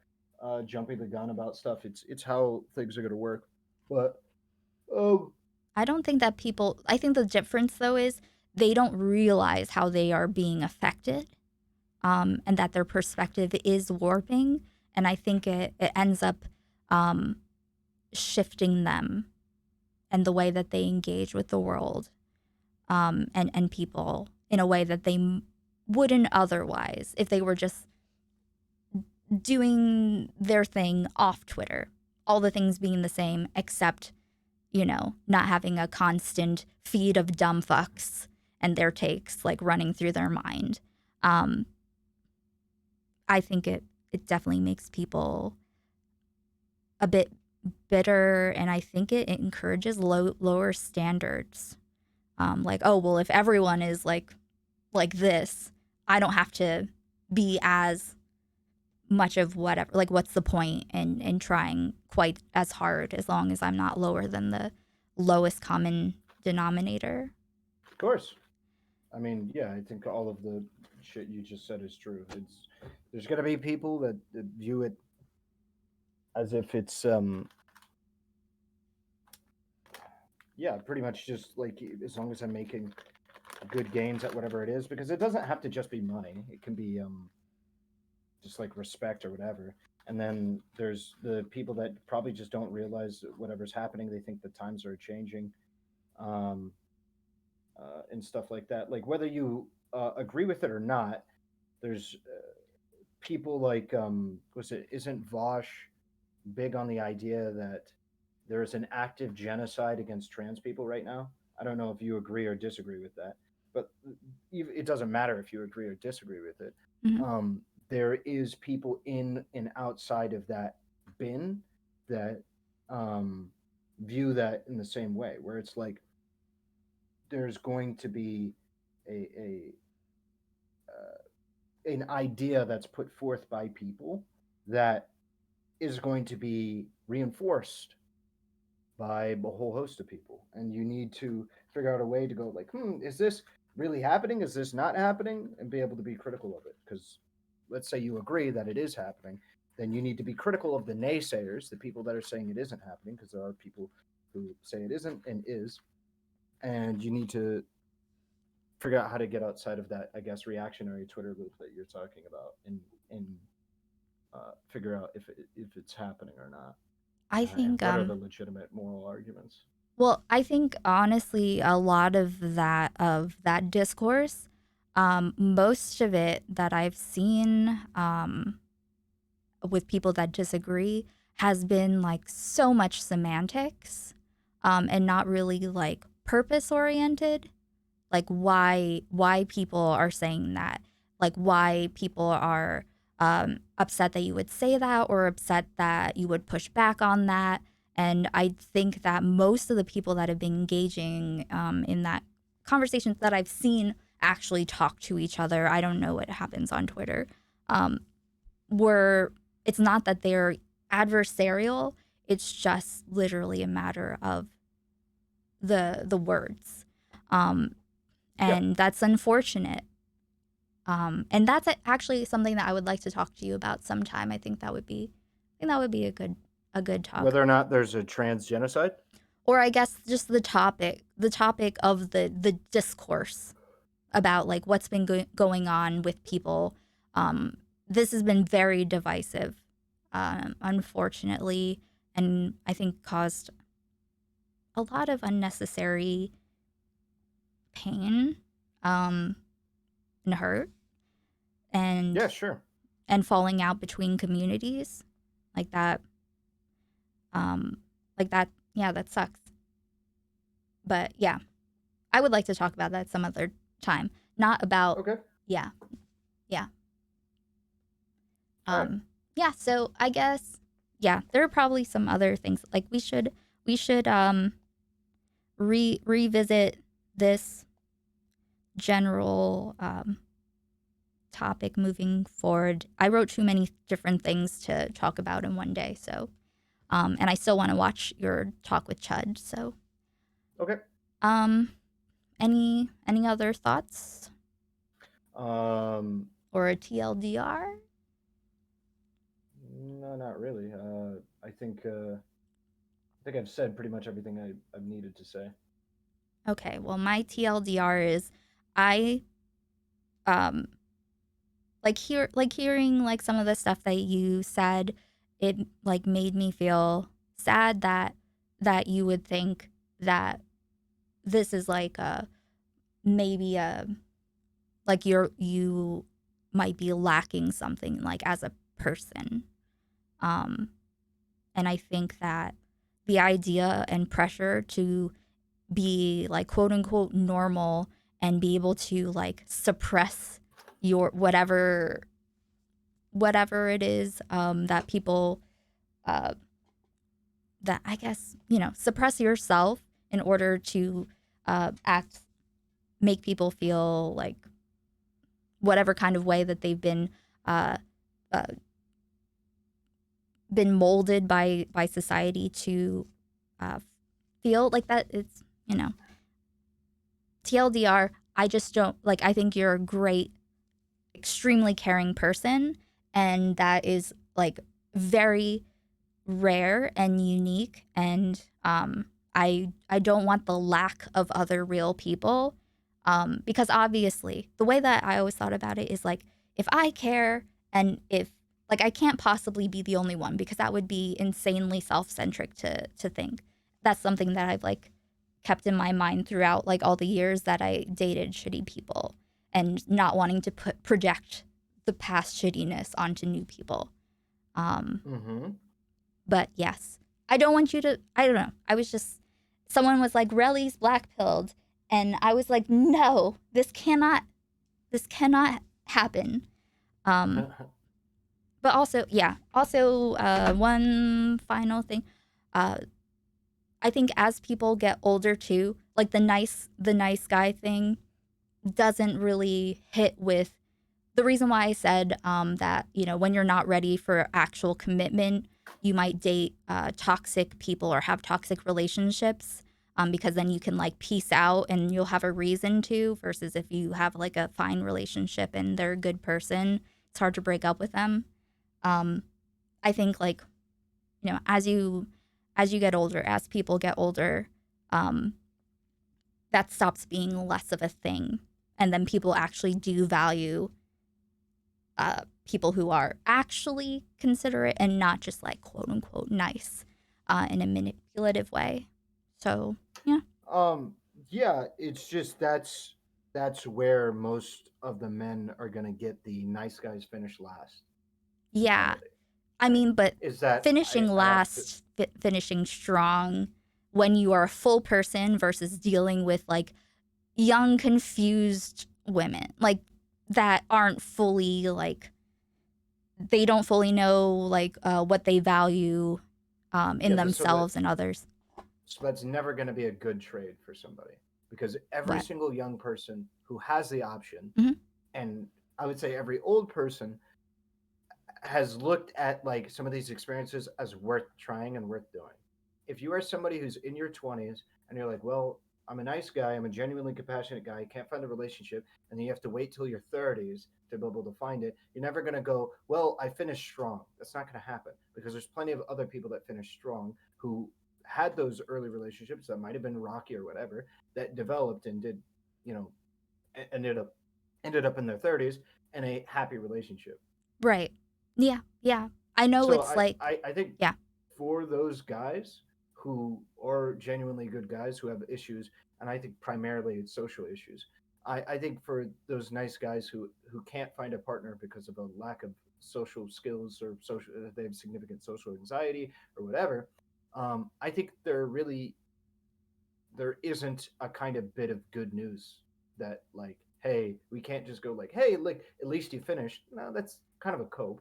jumping the gun about stuff. It's how things are going to work. But oh, I don't think that people. I think the difference though is they don't realize how they are being affected, and that their perspective is warping. And I think it ends up um, shifting them and the way that they engage with the world, and people in a way that they wouldn't otherwise if they were just doing their thing off Twitter. All the things being the same, except, not having a constant feed of dumb fucks and their takes like running through their mind. Um, I think it definitely makes people a bit bitter, and I think it encourages lower standards. Like, oh well, if everyone is like this, I don't have to be as much of whatever. Like, what's the point in trying quite as hard as long as I'm not lower than the lowest common denominator? of course. I mean, yeah, I think all of the shit you just said is true. It's there's going to be people that view it as if it's yeah, pretty much just like as long as I'm making good gains at whatever it is, because it doesn't have to just be money. It can be just like respect or whatever. And then there's the people that probably just don't realize whatever's happening. They think the times are changing, um, and stuff like that. Like whether you agree with it or not, there's people like was it isn't Vosh big on the idea that there is an active genocide against trans people right now? I don't know if you agree or disagree with that, but it doesn't matter if you agree or disagree with it. Mm-hmm. There is people in and outside of that bin that um, view that in the same way, where it's like there's going to be a an idea that's put forth by people that is going to be reinforced by a whole host of people, and you need to figure out a way to go like, is this really happening, is this not happening, and be able to be critical of it. Because let's say you agree that it is happening, then you need to be critical of the naysayers, the people that are saying it isn't happening, because there are people who say it isn't and is. And you need to figure out how to get outside of that, I guess, reactionary Twitter loop that you're talking about, and figure out if it's happening or not, I and think what are the legitimate moral arguments. well, I think honestly a lot of that discourse, most of it that I've seen, with people that disagree, has been like so much semantics, and not really like purpose oriented, like why people are saying that, like why people are upset that you would say that or upset that you would push back on that. And I think that most of the people that have been engaging, in that conversations that I've seen actually talk to each other, I don't know what happens on Twitter, um, were it's not that they're adversarial, it's just literally a matter of the words, um, Yep. and that's unfortunate. And that's actually something that I would like to talk to you about sometime. I think that would be a good talk. Whether or not there's a trans genocide? Or I guess just the topic of the discourse about like what's been going on with people. Um, this has been very divisive, unfortunately, and I think caused a lot of unnecessary pain, um, and hurt, and Yeah, sure. falling out between communities like that. Um, like that, yeah, that sucks. But yeah, I would like to talk about that some other time. Not about, Okay. yeah, yeah. All right. Um, yeah, so I guess, yeah, there are probably some other things like we should revisit this general topic moving forward. I wrote too many different things to talk about in one day, so and I still want to watch your talk with Chud. So, Okay. um, any other thoughts Um, or a TLDR? no, not really. I think I've said pretty much everything I've needed to say. Okay, well, my TLDR is I um like hearing like some of the stuff that you said, it like made me feel sad that you would think that this is like a maybe a like you might be lacking something like as a person. Um and I think that the idea and pressure to be like quote unquote normal and be able to like suppress your whatever it is that people uh, that I guess suppress yourself in order to act make people feel like whatever kind of way that they've uh, uh, been molded by society to uh, feel like that. It's TLDR. I just don't like. I think you're a great, extremely caring person, and that is like very rare and unique. And I don't want the lack of other real people, because obviously the way that I always thought about it is like if I care and if like I can't possibly be the only one because that would be insanely self-centric to think. That's something that I've like kept in my mind throughout like all the years that I dated shitty people and not wanting to project the past shittiness onto new people. Um, Mm-hmm. but yes, I don't want you to. I don't know. I was just. Someone was like, Relly's blackpilled. And I was like, no, this cannot. This cannot happen. Um, but also, yeah. Also, one final thing. Uh, I think as people get older too, like the nice guy thing doesn't really hit with the reason why I said that, when you're not ready for actual commitment, you might date toxic people or have toxic relationships, because then you can like peace out and you'll have a reason to, versus if you have like a fine relationship and they're a good person, it's hard to break up with them. Um, I think like, as you get older, as people get older, um, that stops being less of a thing. And then people actually do value people who are actually considerate and not just like quote unquote nice in a manipulative way. So, yeah. um, yeah, it's just that's where most of the men are gonna get the nice guys finish last Yeah. mentality. I mean, but Is that finishing I have to last, finishing strong when you are a full person versus dealing with like young, confused women like that aren't fully like, they don't fully know like what they value in yeah, but themselves and others. so that's never gonna be a good trade for somebody because every What? single young person who has the option, Hmm. and I would say every old person has looked at like some of these experiences as worth trying and worth doing. If you are somebody who's in your 20s and you're like, well, I'm a nice guy, I'm a genuinely compassionate guy, can't find a relationship, and then you have to wait till your 30s to be able to find it, you're never going to go, well, I finished strong. That's not going to happen because there's plenty of other people that finished strong who had those early relationships that might have been rocky or whatever that developed and did, you know, ended up in their 30s in a happy relationship. Right. Yeah. Yeah. I know So it's like, I think yeah. for those guys who are genuinely good guys who have issues, and I think primarily it's social issues. I think for those nice guys who can't find a partner because of a lack of social skills or social, they have significant social anxiety or whatever. I think there isn't a kind of bit of good news that like, hey, we can't just go like, hey, like at least you finished. No, that's kind of a cope.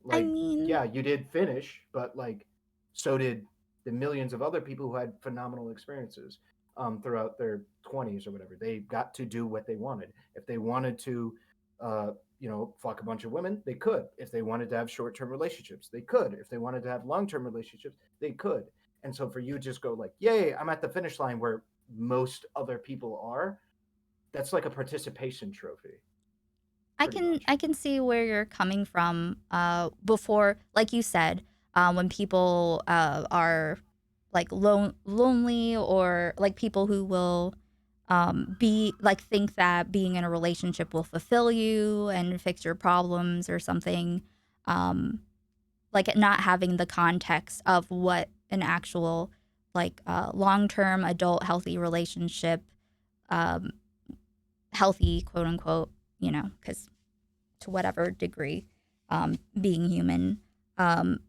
I Like, mean, yeah, you did finish, but like, so did the millions of other people who had phenomenal experiences throughout their 20s or whatever. They got to do what they wanted. If they wanted to, fuck a bunch of women, they could. If they wanted to have short term relationships, they could. If they wanted to have long term relationships, they could. And so for you just go like, yay, I'm at the finish line where most other people are, that's like a participation trophy, pretty much. I can see where you're coming from. Before, like you said, when people are like lonely, or like people who will be like think that being in a relationship will fulfill you and fix your problems or something. Um, like not having the context of what an actual like long term adult healthy relationship, um, healthy quote unquote, because to whatever degree, being human. Um,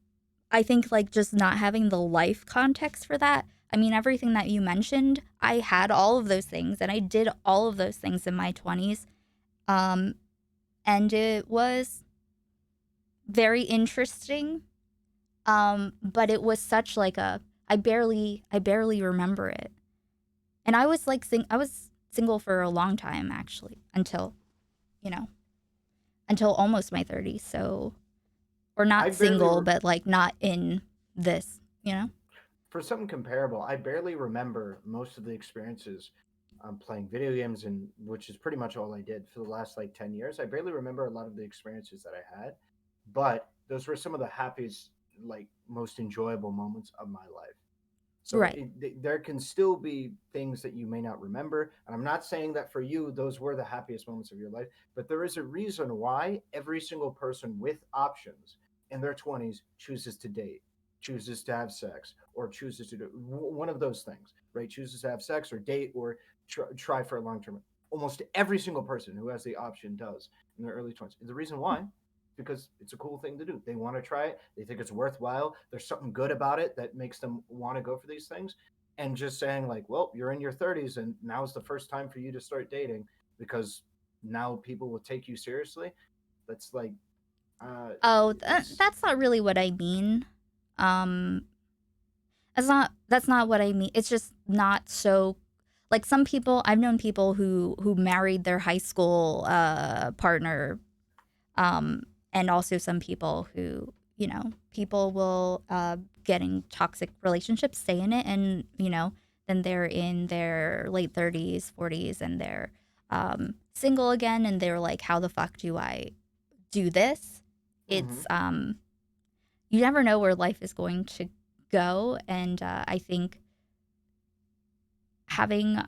I think like just not having the life context for that. I mean, everything that you mentioned, I had all of those things and I did all of those things in my 20s. Um, and it was very interesting. But it was such like I barely remember it. And I was like, I was single for a long time actually you know, until almost my 30s. So, or I not barely single, but like not in this. For something comparable, I barely remember most of the experiences playing video games, and which is pretty much all I did for the last like 10 years. I barely remember a lot of the experiences that I had, but those were some of the happiest, like most enjoyable moments of my life. So Right. there can still be things that you may not remember. And I'm not saying that for you, those were the happiest moments of your life, but there is a reason why every single person with options in their 20s chooses to date, chooses to have sex, or chooses to do one of those things, right? Chooses to have sex or date or try for a long term. Almost every single person who has the option does in their early 20s. The reason why, because it's a cool thing to do. They want to try it. They think it's worthwhile. There's something good about it that makes them want to go for these things. And just saying like, well, you're in your 30s and now's the first time for you to start dating because now people will take you seriously. That's like, uh, Oh, it's that's not really what I mean. Um, that's not what I mean. It's just not so. Like some people, I've known people who married their high school partner, um, and also some people who people will get in toxic relationships, stay in it, and then they're in their late 30s, 40s, and they're single again, and they're like, how the fuck do I do this? mm-hmm. It's you never know where life is going to go, and I think having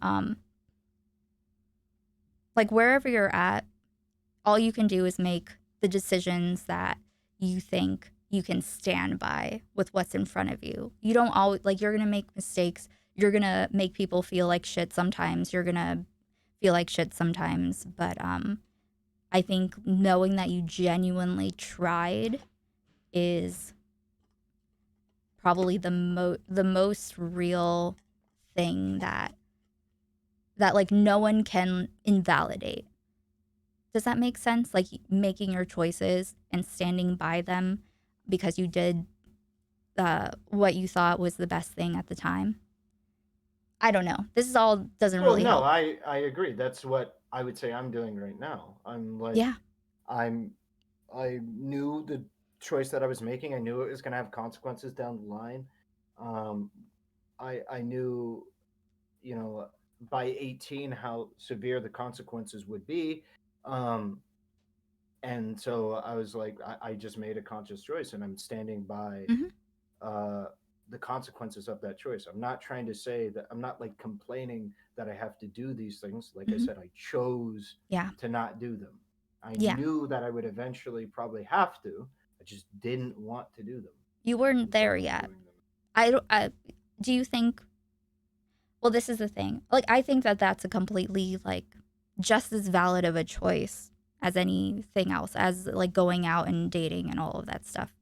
like wherever you're at, all you can do is make the decisions that you think you can stand by with what's in front of you. You don't always like you're gonna make mistakes. You're gonna make people feel like shit sometimes. You're gonna feel like shit sometimes. But I think knowing that you genuinely tried is probably the most real thing that like no one can invalidate. Does that make sense? Like making your choices and standing by them because you did what you thought was the best thing at the time. I don't know. This is all doesn't Well, really no, help. I agree. That's what I would say I'm doing right now. I'm like, Yeah. I'm, I knew the choice that I was making. I knew it was going to have consequences down the line. Um, I knew, you know, by 18 how severe the consequences would be. Um, and so I was like, I just made a conscious choice, and I'm standing by Hmm. uh, the consequences of that choice. I'm not trying to say that I'm not like complaining that I have to do these things. Like I Hmm. said, I chose Yeah. to not do them. I Yeah. knew that I would eventually probably have to. I just didn't want to do them, You weren't and so there I'm yet. doing them. I don't. Do you think? Well, this is the thing. Like, I think that that's a completely like just as valid of a choice as anything else, as like going out and dating and all of that stuff.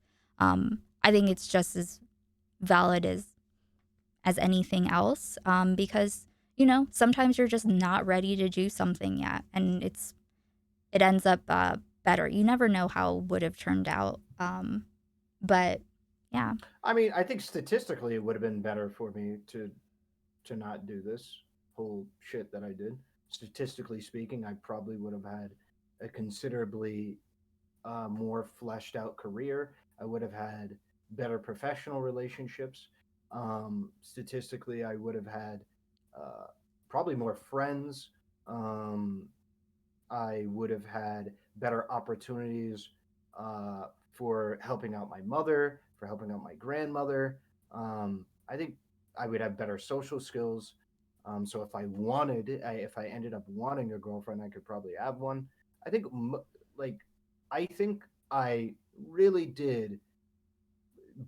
I think it's just as valid as anything else. Because sometimes you're just not ready to do something yet, and it ends up better. You never know how it would have turned out. But yeah. I mean, I think statistically it would have been better for me to not do this whole shit that I did. Statistically speaking, I probably would have had a considerably more fleshed out career. I would have had better professional relationships. Statistically, I would have had uh, probably more friends. Um, I would have had better opportunities for helping out my mother, for helping out my grandmother. I think I would have better social skills. So if I ended up wanting a girlfriend, I could probably have one. I think, like, I think I really did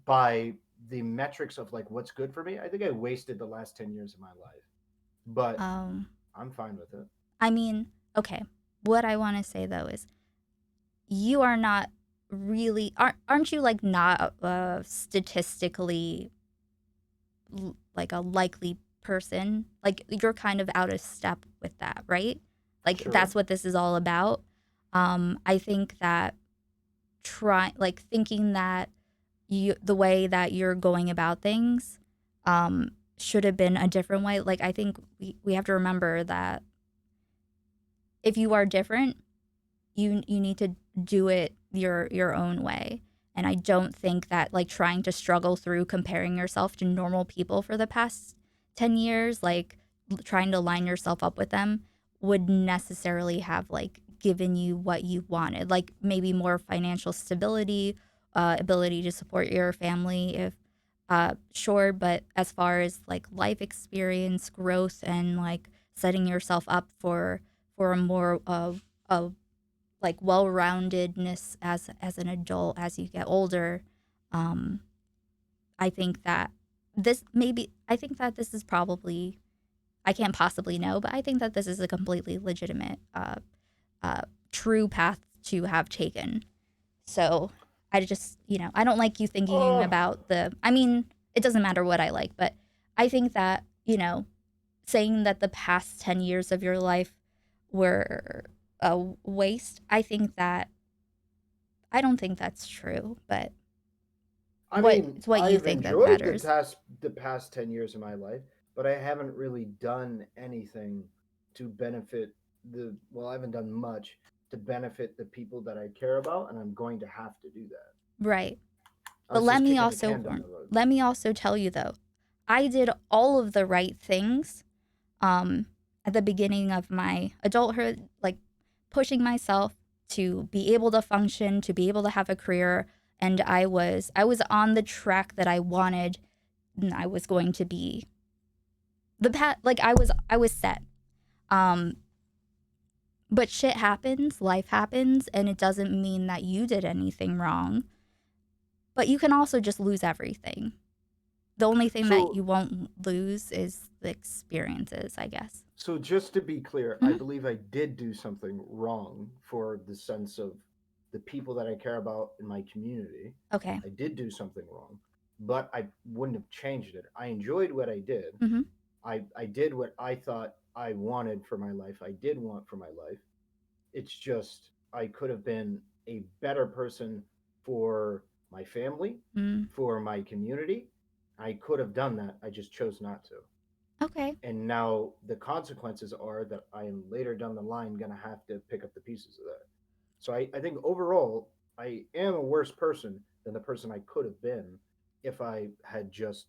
by the metrics of like what's good for me. I think I wasted the last 10 years of my life, but Um, I'm fine with it. I mean, okay. What I want to say though is you are not really aren't you like not statistically like a likely person? Like you're kind of out of step with that, right? Like that's Sure. what this is all about. I think that thinking that the way that you're going about things should have been a different way. Like I think we have to remember that if you are different, you need to do it your own way. And I don't think that like trying to struggle through comparing yourself to normal people for the past 10 years, like trying to line yourself up with them would necessarily have like given you what you wanted, like maybe more financial stability, ability to support your family if sure, but as far as like life experience, growth, and like setting yourself up for a more of like well-roundedness as an adult as you get older. um I think that this is probably, I can't possibly know, but I think that this is a completely legitimate uh true path to have taken. So I just, I don't like you thinking Oh, about I mean, it doesn't matter what I like, but I think that, saying that the past 10 years of your life were a waste, I don't think that's true, but I mean, it's what you I've think that enjoyed matters. the past 10 years of my life, but I haven't really done anything to benefit the. Well, I haven't done much to benefit the people that I care about, and I'm going to have to do that. Right. I But was just kicking the can down the road. let me also tell you though, I did all of the right things um at the beginning of my adulthood, like pushing myself to be able to function, to be able to have a career, and I was on the track that I wanted, and I was going to be like I was set. Um but shit happens, life happens, and it doesn't mean that you did anything wrong. But you can also just lose everything. The only thing that So, you won't lose is the experiences, I guess. so just to be clear, I Hmm. believe I did do something wrong for the sense of the people that I care about in my community. Okay. I did do something wrong, but I wouldn't have changed it. I enjoyed what I did. Hmm. I did what I thought I wanted for my life. I did want for my life. It's just I could have been a better person for my family, Mm. for my community. I could have done that. I just chose not to. Okay. And now the consequences are that I am later down the line going to have to pick up the pieces of that. So I think overall, I am a worse person than the person I could have been if I had just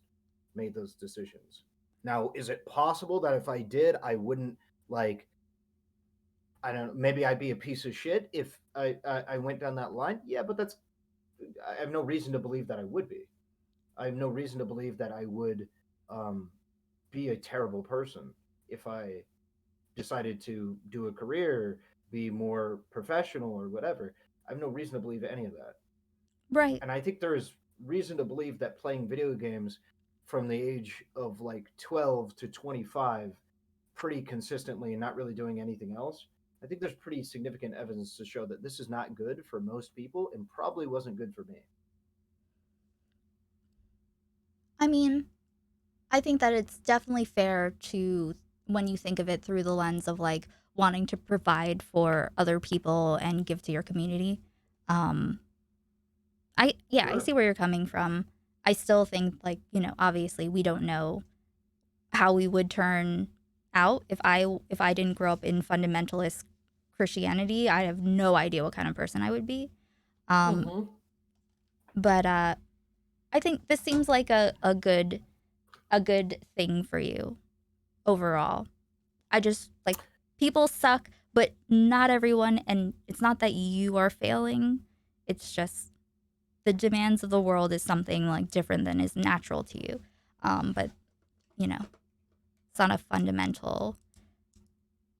made those decisions. Now, is it possible that if I did, I wouldn't like I don't know, maybe I'd be a piece of shit if I went down that line? Yeah, but that's I have no reason to believe that I would be. I have no reason to believe that I would um, be a terrible person if I decided to do a career, be more professional or whatever. I have no reason to believe any of that. Right. And I think there is reason to believe that playing video games from the age of like 12 to 25 pretty consistently and not really doing anything else, I think there's pretty significant evidence to show that this is not good for most people and probably wasn't good for me. I mean, I think that it's definitely fair to, when you think of it through the lens of like wanting to provide for other people and give to your community. Um, I Sure. see where you're coming from. I still think like, obviously we don't know how we would turn out if I didn't grow up in fundamentalist Christianity. I have no idea what kind of person I would be. Um, Mm-hmm. but I think this seems like a good thing for you overall. I just like people suck, but not everyone, and it's not that you are failing. It's just the demands of the world is something like different than is natural to you. But you know, it's not a fundamental.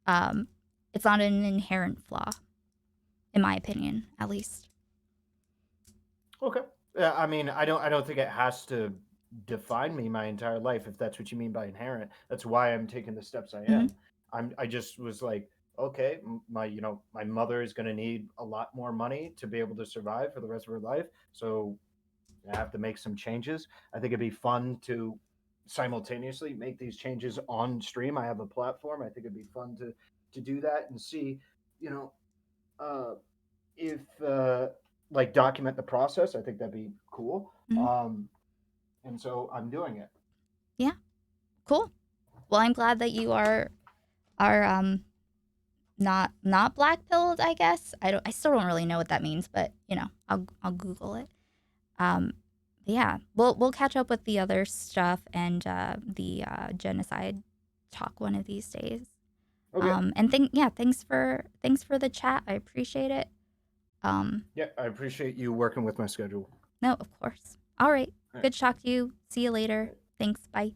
Um, it's not an inherent flaw, in my opinion, at least. Okay. Yeah, I mean, I don't think it has to define me my entire life if that's what you mean by inherent. That's why I'm taking the steps I Mm-hmm. am. I just was like, okay, my my mother is going to need a lot more money to be able to survive for the rest of her life. So I have to make some changes. I think it'd be fun to simultaneously make these changes on stream. I have a platform. I think it'd be fun to do that and see, you know, uh, if like document the process. I think that'd be cool. Mm-hmm. And so I'm doing it. Yeah, cool. Well, I'm glad that you are not black pilled. I guess I still don't really know what that means, but I'll Google it. Um, yeah, we'll catch up with the other stuff and the genocide talk one of these days. Okay. And thanks for the chat. I appreciate it. Um, Yeah, I appreciate you working with my schedule. no, of course. All right. All right. Good talk to you. See you All later. right. Thanks. Bye.